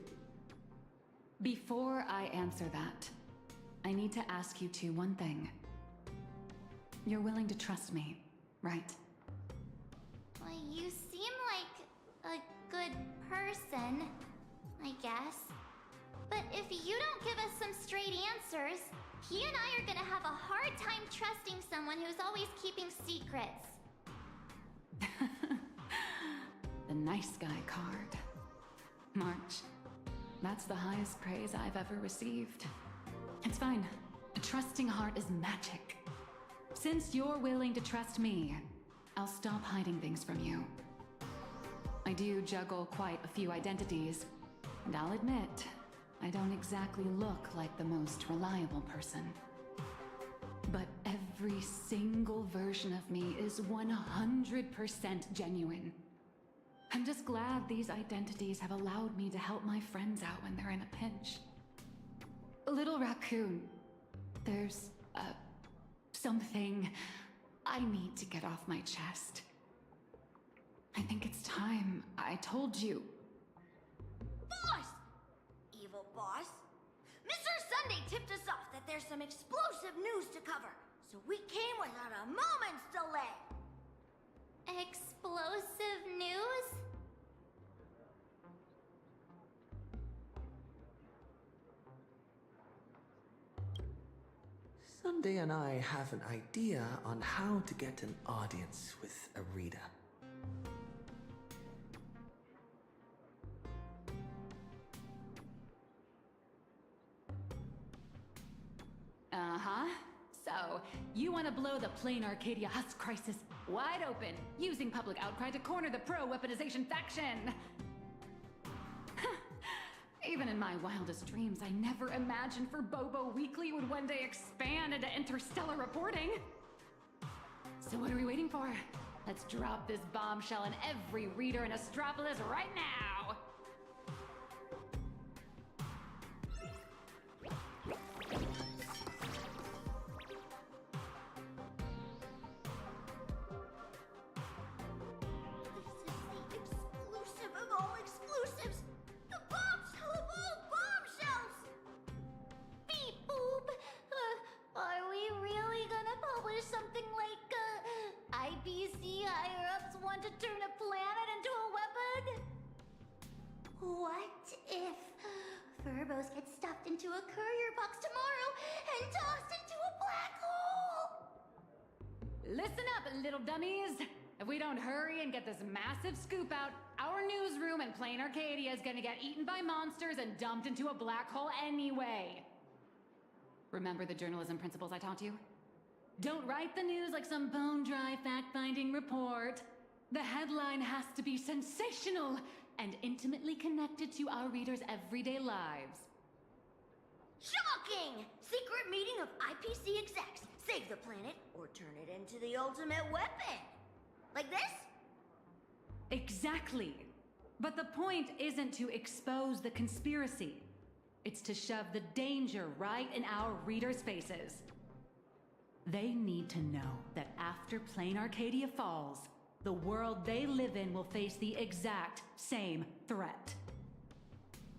Before I answer that, I need to ask you two one thing. You're willing to trust me, right? Well, you seem like a good person, I guess. But if you don't give us some straight answers, he and I are gonna have a hard time trusting someone who's always keeping secrets. The nice guy card. March. That's the highest praise I've ever received. It's fine. A trusting heart is magic. Since you're willing to trust me, I'll stop hiding things from you. I do juggle quite a few identities, and I'll admit, I don't exactly look like the most reliable person. But every single version of me is 100% genuine. I'm just glad these identities have allowed me to help my friends out when they're in a pinch. Little Raccoon, there's, something I need to get off my chest. I think it's time I told you. Boss! Evil boss. Mr. Sunday tipped us off that there's some explosive news to cover, so we came without a moment's delay. Explosive news? Sunday and I have an idea on how to get an audience with Arita. Uh-huh. So, you want to blow the Plain Arcadia Husk crisis wide open, using public outcry to corner the pro-weaponization faction! Even in my wildest dreams, I never imagined Forbobo Weekly would one day expand into interstellar reporting! So what are we waiting for? Let's drop this bombshell in every reader in Astropolis right now! Exclusive of all exclusives! The bombshell of all bombshells! Beep boop! Are we really gonna publish something like, IPC higher-ups want to turn a planet into a weapon? What if Furbos get stuffed into a courier box tomorrow and tossed into a black hole? Listen up, little dummies! If we don't hurry and get this massive scoop out, our newsroom in Plain Arcadia is gonna get eaten by monsters and dumped into a black hole anyway. Remember the journalism principles I taught you? Don't write the news like some bone-dry fact-finding report. The headline has to be sensational and intimately connected to our readers' everyday lives. Shocking! Secret meeting of IPC execs. Save the planet or turn it into the ultimate weapon. Like this? Exactly. But the point isn't to expose the conspiracy. It's to shove the danger right in our readers' faces. They need to know that after Plain Arcadia falls, the world they live in will face the exact same threat.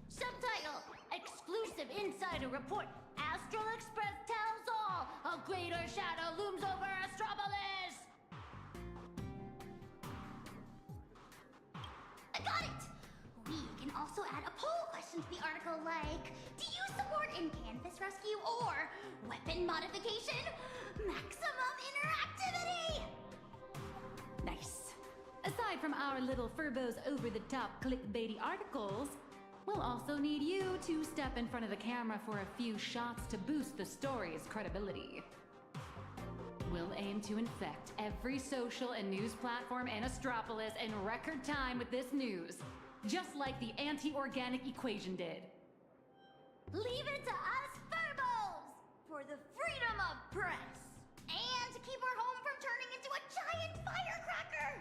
Subtitle: Exclusive Insider Report. Astral Express tells all. A greater shadow looms over Astropolis. I got it! We can also add a poll question to the article like, do you support in canvas rescue or weapon modification, maximum interactivity! Nice. Aside from our little Furbo's over-the-top clickbaity articles, we'll also need you to step in front of the camera for a few shots to boost the story's credibility. We'll aim to infect every social and news platform in Astropolis in record time with this news, just like the anti-organic equation did. Leave it to us Furbos for the freedom of press and to keep our home from turning into a giant firecracker!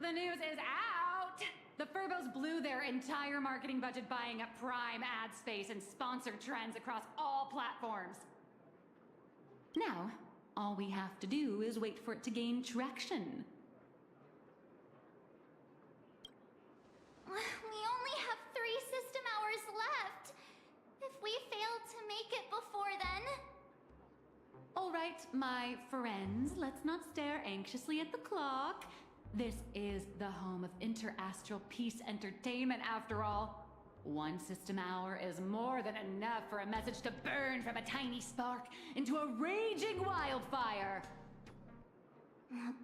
The news is out! The Furbos blew their entire marketing budget buying up prime ad space and sponsored trends across all platforms. Now, all we have to do is wait for it to gain traction. We only have 3 system hours left. If we fail to make it before then... All right, my friends, let's not stare anxiously at the clock. This is the home of Interastral Peace Entertainment, after all. 1 system hour is more than enough for a message to burn from a tiny spark into a raging wildfire.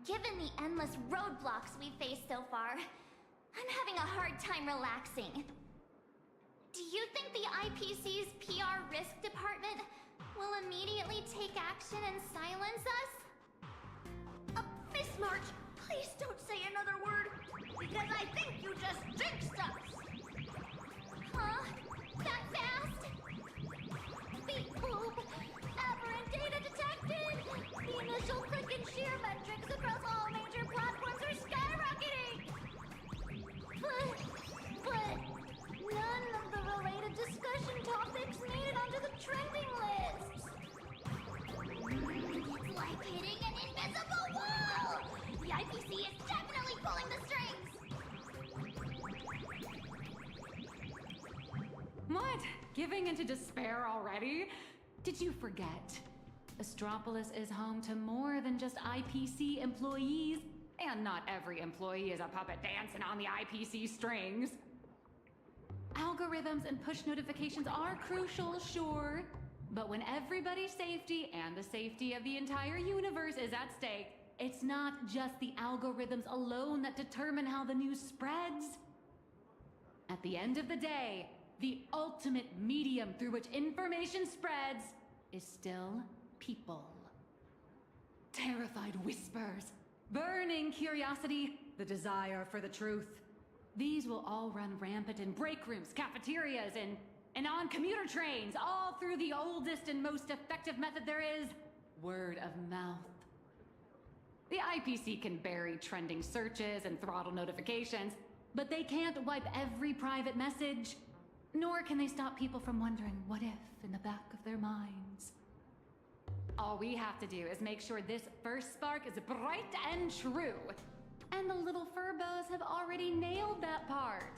Given the endless roadblocks we've faced so far, I'm having a hard time relaxing. Do you think the IPC's PR risk department will immediately take action and silence us? Miss March, please don't say another word, because I think you just jinxed us! Huh? That fast? Beep boop! Aberrant data detected! The initial click and share metrics across all major platforms are skyrocketing! But none of the related discussion topics made it onto the trending list! It's like hitting an invisible wall! The IPC is definitely pulling the strings! What? Giving into despair already? Did you forget? Astropolis is home to more than just IPC employees, and not every employee is a puppet dancing on the IPC strings. Algorithms and push notifications are crucial, sure, but when everybody's safety and the safety of the entire universe is at stake, it's not just the algorithms alone that determine how the news spreads. At the end of the day, the ultimate medium through which information spreads is still people. Terrified whispers, burning curiosity, the desire for the truth. These will all run rampant in break rooms, cafeterias, and on commuter trains, all through the oldest and most effective method there is, word of mouth. The IPC can bury trending searches and throttle notifications, but they can't wipe every private message, nor can they stop people from wondering what if in the back of their minds. All we have to do is make sure this first spark is bright and true. And the little Furbos have already nailed that part.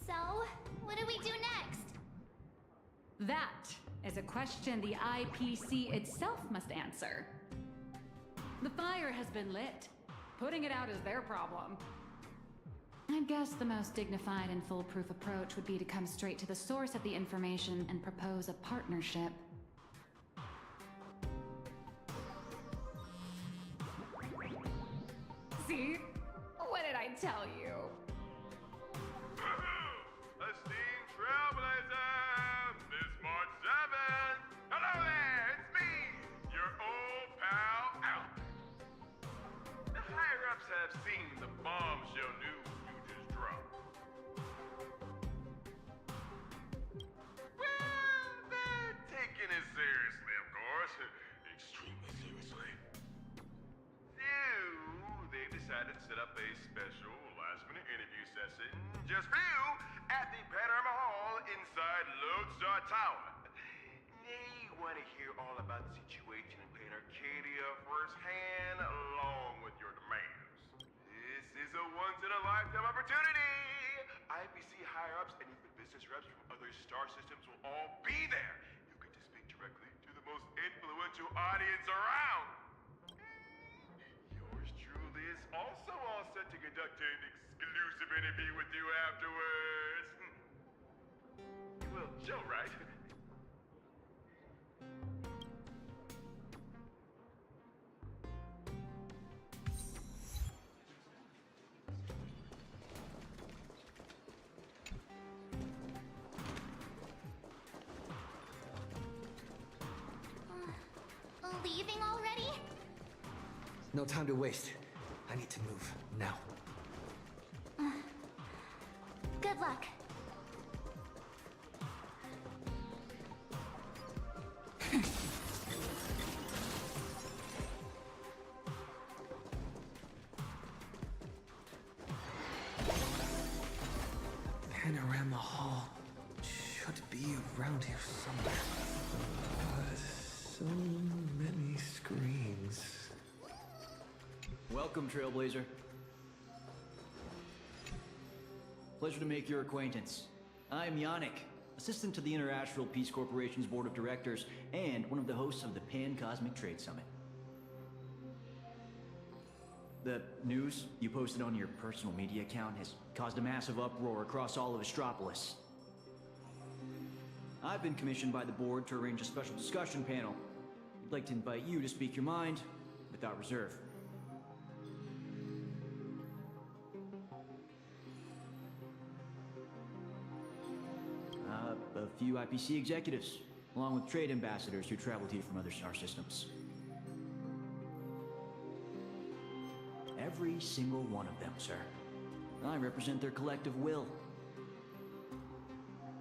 So, what do we do next? That is a question the IPC itself must answer. The fire has been lit. Putting it out is their problem. I guess the most dignified and foolproof approach would be to come straight to the source of the information and propose a partnership. See? What did I tell you? Esteemed Trailblazer, Miss March 7. Hello there, it's me, your old pal, Albert. The higher-ups have seen the bombshell news you just dropped. Well, they're taking it seriously, of course. Extremely seriously. They've decided to set up a special last-minute interview session, just for you, at the Panorama Hall inside Lodestar Tower. They want to hear all about the situation in Plain Arcadia firsthand, along with your demands. This is a once-in-a-lifetime opportunity! IPC higher-ups and even business reps from other star systems will all be there. You get to speak directly to the most influential audience around. Yours truly is also all set to conduct an exclusive interview with you afterwards. You will, Joe, right? Leaving already? No time to waste. I need to move now. Good luck. Panorama Hall should be around here somewhere. So many screens. Welcome, Trailblazer. Pleasure to make your acquaintance. I'm Yannick, assistant to the Interastral Peace Corporation's Board of Directors and one of the hosts of the Pan-Cosmic Trade Summit. The news you posted on your personal media account has caused a massive uproar across all of Astropolis. I've been commissioned by the board to arrange a special discussion panel. I'd like to invite you to speak your mind without reserve. A few IPC executives, along with trade ambassadors who traveled here from other star systems. Every single one of them, sir. I represent their collective will.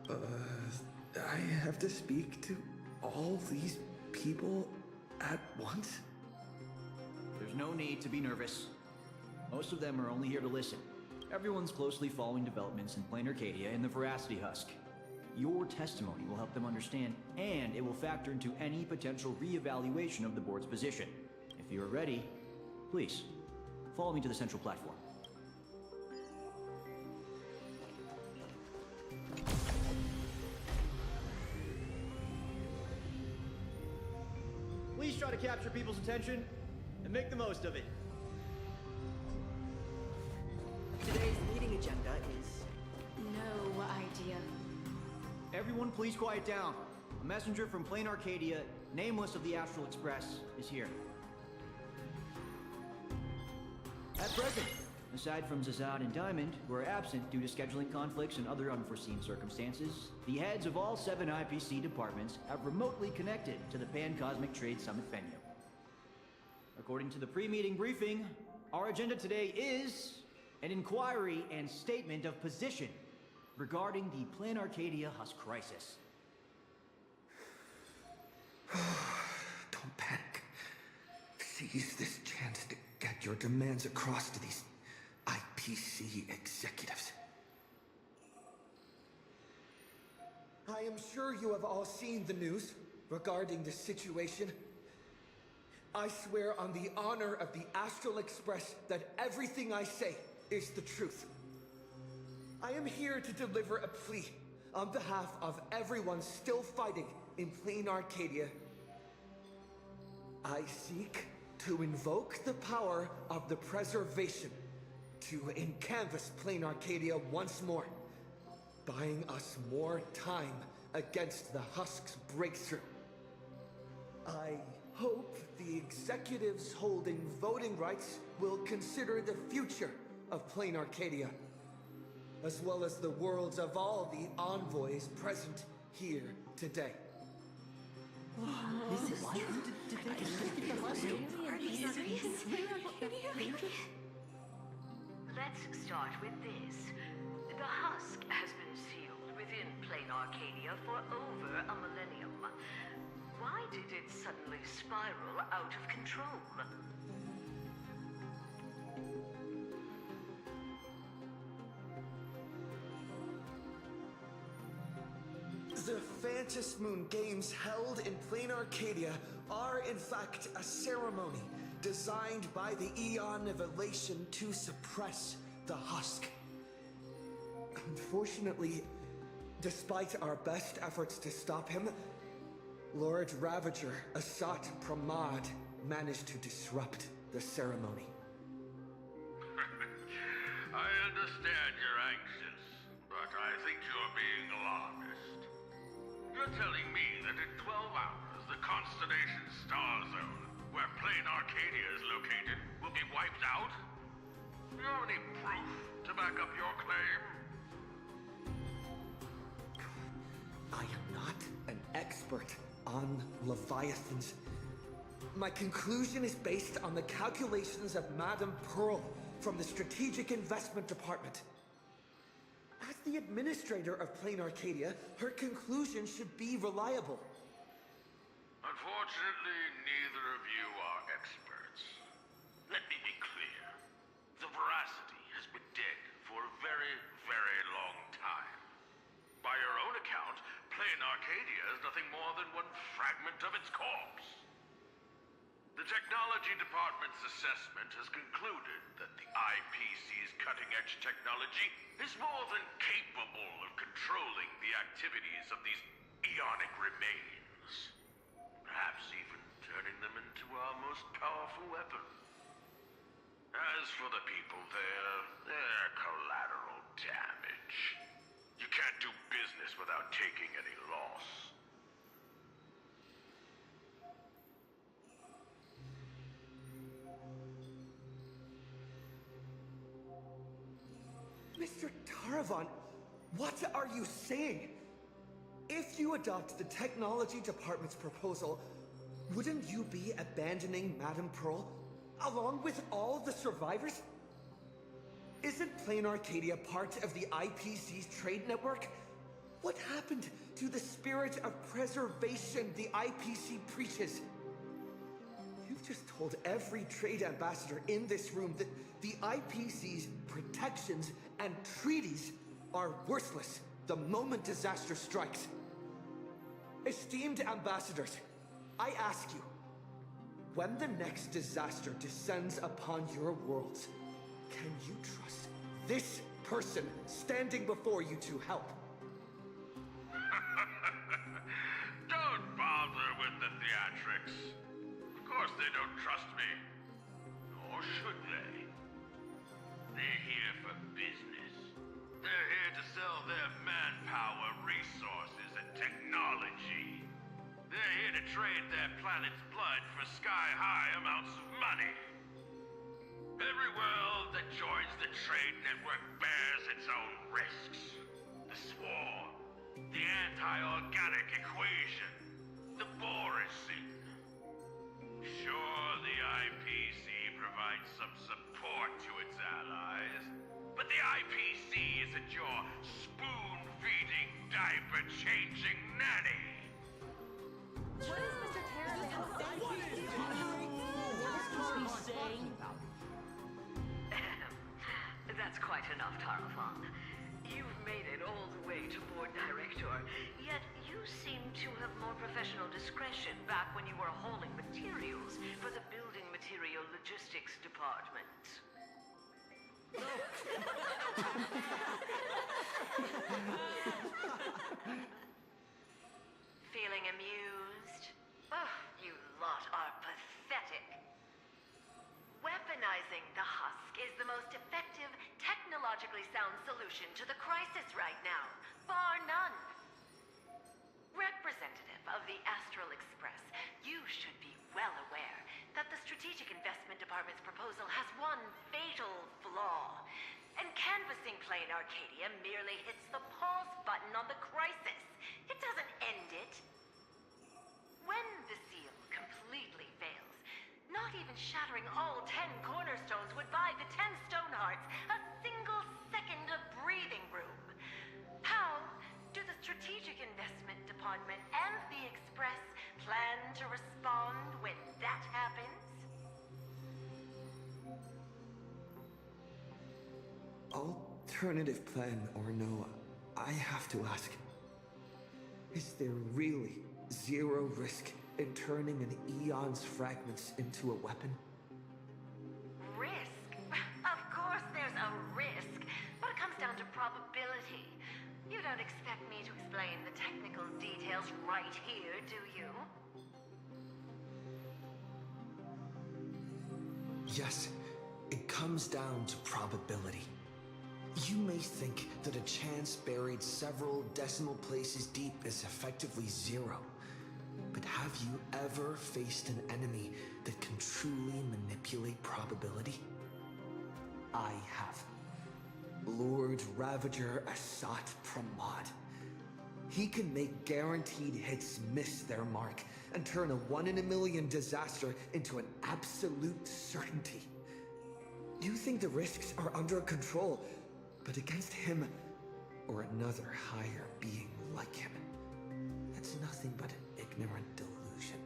I have to speak to all these people at once? There's no need to be nervous. Most of them are only here to listen. Everyone's closely following developments in Plain Arcadia and the Veracity Husk. Your testimony will help them understand, and it will factor into any potential re-evaluation of the board's position. If you are ready, please, follow me to the central platform. Please try to capture people's attention and make the most of it. Today's meeting agenda is... No idea. Everyone please quiet down. A messenger from Plain Arcadia, nameless of the Astral Express, is here. At present, aside from Zazad and Diamond, who are absent due to scheduling conflicts and other unforeseen circumstances, the heads of all 7 IPC departments have remotely connected to the Pan-Cosmic Trade Summit venue. According to the pre-meeting briefing, our agenda today is an inquiry and statement of position regarding the Plain Arcadia Husk crisis. Don't panic. Seize this chance to get your demands across to these IPC executives. I am sure you have all seen the news regarding the situation. I swear on the honor of the Astral Express that everything I say is the truth. I am here to deliver a plea on behalf of everyone still fighting in Plain Arcadia. I seek to invoke the power of the Preservation to encanvas Plain Arcadia once more, buying us more time against the Husk's breakthrough. I hope the executives holding voting rights will consider the future of Plain Arcadia, as well as the worlds of all the envoys present here today. Is this true? Did they get the Husk? Let's start with this. The Husk has been sealed within Plain Arcadia for over a millennium. Why did it suddenly spiral out of control? The Phantasmoon Moon Games held in Plain Arcadia are in fact a ceremony designed by the Eon of Elation to suppress the Husk. Unfortunately, despite our best efforts to stop him, Lord Ravager Asat Pramad managed to disrupt the ceremony. I understand you're anxious, but I think you're being alarmist. You're telling me that in 12 hours, the constellation Star Zone, where Plain Arcadia is located, will be wiped out? Do you have any proof to back up your claim? I am not an expert on Leviathans. My conclusion is based on the calculations of Madame Pearl from the Strategic Investment Department. As the administrator of Plain Arcadia, her conclusion should be reliable. Unfortunately, neither of you are experts. Let me be clear. The veracity has been dead for a very, very long time. By your own account, Plain Arcadia is nothing more than one fragment of its corpse. The Technology Department's assessment has concluded that the IPC's cutting-edge technology is more than capable of controlling the activities of these eonic remains. Perhaps even turning them into our most powerful weapon. As for the people there, they're collateral damage. You can't do business without taking any loss. Mr. Taravan, what are you saying? If you adopt the Technology Department's proposal, wouldn't you be abandoning Madame Pearl, along with all the survivors? Isn't Plain Arcadia part of the IPC's trade network? What happened to the spirit of preservation the IPC preaches? You've just told every trade ambassador in this room that the IPC's protections and treaties are worthless the moment disaster strikes. Esteemed ambassadors, I ask you, when the next disaster descends upon your worlds, can you trust this person standing before you to help? Don't bother with the theatrics. Of course they don't trust me. Or should they? They're here for business. They're here to sell their manpower, resources, and technology. They're here to trade their planet's blood for sky-high amounts of money. Every world that joins the trade network bears its own risks. The swarm, the anti-organic equation, the Borising. Sure, the IPC provides some support to its allies, but the IPC isn't your spoon-feeding, diaper-changing nanny. What is Mr. Taravan saying? That's quite enough, Tarafan. You've made it all the way to Board Director, yet you seem to have more professional discretion back when you were hauling materials for the Building Material Logistics Department. Feeling amused? Oh, you lot are pathetic. Weaponizing the Husk is the most effective, technologically sound solution to the crisis right now, bar none. Representative of the Astral Express, you should be well aware that the Strategic Investment Department's proposal has one fatal flaw. And canvassing Plain Arcadia merely hits the pause button on the crisis. It doesn't end it. When the seal completely fails, not even shattering all 10 cornerstones would buy the 10 Stonehearts a single second of breathing room. How do the Strategic Investment Department and the Express plan to respond when that happens? Alternative plan or no, I have to ask. Is there really zero risk in turning an eon's fragments into a weapon? Risk? Of course there's a risk, but it comes down to probability. You don't expect me to explain the technical details right here, do you? Yes, it comes down to probability. You may think that a chance buried several decimal places deep is effectively zero. But have you ever faced an enemy that can truly manipulate probability? I have. Lord Ravager Asat Pramod. He can make guaranteed hits miss their mark and turn a 1 in a million disaster into an absolute certainty. You think the risks are under control, but against him, or another higher being like him, that's nothing but an ignorant delusion.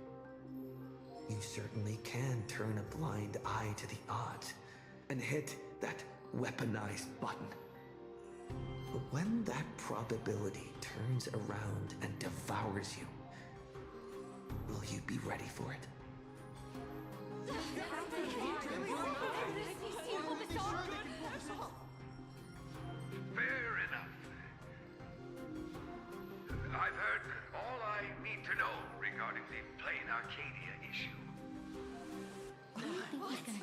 You certainly can turn a blind eye to the odds and hit that weaponized button. But when that probability turns around and devours you, will you be ready for it? Fair enough. I've heard all I need to know regarding the Plain Arcadia issue.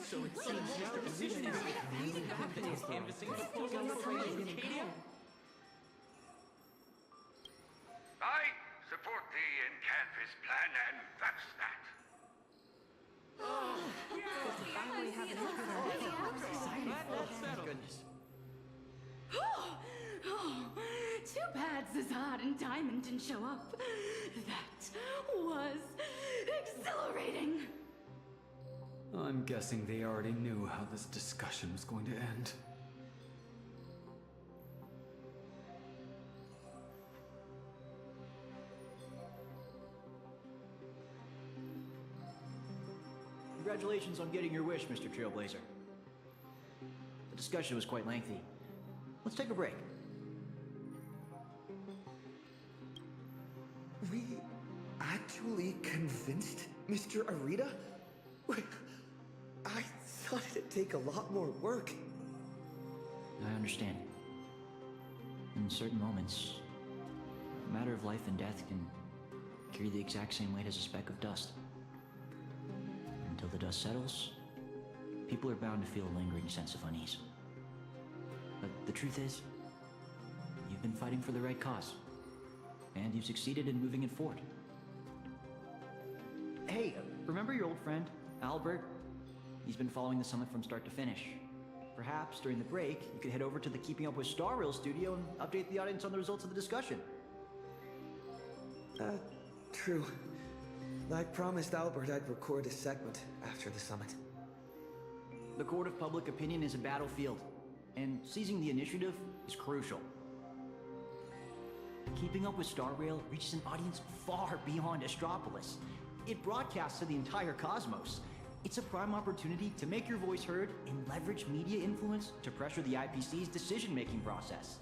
So it seems now the position is canvassing the full Arcadia. I support the in-canvas plan, and that's that. Goodness. Too bad Zazad and Diamond didn't show up. That was exhilarating. I'm guessing they already knew how this discussion was going to end. Congratulations on getting your wish, Mr. Trailblazer. The discussion was quite lengthy. Let's take a break. We actually convinced Mr. Arita? I thought it'd take a lot more work. I understand. In certain moments, a matter of life and death can carry the exact same weight as a speck of dust. Until the dust settles, people are bound to feel a lingering sense of unease. But the truth is, you've been fighting for the right cause, and you've succeeded in moving it forward. Hey, remember your old friend, Albert? He's been following the summit from start to finish. Perhaps during the break, you could head over to the Keeping Up with Star Rail studio and update the audience on the results of the discussion. True. I promised Albert I'd record a segment after the summit. The court of public opinion is a battlefield, and seizing the initiative is crucial. Keeping Up with Star Rail reaches an audience far beyond Astropolis. It broadcasts to the entire cosmos. It's a prime opportunity to make your voice heard and leverage media influence to pressure the IPC's decision-making process.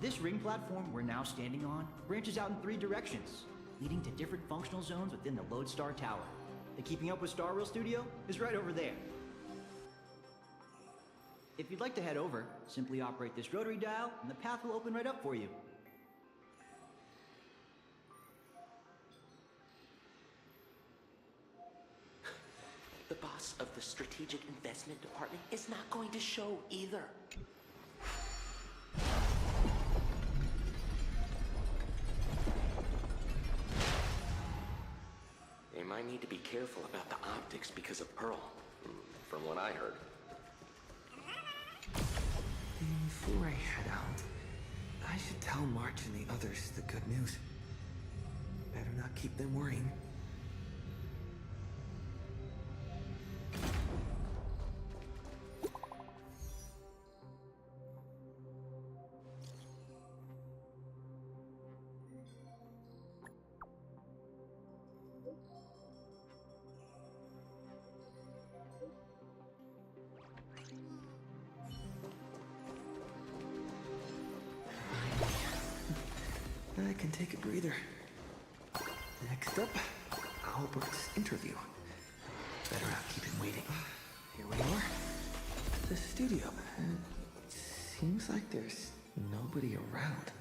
This ring platform we're now standing on branches out in 3 directions, leading to different functional zones within the Lodestar Tower. The Keeping Up with Star Rail studio is right over there. If you'd like to head over, simply operate this rotary dial and the path will open right up for you. The boss of the Strategic Investment Department is not going to show either. They might need to be careful about the optics because of Pearl, from what I heard. Before I head out, I should tell March and the others the good news. Better not keep them worrying. I can can take a breather. Next up, Albert's interview. Better not keep him waiting. Here we are. The studio. It seems like there's nobody around.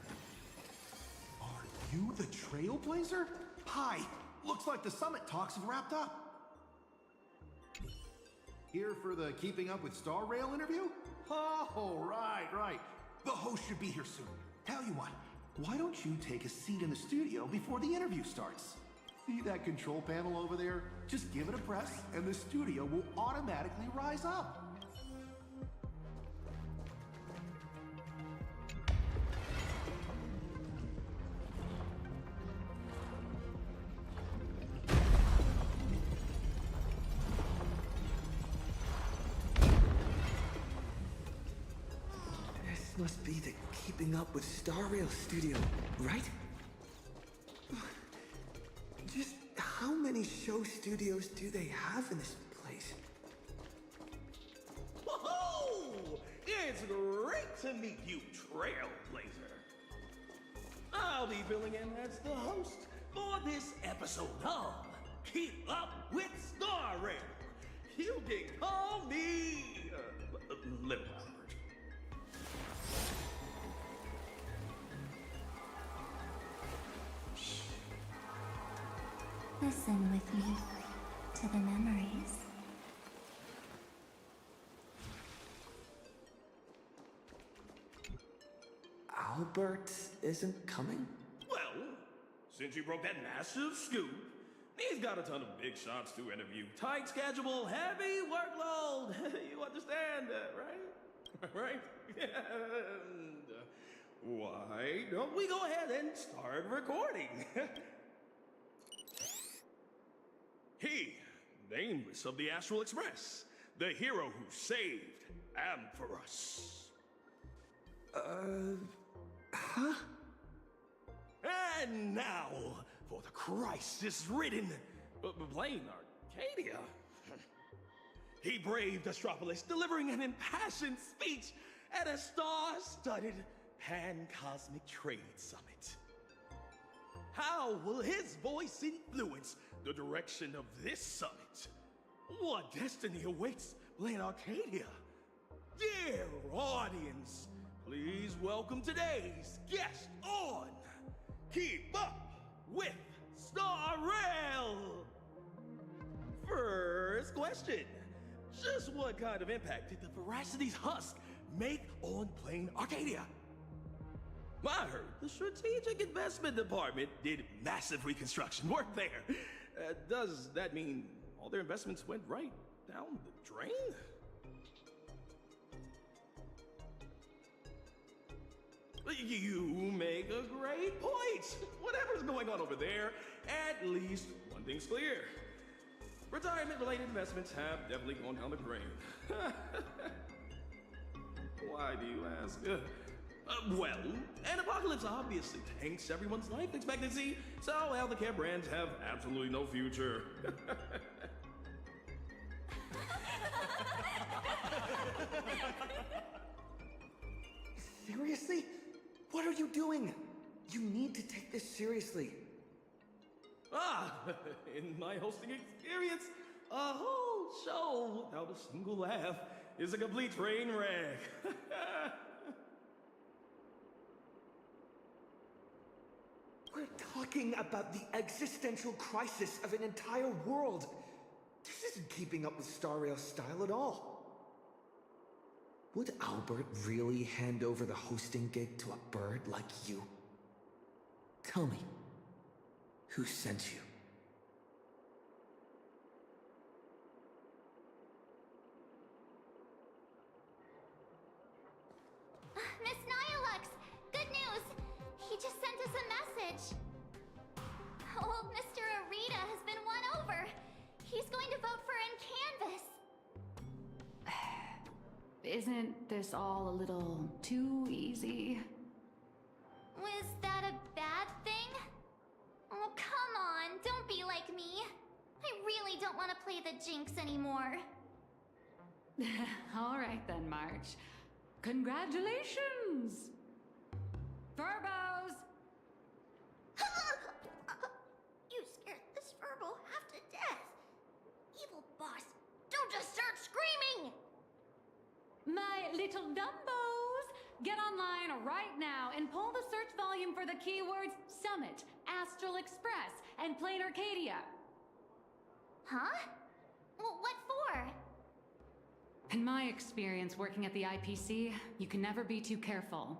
Are you the Trailblazer? Hi. Looks like the summit talks have wrapped up. Here for the Keeping Up with Star Rail interview? Oh, right. The host should be here soon. Tell you what, why don't you take a seat in the studio before the interview starts? See that control panel over there? Just give it a press and the studio will automatically rise up. This must be the Keeping Up with Star Rail studio, right? Just how many show studios do they have in this place? Whoa! It's great to meet you, Trailblazer. I'll be filling in as the host for this episode of Keep Up with Star Rail. You can call me Little Albert. Listen with me to the memories. Albert isn't coming? Well, since you broke that massive scoop, he's got a ton of big shots to interview. Tight schedule, heavy workload. You understand that, right? Right? And why don't we go ahead and start recording? He, nameless of the Astral Express, the hero who saved Ampharos. Huh? And now, for the crisis-ridden Plane Arcadia. He braved Astropolis, delivering an impassioned speech at a star-studded Pan-Cosmic Trade Summit. How will his voice influence the direction of this summit? What destiny awaits Plane Arcadia? Dear audience, please welcome today's guest on Keep Up with Star Rail! First question. Just what kind of impact did the Veracity's husk make on Plane Arcadia? I heard the Strategic Investment Department did massive reconstruction work there. Does that mean all their investments went right down the drain? You make a great point. Whatever's going on over there, at least one thing's clear. Retirement-related investments have definitely gone down the drain. Why do you ask? Well, an apocalypse obviously tanks everyone's life expectancy, so healthcare brands have absolutely no future. Seriously? What are you doing? You need to take this seriously. In my hosting experience, a whole show without a single laugh is a complete train wreck. We're talking about the existential crisis of an entire world. This isn't keeping up with Star Rail's style at all. Would Albert really hand over the hosting gig to a bird like you? Tell me, who sent you? Miss Nihilux! Good news! He just sent us a message! Old Mr. Arita has been won over! He's going to vote for Encanvas! Isn't this all a little too easy? Was that a bad thing? Oh, come on, don't be like me. I really don't want to play the Jinx anymore. All right then, March. Congratulations! Turbos! little Dumbos! Get online right now and pull the search volume for the keywords Summit, Astral Express, and Plain Arcadia. Huh? What for? In my experience working at the IPC, you can never be too careful.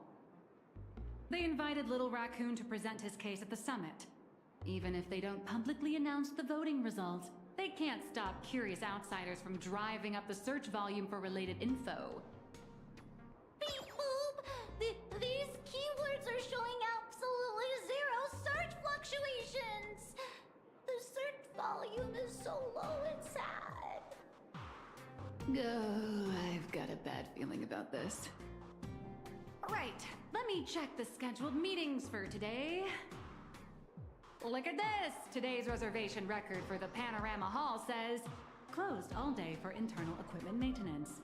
They invited Little Raccoon to present his case at the summit. Even if they don't publicly announce the voting results, they can't stop curious outsiders from driving up the search volume for related info. Beep boop! These keywords are showing absolutely zero search fluctuations! The search volume is so low and sad. Oh, I've got a bad feeling about this. Right, let me check the scheduled meetings for today. Look at this! Today's reservation record for the Panorama Hall says, closed all day for internal equipment maintenance.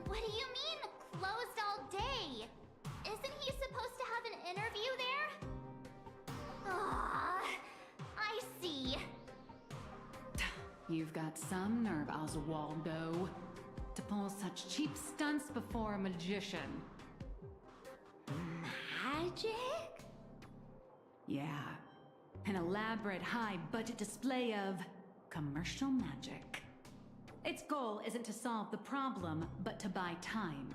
What do you mean, closed all day? Isn't he supposed to have an interview there? Ah, I see. You've got some nerve, Oswaldo, to pull such cheap stunts before a magician. Magic? Yeah, an elaborate high-budget display of commercial magic. Its goal isn't to solve the problem, but to buy time.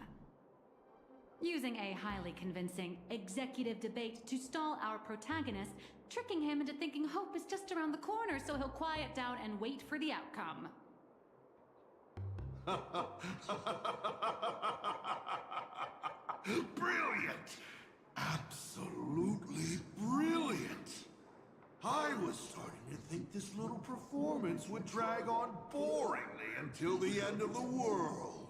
Using a highly convincing executive debate to stall our protagonist, tricking him into thinking hope is just around the corner so he'll quiet down and wait for the outcome. Brilliant! Absolutely brilliant! I was starting to think this little performance would drag on boringly until the end of the world.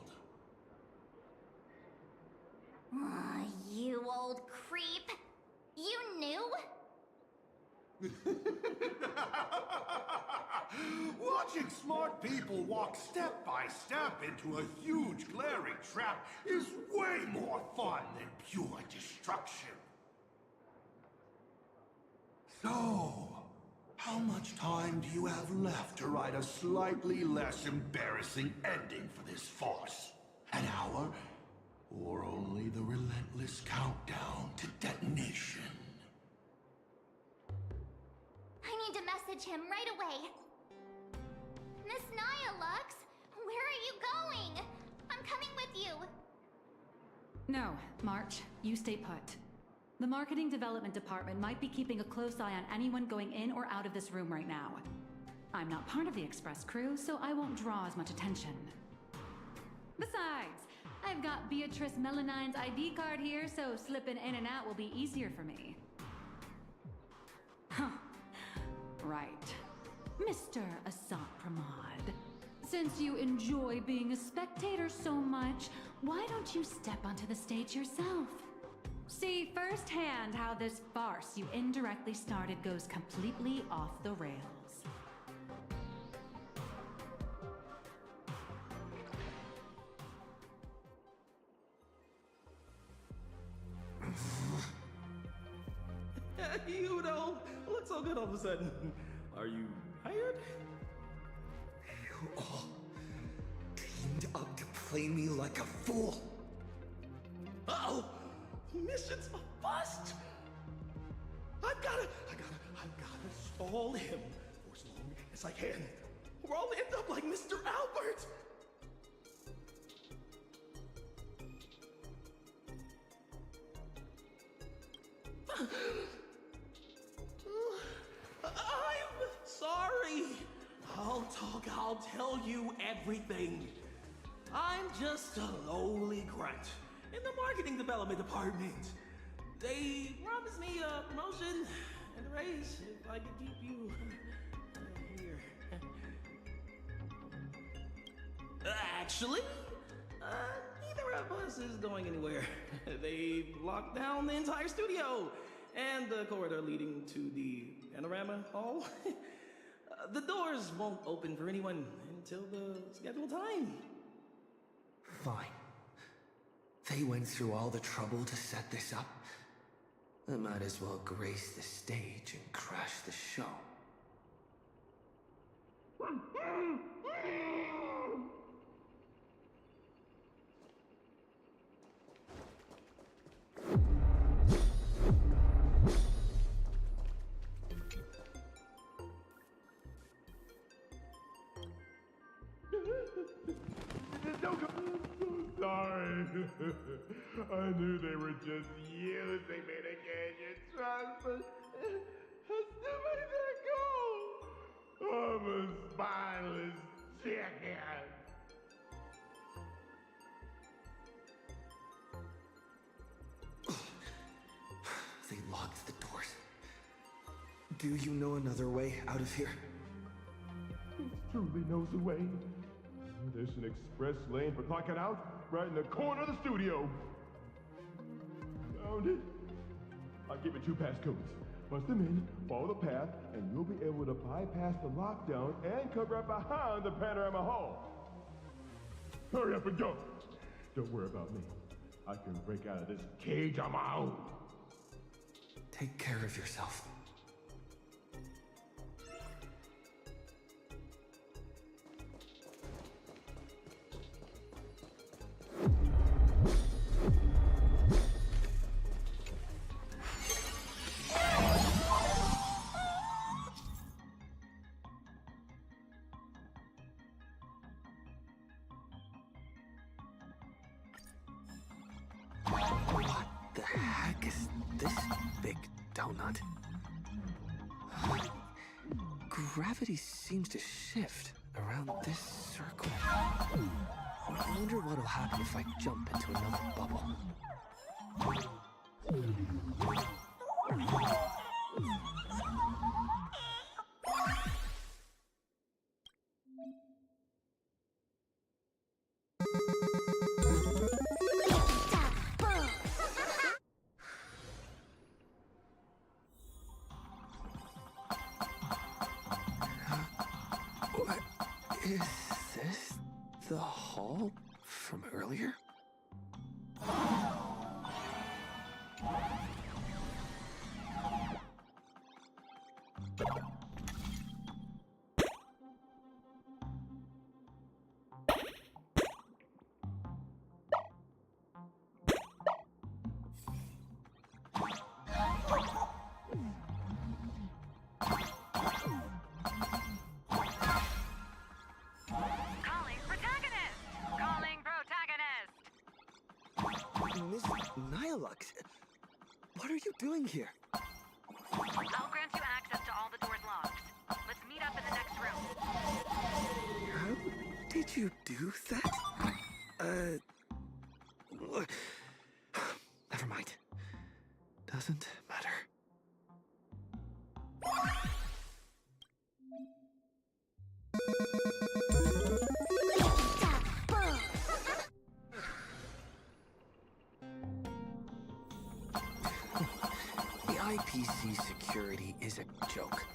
Aw, you old creep. You knew? Watching smart people walk step by step into a huge glaring trap is way more fun than pure destruction. So, how much time do you have left to write a slightly less embarrassing ending for this farce? An hour? Or only the relentless countdown to detonation? I need to message him right away. Miss Naya Lux, where are you going? I'm coming with you. No, March, you stay put. The Marketing Development Department might be keeping a close eye on anyone going in or out of this room right now. I'm not part of the Express crew, so I won't draw as much attention. Besides, I've got Beatrice Melanine's ID card here, so slipping in and out will be easier for me. Huh. Right. Mr. Asat Pramod, since you enjoy being a spectator so much, why don't you step onto the stage yourself? See firsthand how this farce you indirectly started goes completely off the rails. You don't look so good all of a sudden. Are you hired? You all teamed up to play me like a fool. Uh-oh! Mission's a bust! I've gotta stall him for as long as I can. Or I'll end up like Mr. Albert! I'm sorry. I'll tell you everything. I'm just a lowly grunt in the marketing development department. They promised me a promotion and a raise if I could keep you here. Actually, neither of us is going anywhere. They've locked down the entire studio and the corridor leading to the Panorama Hall. The doors won't open for anyone until the scheduled time. Fine. They went through all the trouble to set this up. I might as well grace the stage and crash the show. Sorry. I knew they were just using me to gain your trust, but how stupid did that go? I'm a spineless chicken. They locked the doors. Do you know another way out of here? Truly knows the way. There's an express lane for clocking out right in the corner of the studio. Found it. I'll give you 2 passcodes. Punch them in, follow the path, and you'll be able to bypass the lockdown and come right behind the panorama hall. Hurry up and go. Don't worry about me. I can break out of this cage on my own. Take care of yourself. What the heck is this big donut? Gravity seems to shift around this circle. I wonder what'll happen if I jump into another bubble. What is this? The hall from earlier? Calling protagonist! Calling protagonist! Miss Nihilux, what are you doing here? I'll grant you access to all the doors locked. Let's meet up in the next room. How did you do that? Never mind. Doesn't matter. The IPC security is a joke.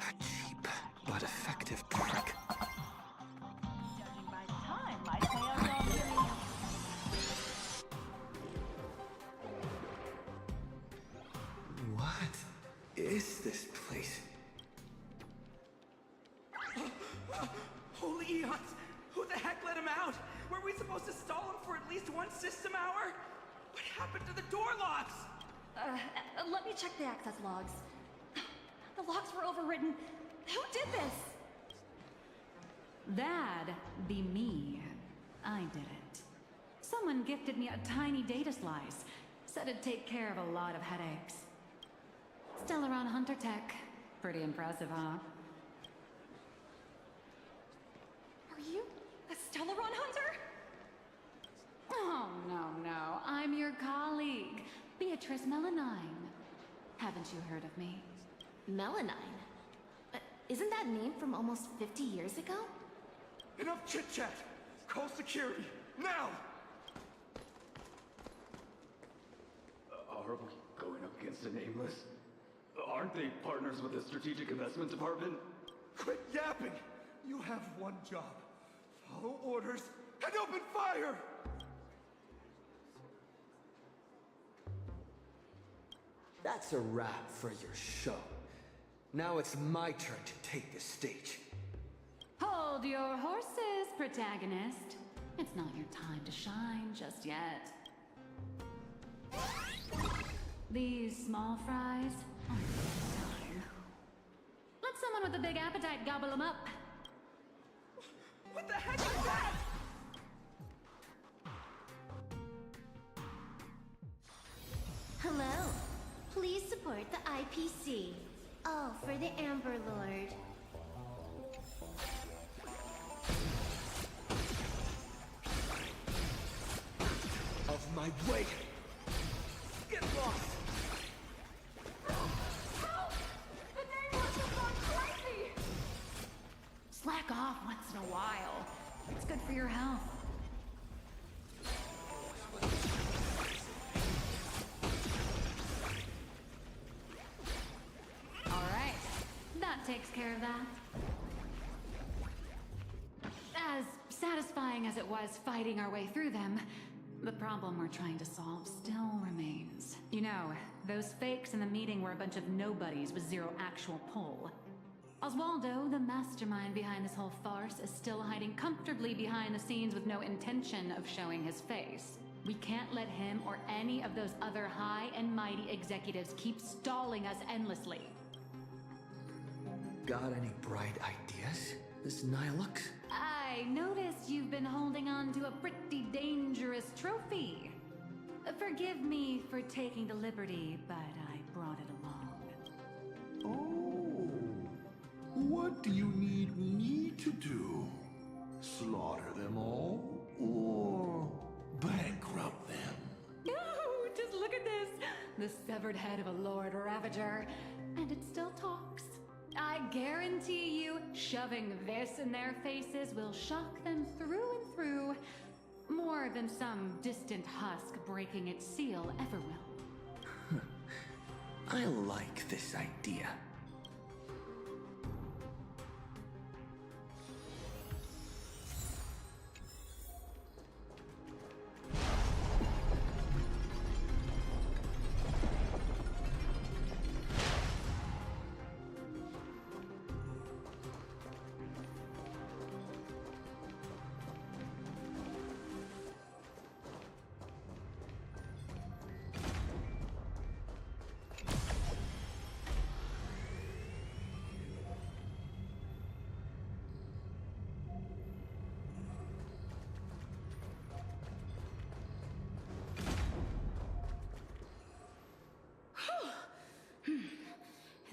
A cheap but effective trick. Judging by the time, I'd say I'm not doing. What is this place? Holy eons! Who the heck let him out? Were we supposed to stall him for at least 1 system hour? What happened to the door locks? Let me check the access logs. The locks were overridden. Who did this? That'd be me. I did it. Someone gifted me a tiny data slice. Said it'd take care of a lot of headaches. Stellaron Hunter Tech. Pretty impressive, huh? Are you a Stellaron hunter? Oh, no. I'm your colleague, Beatrice Melanine. Haven't you heard of me? Melanine? Isn't that name from almost 50 years ago? Enough chit-chat! Call security, now! Are we going up against a nameless? Aren't they partners with the Strategic Investment Department? Quit yapping! You have one job. Follow orders and open fire! That's a wrap for your show. Now it's my turn to take the stage. Hold your horses, protagonist. It's not your time to shine just yet. These small fries aren't your time. Let someone with a big appetite gobble them up. What the heck is that? Hello. Please support the IPC. All for the Amber Lord. Of my way! Get lost! Help! The neighbors have gone crazy! Slack off once in a while. It's good for your health. Alright, that takes care of that. As satisfying as it was fighting our way through them, the problem we're trying to solve still remains. You know, those fakes in the meeting were a bunch of nobodies with zero actual pull. Oswaldo, the mastermind behind this whole farce, is still hiding comfortably behind the scenes with no intention of showing his face. We can't let him or any of those other high and mighty executives keep stalling us endlessly. Got any bright ideas, Miss Nihilux? I noticed you've been holding on to a pretty dangerous trophy. Forgive me for taking the liberty, but I brought it along. Oh. What do you need me to do? Slaughter them all? Or bankrupt them? Ooh, just look at this! The severed head of a Lord Ravager. And it still talks. I guarantee you, shoving this in their faces will shock them through and through. More than some distant husk breaking its seal ever will. I like this idea.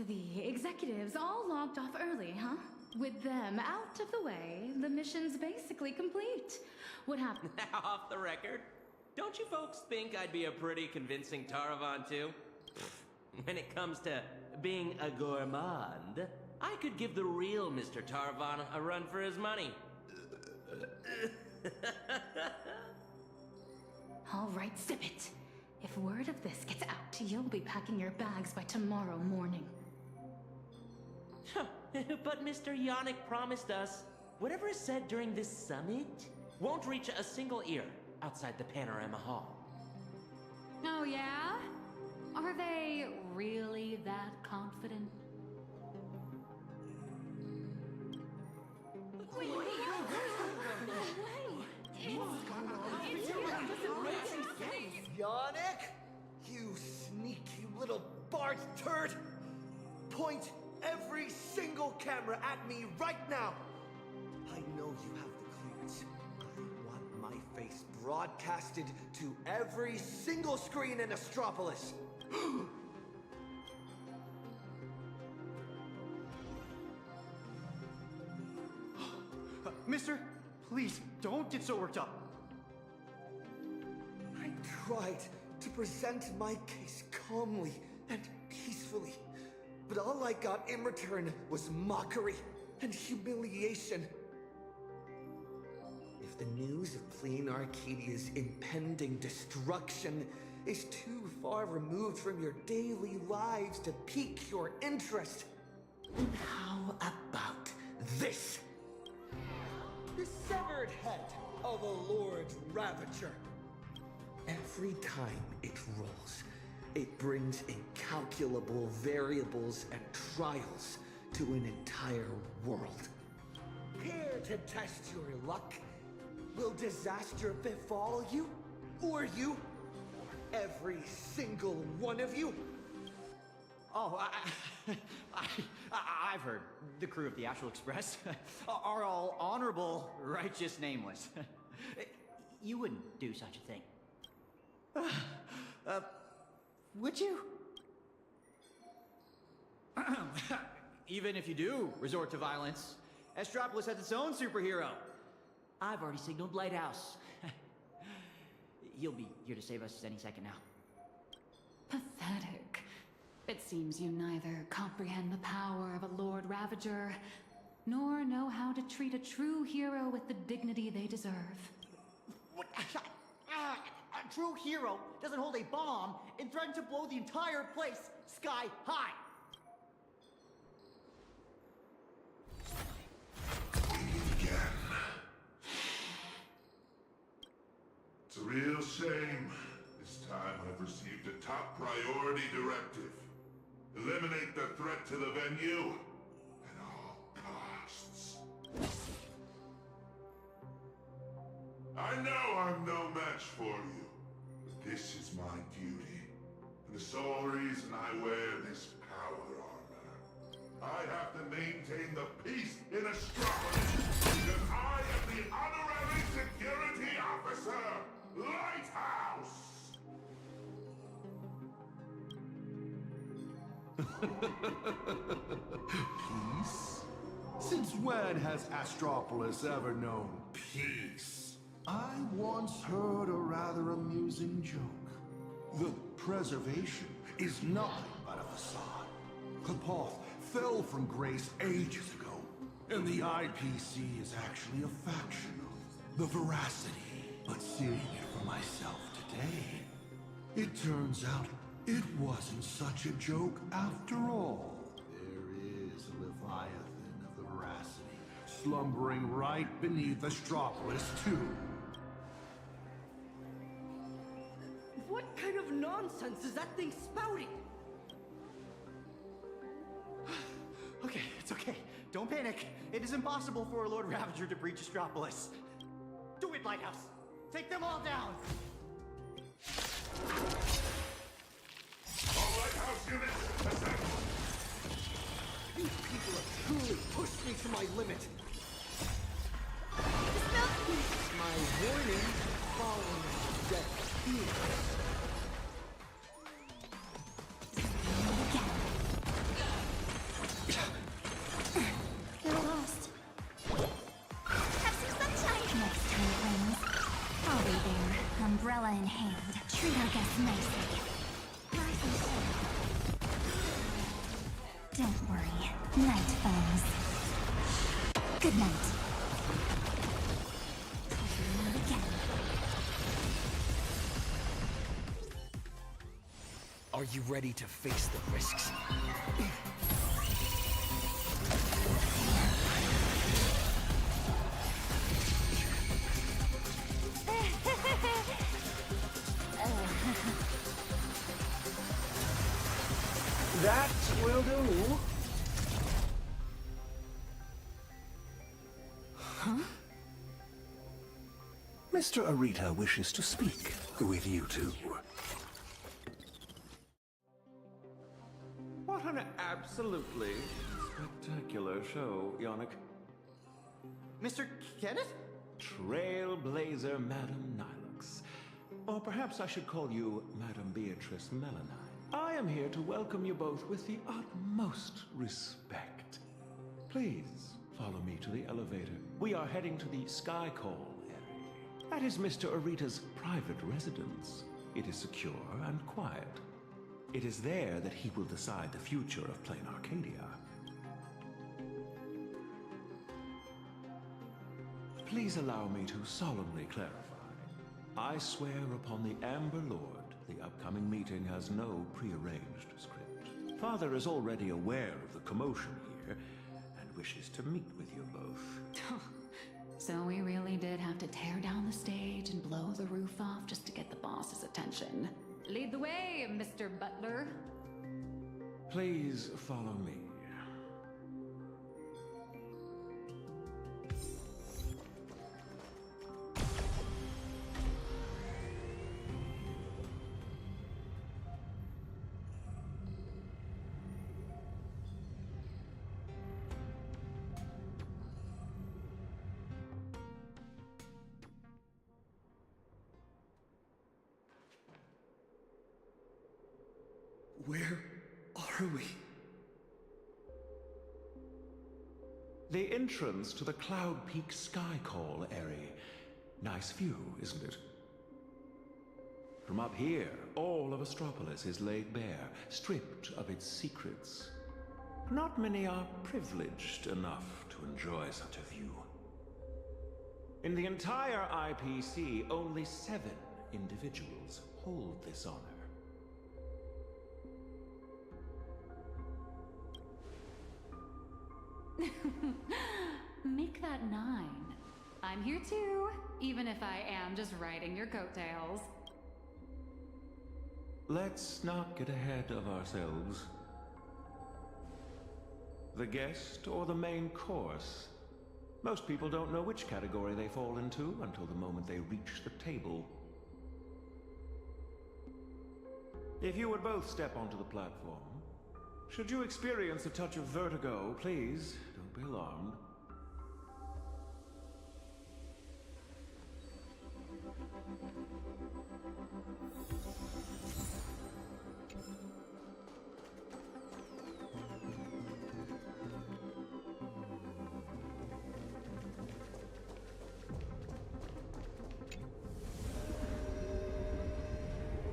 The executives all logged off early, huh? With them out of the way, the mission's basically complete. What happened? Now, off the record, don't you folks think I'd be a pretty convincing Taravan too? When it comes to being a gourmand, I could give the real Mr. Taravan a run for his money. All right, zip it. If word of this gets out, you'll be packing your bags by tomorrow morning. But Mr. Yannick promised us whatever is said during this summit won't reach a single ear outside the Panorama Hall. Oh, yeah? Are they really that confident? Yannick? You sneaky little Bart turd! Point every single camera at me right now! I know you have the clearance. I want my face broadcasted to every single screen in Astropolis. Mister, please, don't get so worked up. I tried to present my case calmly and peacefully, but all I got in return was mockery and humiliation. If the news of Plain Arcadia's impending destruction is too far removed from your daily lives to pique your interest, then how about this? The severed honored head of a Lord Ravager. Every time it rolls, it brings incalculable variables and trials to an entire world. Here to test your luck. Will disaster befall you? Or you? Or every single one of you? Oh, I've heard the crew of the Astral Express are all honorable, righteous, nameless. You wouldn't do such a thing. Would you? Even if you do resort to violence, Astropolis has its own superhero. I've already signaled Lighthouse. He'll be here to save us any second now. Pathetic. It seems you neither comprehend the power of a Lord Ravager, nor know how to treat a true hero with the dignity they deserve. A true hero doesn't hold a bomb and threaten to blow the entire place sky high. It's a real shame. This time I've received a top priority directive. Eliminate the threat to the venue at all costs. I know I'm no match for you, but this is my duty, and the sole reason I wear this power armor. I have to maintain the peace in Astropolis, because I am the honorary security officer, Lighthouse! Peace? Since when has Astropolis ever known peace? I once heard a rather amusing joke. The preservation is nothing but a facade. Kapoth fell from grace ages ago, and the IPC is actually a faction of the Veracity. But seeing it for myself today, it turns out it wasn't such a joke after all. There is a Leviathan of the Veracity, slumbering right beneath Astropolis too. What kind of nonsense is that thing spouting? Okay, it's okay. Don't panic. It is impossible for a Lord Ravager to breach Astropolis. Do it, Lighthouse! Take them all down! All Lighthouse units, assemble! These people have truly pushed me to my limit. My warning, following death here. You're lost. Have some sunshine. Next time it rains, I'll be there, umbrella in hand. Treat our guests nicely. Rise and shine. Don't worry. Night, foes. Good night. Again. Are you ready to face the risks? That will do. Huh? Mr. Arita wishes to speak with you two. What an absolutely spectacular show, Yannick. Mr. Kenneth? Trailblazer Madame Nilux. Or perhaps I should call you Madame Beatrice Melanine. I am here to welcome you both with the utmost respect. Please follow me to the elevator. We are heading to the Skycall area. That is Mr. Arita's private residence. It is secure and quiet. It is there that he will decide the future of Plane Arcadia. Please allow me to solemnly clarify. I swear upon the Amber Lord, the upcoming meeting has no prearranged script. Father is already aware of the commotion here and wishes to meet with you both. So we really did have to tear down the stage and blow the roof off just to get the boss's attention. Lead the way, Mr. Butler. Please follow me. Where are we? The entrance to the Cloud Peak Sky Call area. Nice view, isn't it? From up here, all of Astropolis is laid bare, stripped of its secrets. Not many are privileged enough to enjoy such a view. In the entire IPC, only 7 individuals hold this honor. Make that 9. I'm here too, even if I am just riding your coattails. Let's not get ahead of ourselves. The guest or the main course? Most people don't know which category they fall into until the moment they reach the table. If you would both step onto the platform, should you experience a touch of vertigo, please don't be alarmed.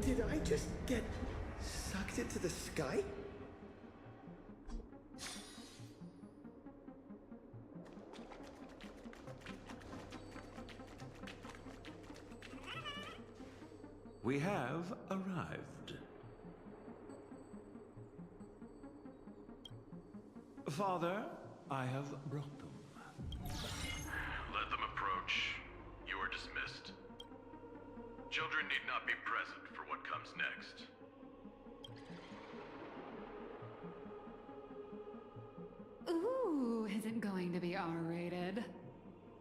Did I just get sucked into the sky? We have arrived. Father, I have brought them. Let them approach. You are dismissed. Children need not be present for what comes next. Ooh, is it going to be R-rated?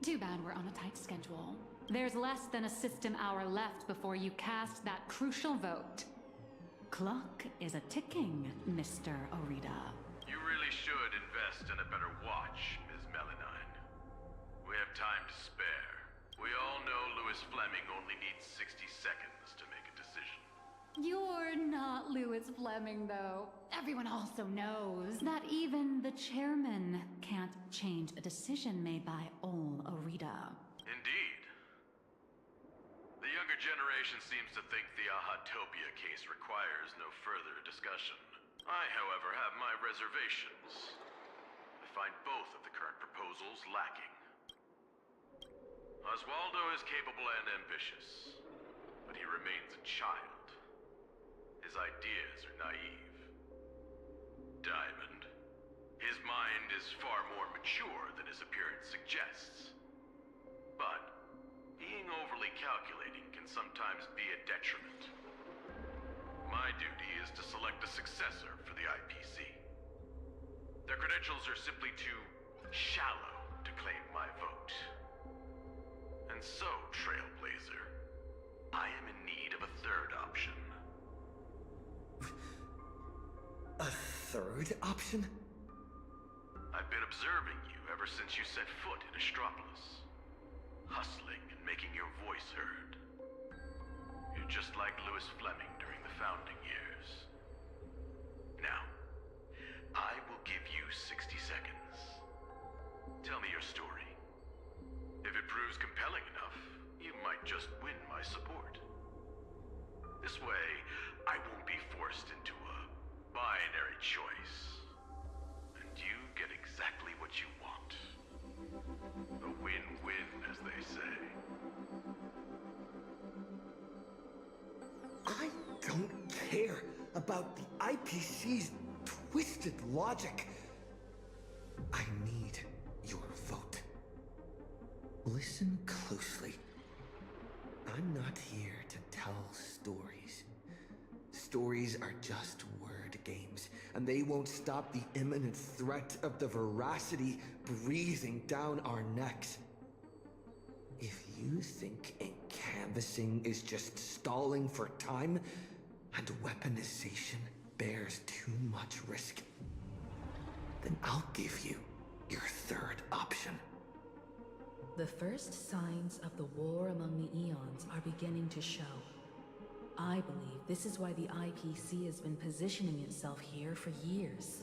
Too bad we're on a tight schedule. There's less than a system hour left before you cast that crucial vote. Clock is a ticking, Mr. Orita. You really should invest in a better watch, Ms. Melanine. We have time to spare. We all know Louis Fleming only needs 60 seconds to make a decision. You're not Louis Fleming, though. Everyone also knows that even the chairman can't change a decision made by Ol Orita. Indeed. The younger generation seems to think the Ahatopia case requires no further discussion. I, however, have my reservations. I find both of the current proposals lacking. Oswaldo is capable and ambitious, but he remains a child. His ideas are naive. Diamond. His mind is far more mature than his appearance suggests. But being overly calculating can sometimes be a detriment. My duty is to select a successor for the IPC. Their credentials are simply too shallow to claim my vote. And so, Trailblazer, I am in need of a third option. A third option? I've been observing you ever since you set foot in Astropolis. Hustling and making your voice heard. You're just like Louis Fleming during the founding years. Now, I will give you 60 seconds. Tell me your story. If it proves compelling enough, you might just win my support. This way, I won't be forced into a binary choice. And you get exactly what you want. A win-win, as they say. I don't care about the IPC's twisted logic. I need your vote. Listen closely. I'm not here to tell stories. Stories are just word games, and they won't stop the imminent threat of the veracity breathing down our necks. If you think canvassing is just stalling for time, and weaponization bears too much risk, then I'll give you your third option. The first signs of the war among the Eons are beginning to show. I believe this is why the IPC has been positioning itself here for years.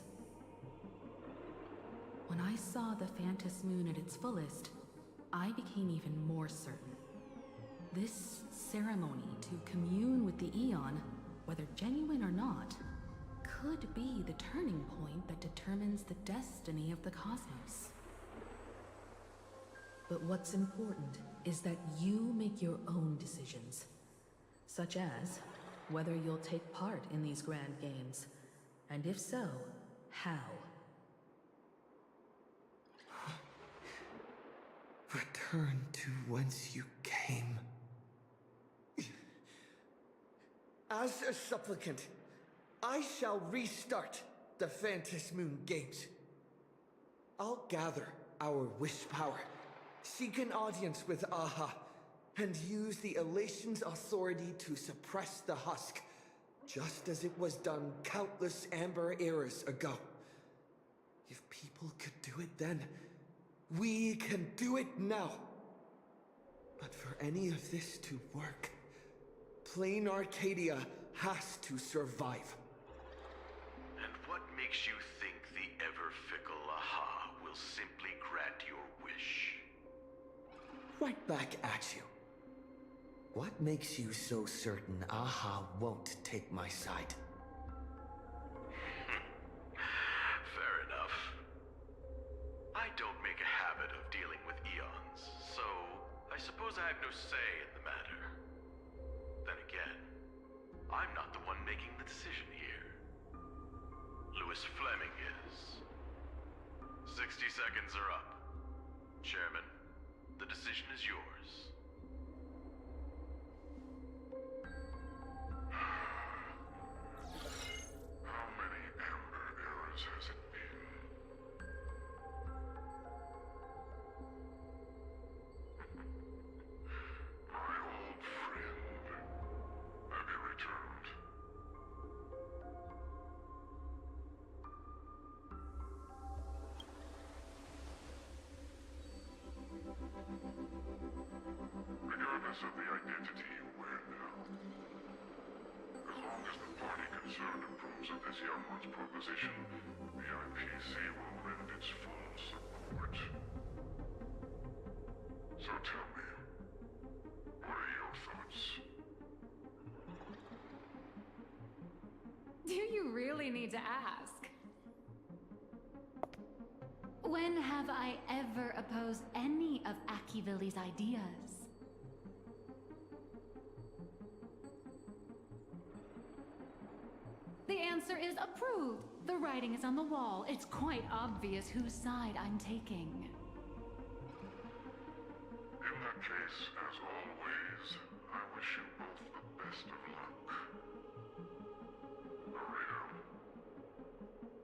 When I saw the Phantos Moon at its fullest, I became even more certain. This ceremony to commune with the Eon, whether genuine or not, could be the turning point that determines the destiny of the cosmos. But what's important is that you make your own decisions, such as whether you'll take part in these grand games, and if so, how. Return to whence you came. As a supplicant, I shall restart the Phantos Moon Games. I'll gather our wish power, seek an audience with Aha, and use the Elation's authority to suppress the husk, just as it was done countless Amber eras ago. If people could do it then, we can do it now. But for any of this to work, Plain Arcadia has to survive. And what makes you think the ever-fickle Aha will simply grant your wish? Right back at you. What makes you so certain Aha won't take my side? Fair enough. I don't make a habit of dealing with Eons, so I suppose I have no say in the matter. Then again, I'm not the one making the decision here. Louis Fleming is. 60 seconds are up. Chairman, the decision is yours. How many Amber eras has it been? My old friend, have you returned? Regardless of the identity you wear now, as long as the party concerned approves of this young one's proposition, the IPC will lend its full support. So tell me, what are your thoughts? Do you really need to ask? When have I ever opposed any of Akivilli's ideas? The answer is approved. The writing is on the wall. It's quite obvious whose side I'm taking. In that case, as always, I wish you both the best of luck. Laredo.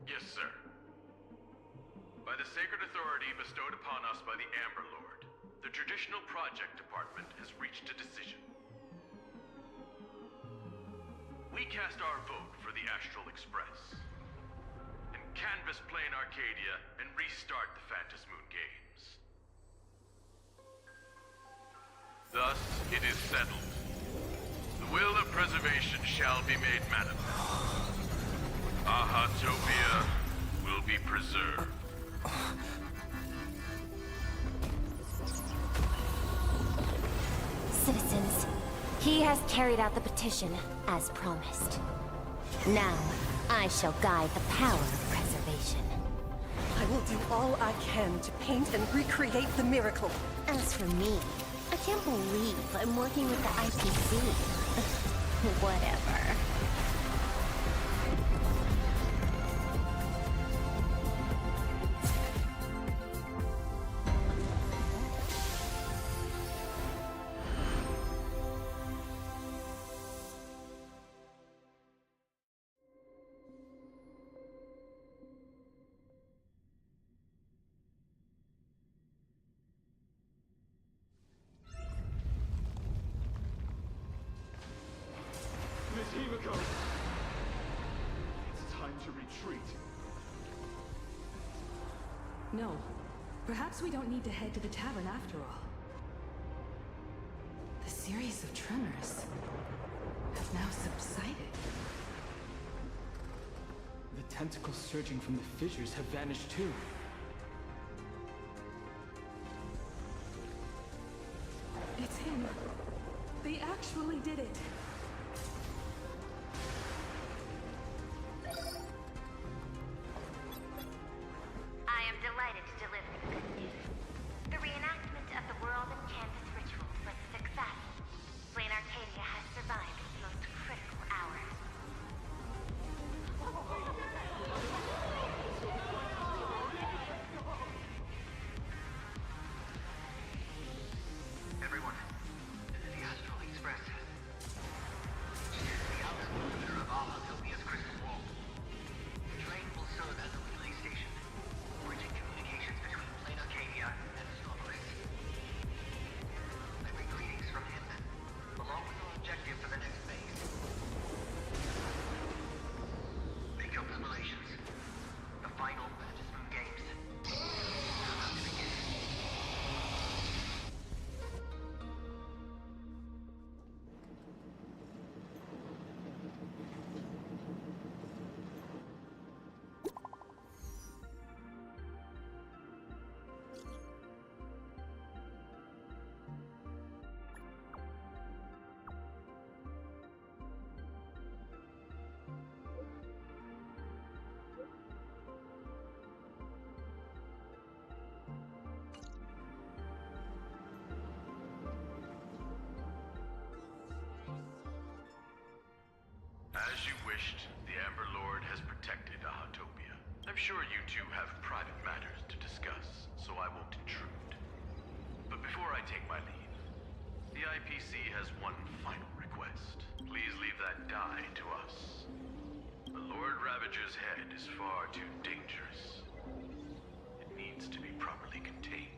Yes, sir. By the sacred authority bestowed upon us by the Amber Lord, the Traditional Project Department has reached a decision. We cast our vote for the Astral Express, and canvass Plain Arcadia and restart the Phantos Moon Games. Thus, it is settled. The will of preservation shall be made manifest. Ahatopia will be preserved. Citizens, he has carried out the petition, as promised. Now, I shall guide the power of preservation. I will do all I can to paint and recreate the miracle. As for me, I can't believe I'm working with the IPC. Whatever. No. Perhaps we don't need to head to the tavern after all. The series of tremors have now subsided. The tentacles surging from the fissures have vanished too. It's him. They actually did it. I am delighted to deliver the good news. The reenactment of the World and Canvas rituals was a success. Flame Arcadia has survived its most critical hour. Everyone, this is the Astral Express. This is the outer perimeter of Altopia's crystal wall. The train will serve as a relay station, bridging communications between Plane Arcadia and Astropolis. I bring greetings from Hinman, along with our objective for the next phase. Make your preparations. The final Fantasy Moon Games are about to begin. As you wished, the Amber Lord has protected Ahatopia. I'm sure you two have private matters to discuss, so I won't intrude. But before I take my leave, the IPC has one final request. Please leave that die to us. The Lord Ravager's head is far too dangerous. It needs to be properly contained.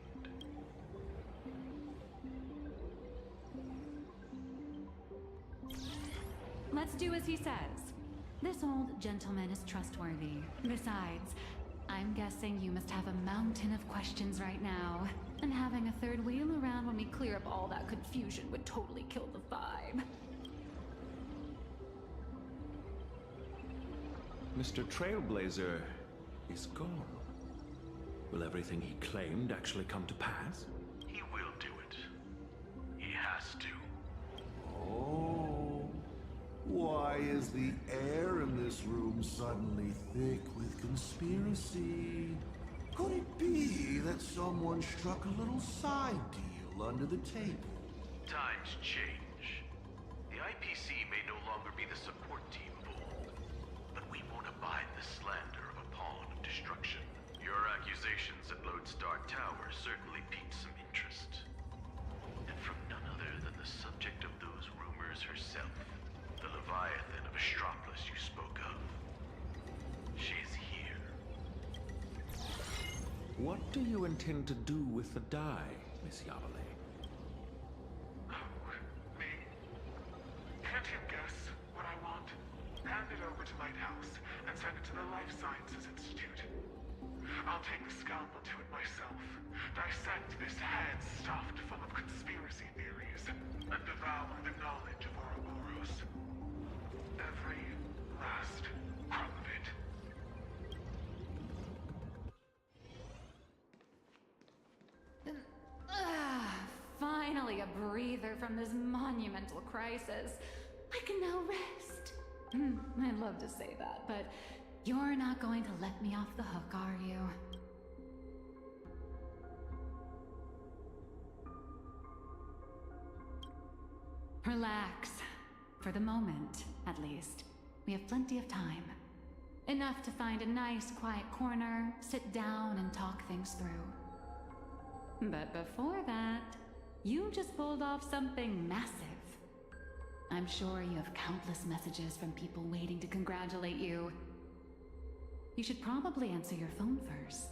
Let's do as he says. This old gentleman is trustworthy. Besides, I'm guessing you must have a mountain of questions right now. And having a third wheel around when we clear up all that confusion would totally kill the vibe. Mr. Trailblazer is gone. Will everything he claimed actually come to pass? He will do it. He has to. Oh. Why is the air in this room suddenly thick with conspiracy? Could it be that someone struck a little side deal under the table? Times change. The IPC may no longer be the support team of old, but we won't abide the slander of a pawn of destruction. Your accusations at Lodestar Tower certainly piqued some interest. And from none other than the subject of those rumors herself, the Leviathan of Astropolis you spoke of. She is here. What do you intend to do with the die, Miss Yavale? Me? Can't you guess what I want? Hand it over to Lighthouse and send it to the Life Sciences Institute. I'll take the scalpel to it myself, dissect this head stuffed full of conspiracy theories, and devour the knowledge of Ouroboros. Every last crumb of it. Finally a breather from this monumental crisis. I can now rest. I'd love to say that, but you're not going to let me off the hook, are you? Relax. For the moment, at least. We have plenty of time. Enough to find a nice, quiet corner, sit down, and talk things through. But before that, you just pulled off something massive. I'm sure you have countless messages from people waiting to congratulate you. You should probably answer your phone first.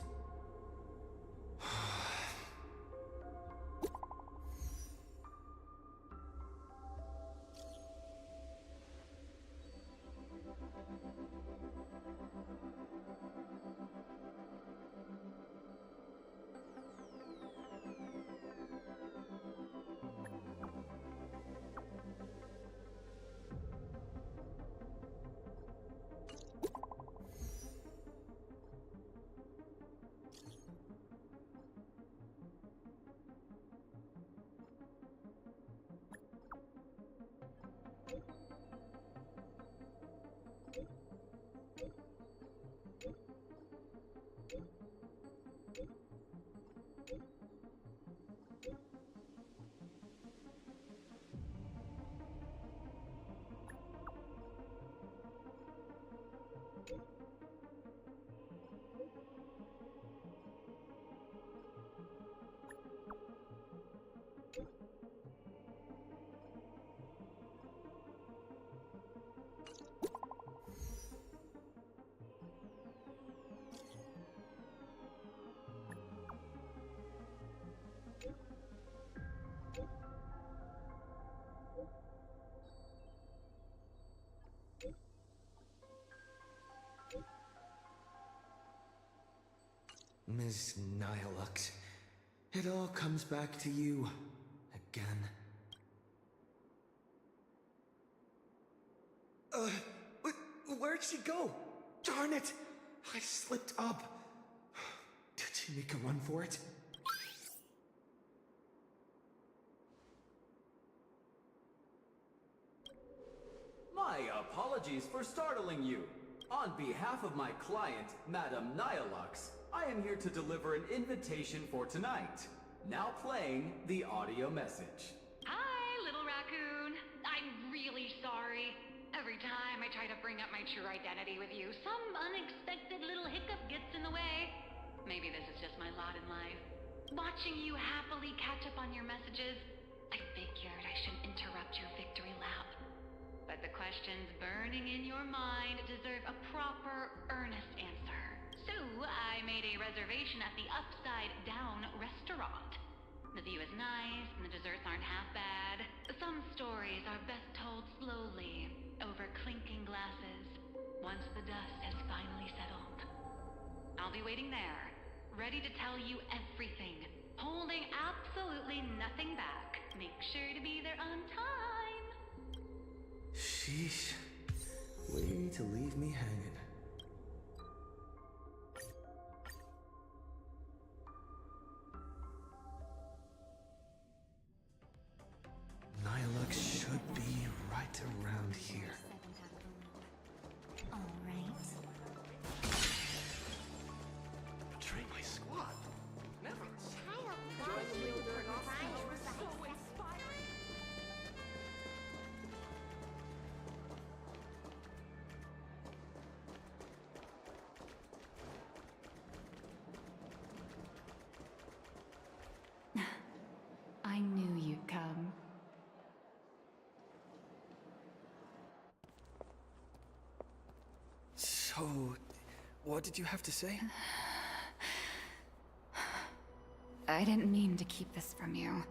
Ms. Nihilux. It all comes back to you. Again. Where'd she go? Darn it! I slipped up. Did she make a run for it? My apologies for startling you. On behalf of my client, Madame Nihilux, I am here to deliver an invitation for tonight. Now playing the audio message. Hi, little raccoon. I'm really sorry. Every time I try to bring up my true identity with you, some unexpected little hiccup gets in the way. Maybe this is just my lot in life. Watching you happily catch up on your messages, I figured I shouldn't interrupt your victory lap. But the questions burning in your mind deserve a proper, earnest answer. So I made a reservation at the Upside Down restaurant. The view is nice, and the desserts aren't half bad. Some stories are best told slowly, over clinking glasses, once the dust has finally settled. I'll be waiting there, ready to tell you everything, holding absolutely nothing back. Make sure to be there on time. Sheesh. Way to leave me hanging. Nihilux should be right around here. All right. Betray my squad. Never. I knew you'd come. So, what did you have to say? I didn't mean to keep this from you.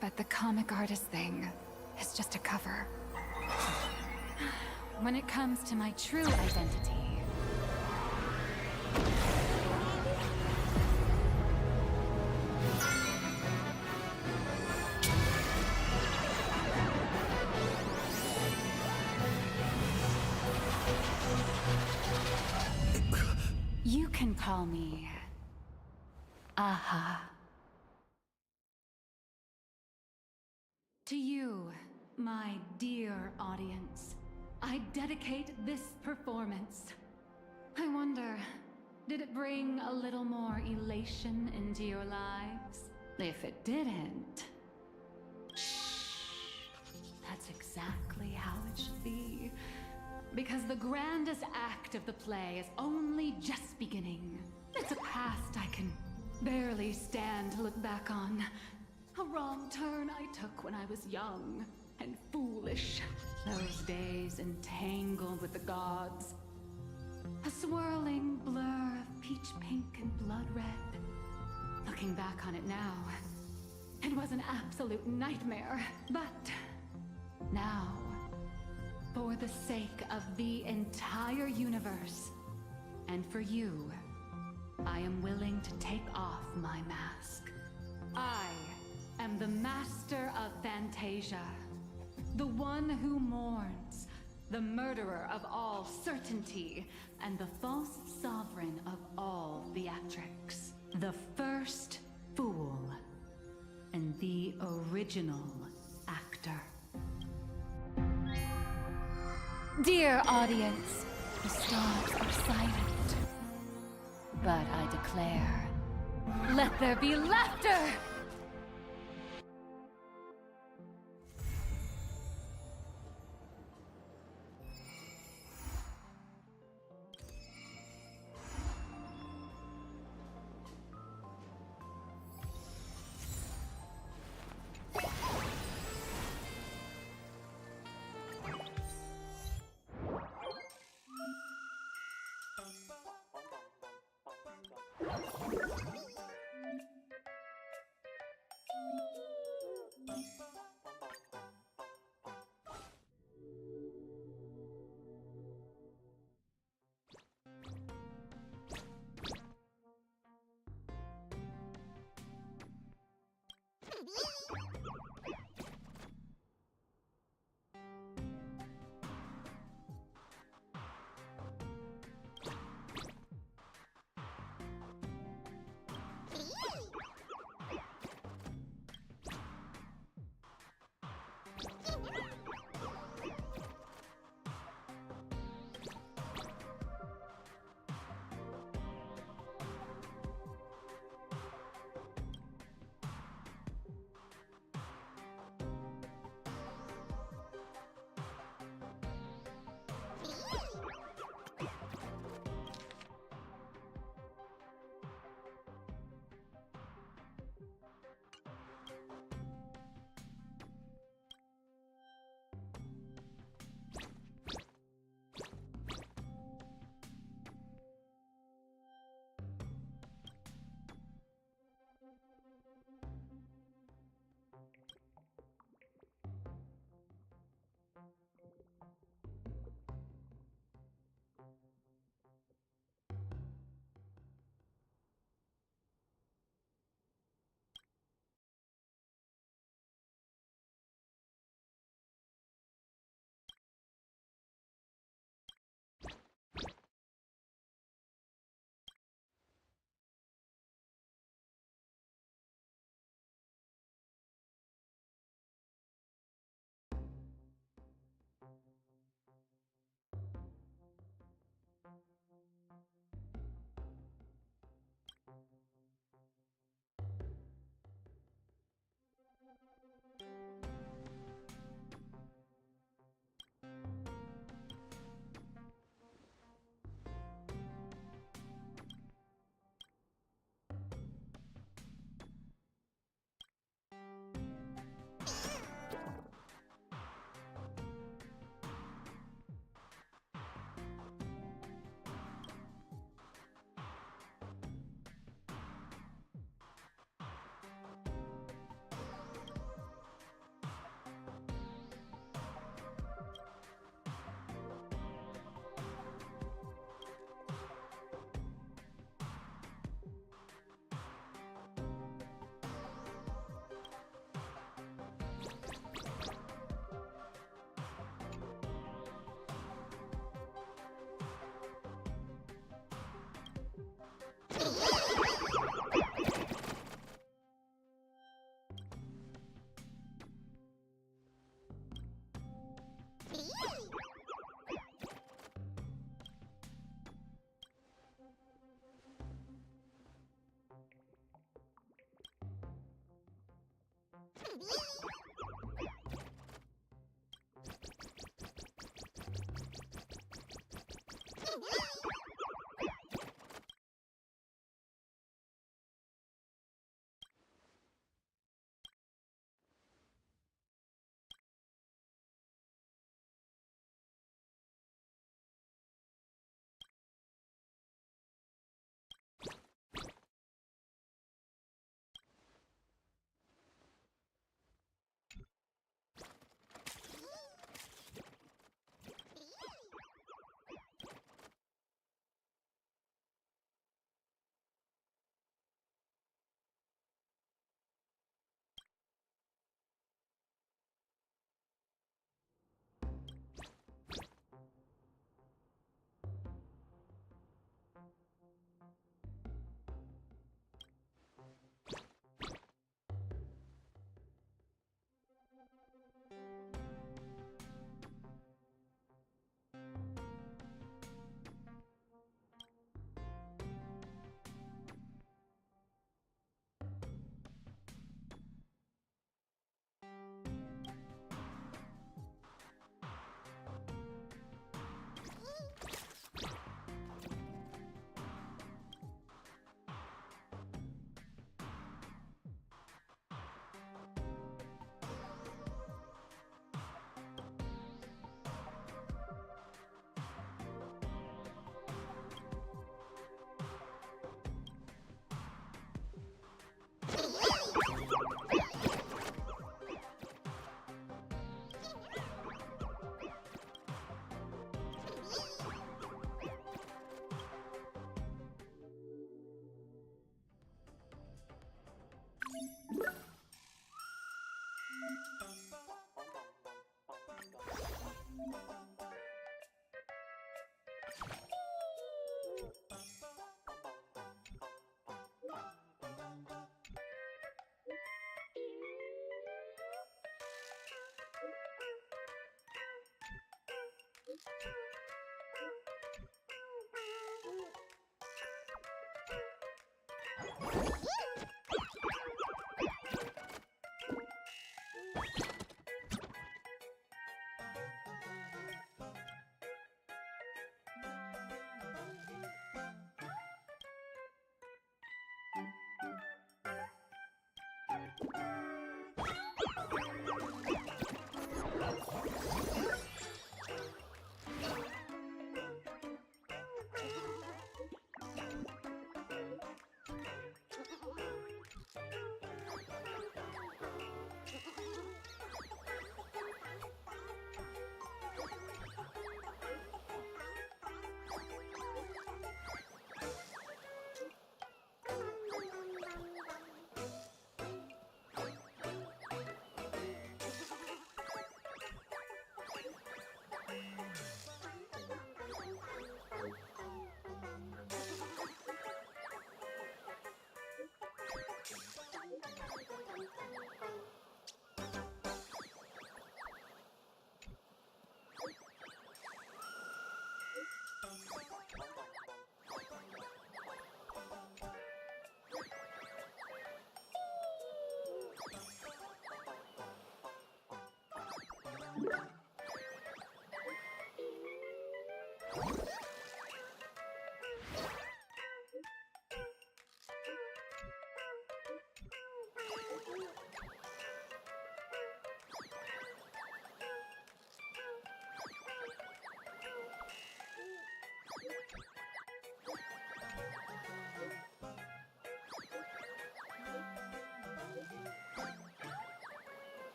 But the comic artist thing is just a cover. When it comes to my true identity... You can call me... Aha. To you, my dear audience, I dedicate this performance. I wonder, did it bring a little more elation into your lives? If it didn't... Shh. That's exactly how it should be. Because the grandest act of the play is only just beginning. It's a past I can barely stand to look back on. A wrong turn I took when I was young and foolish. Those days entangled with the gods. A swirling blur of peach pink and blood red. Looking back on it now, it was an absolute nightmare. But now, for the sake of the entire universe, and for you, I am willing to take off my mask. I am the master of Fantasia, the one who mourns, the murderer of all certainty, and the false sovereign of all theatrics. The first fool, and the original actor. Dear audience, the stars are silent. But I declare, let there be laughter!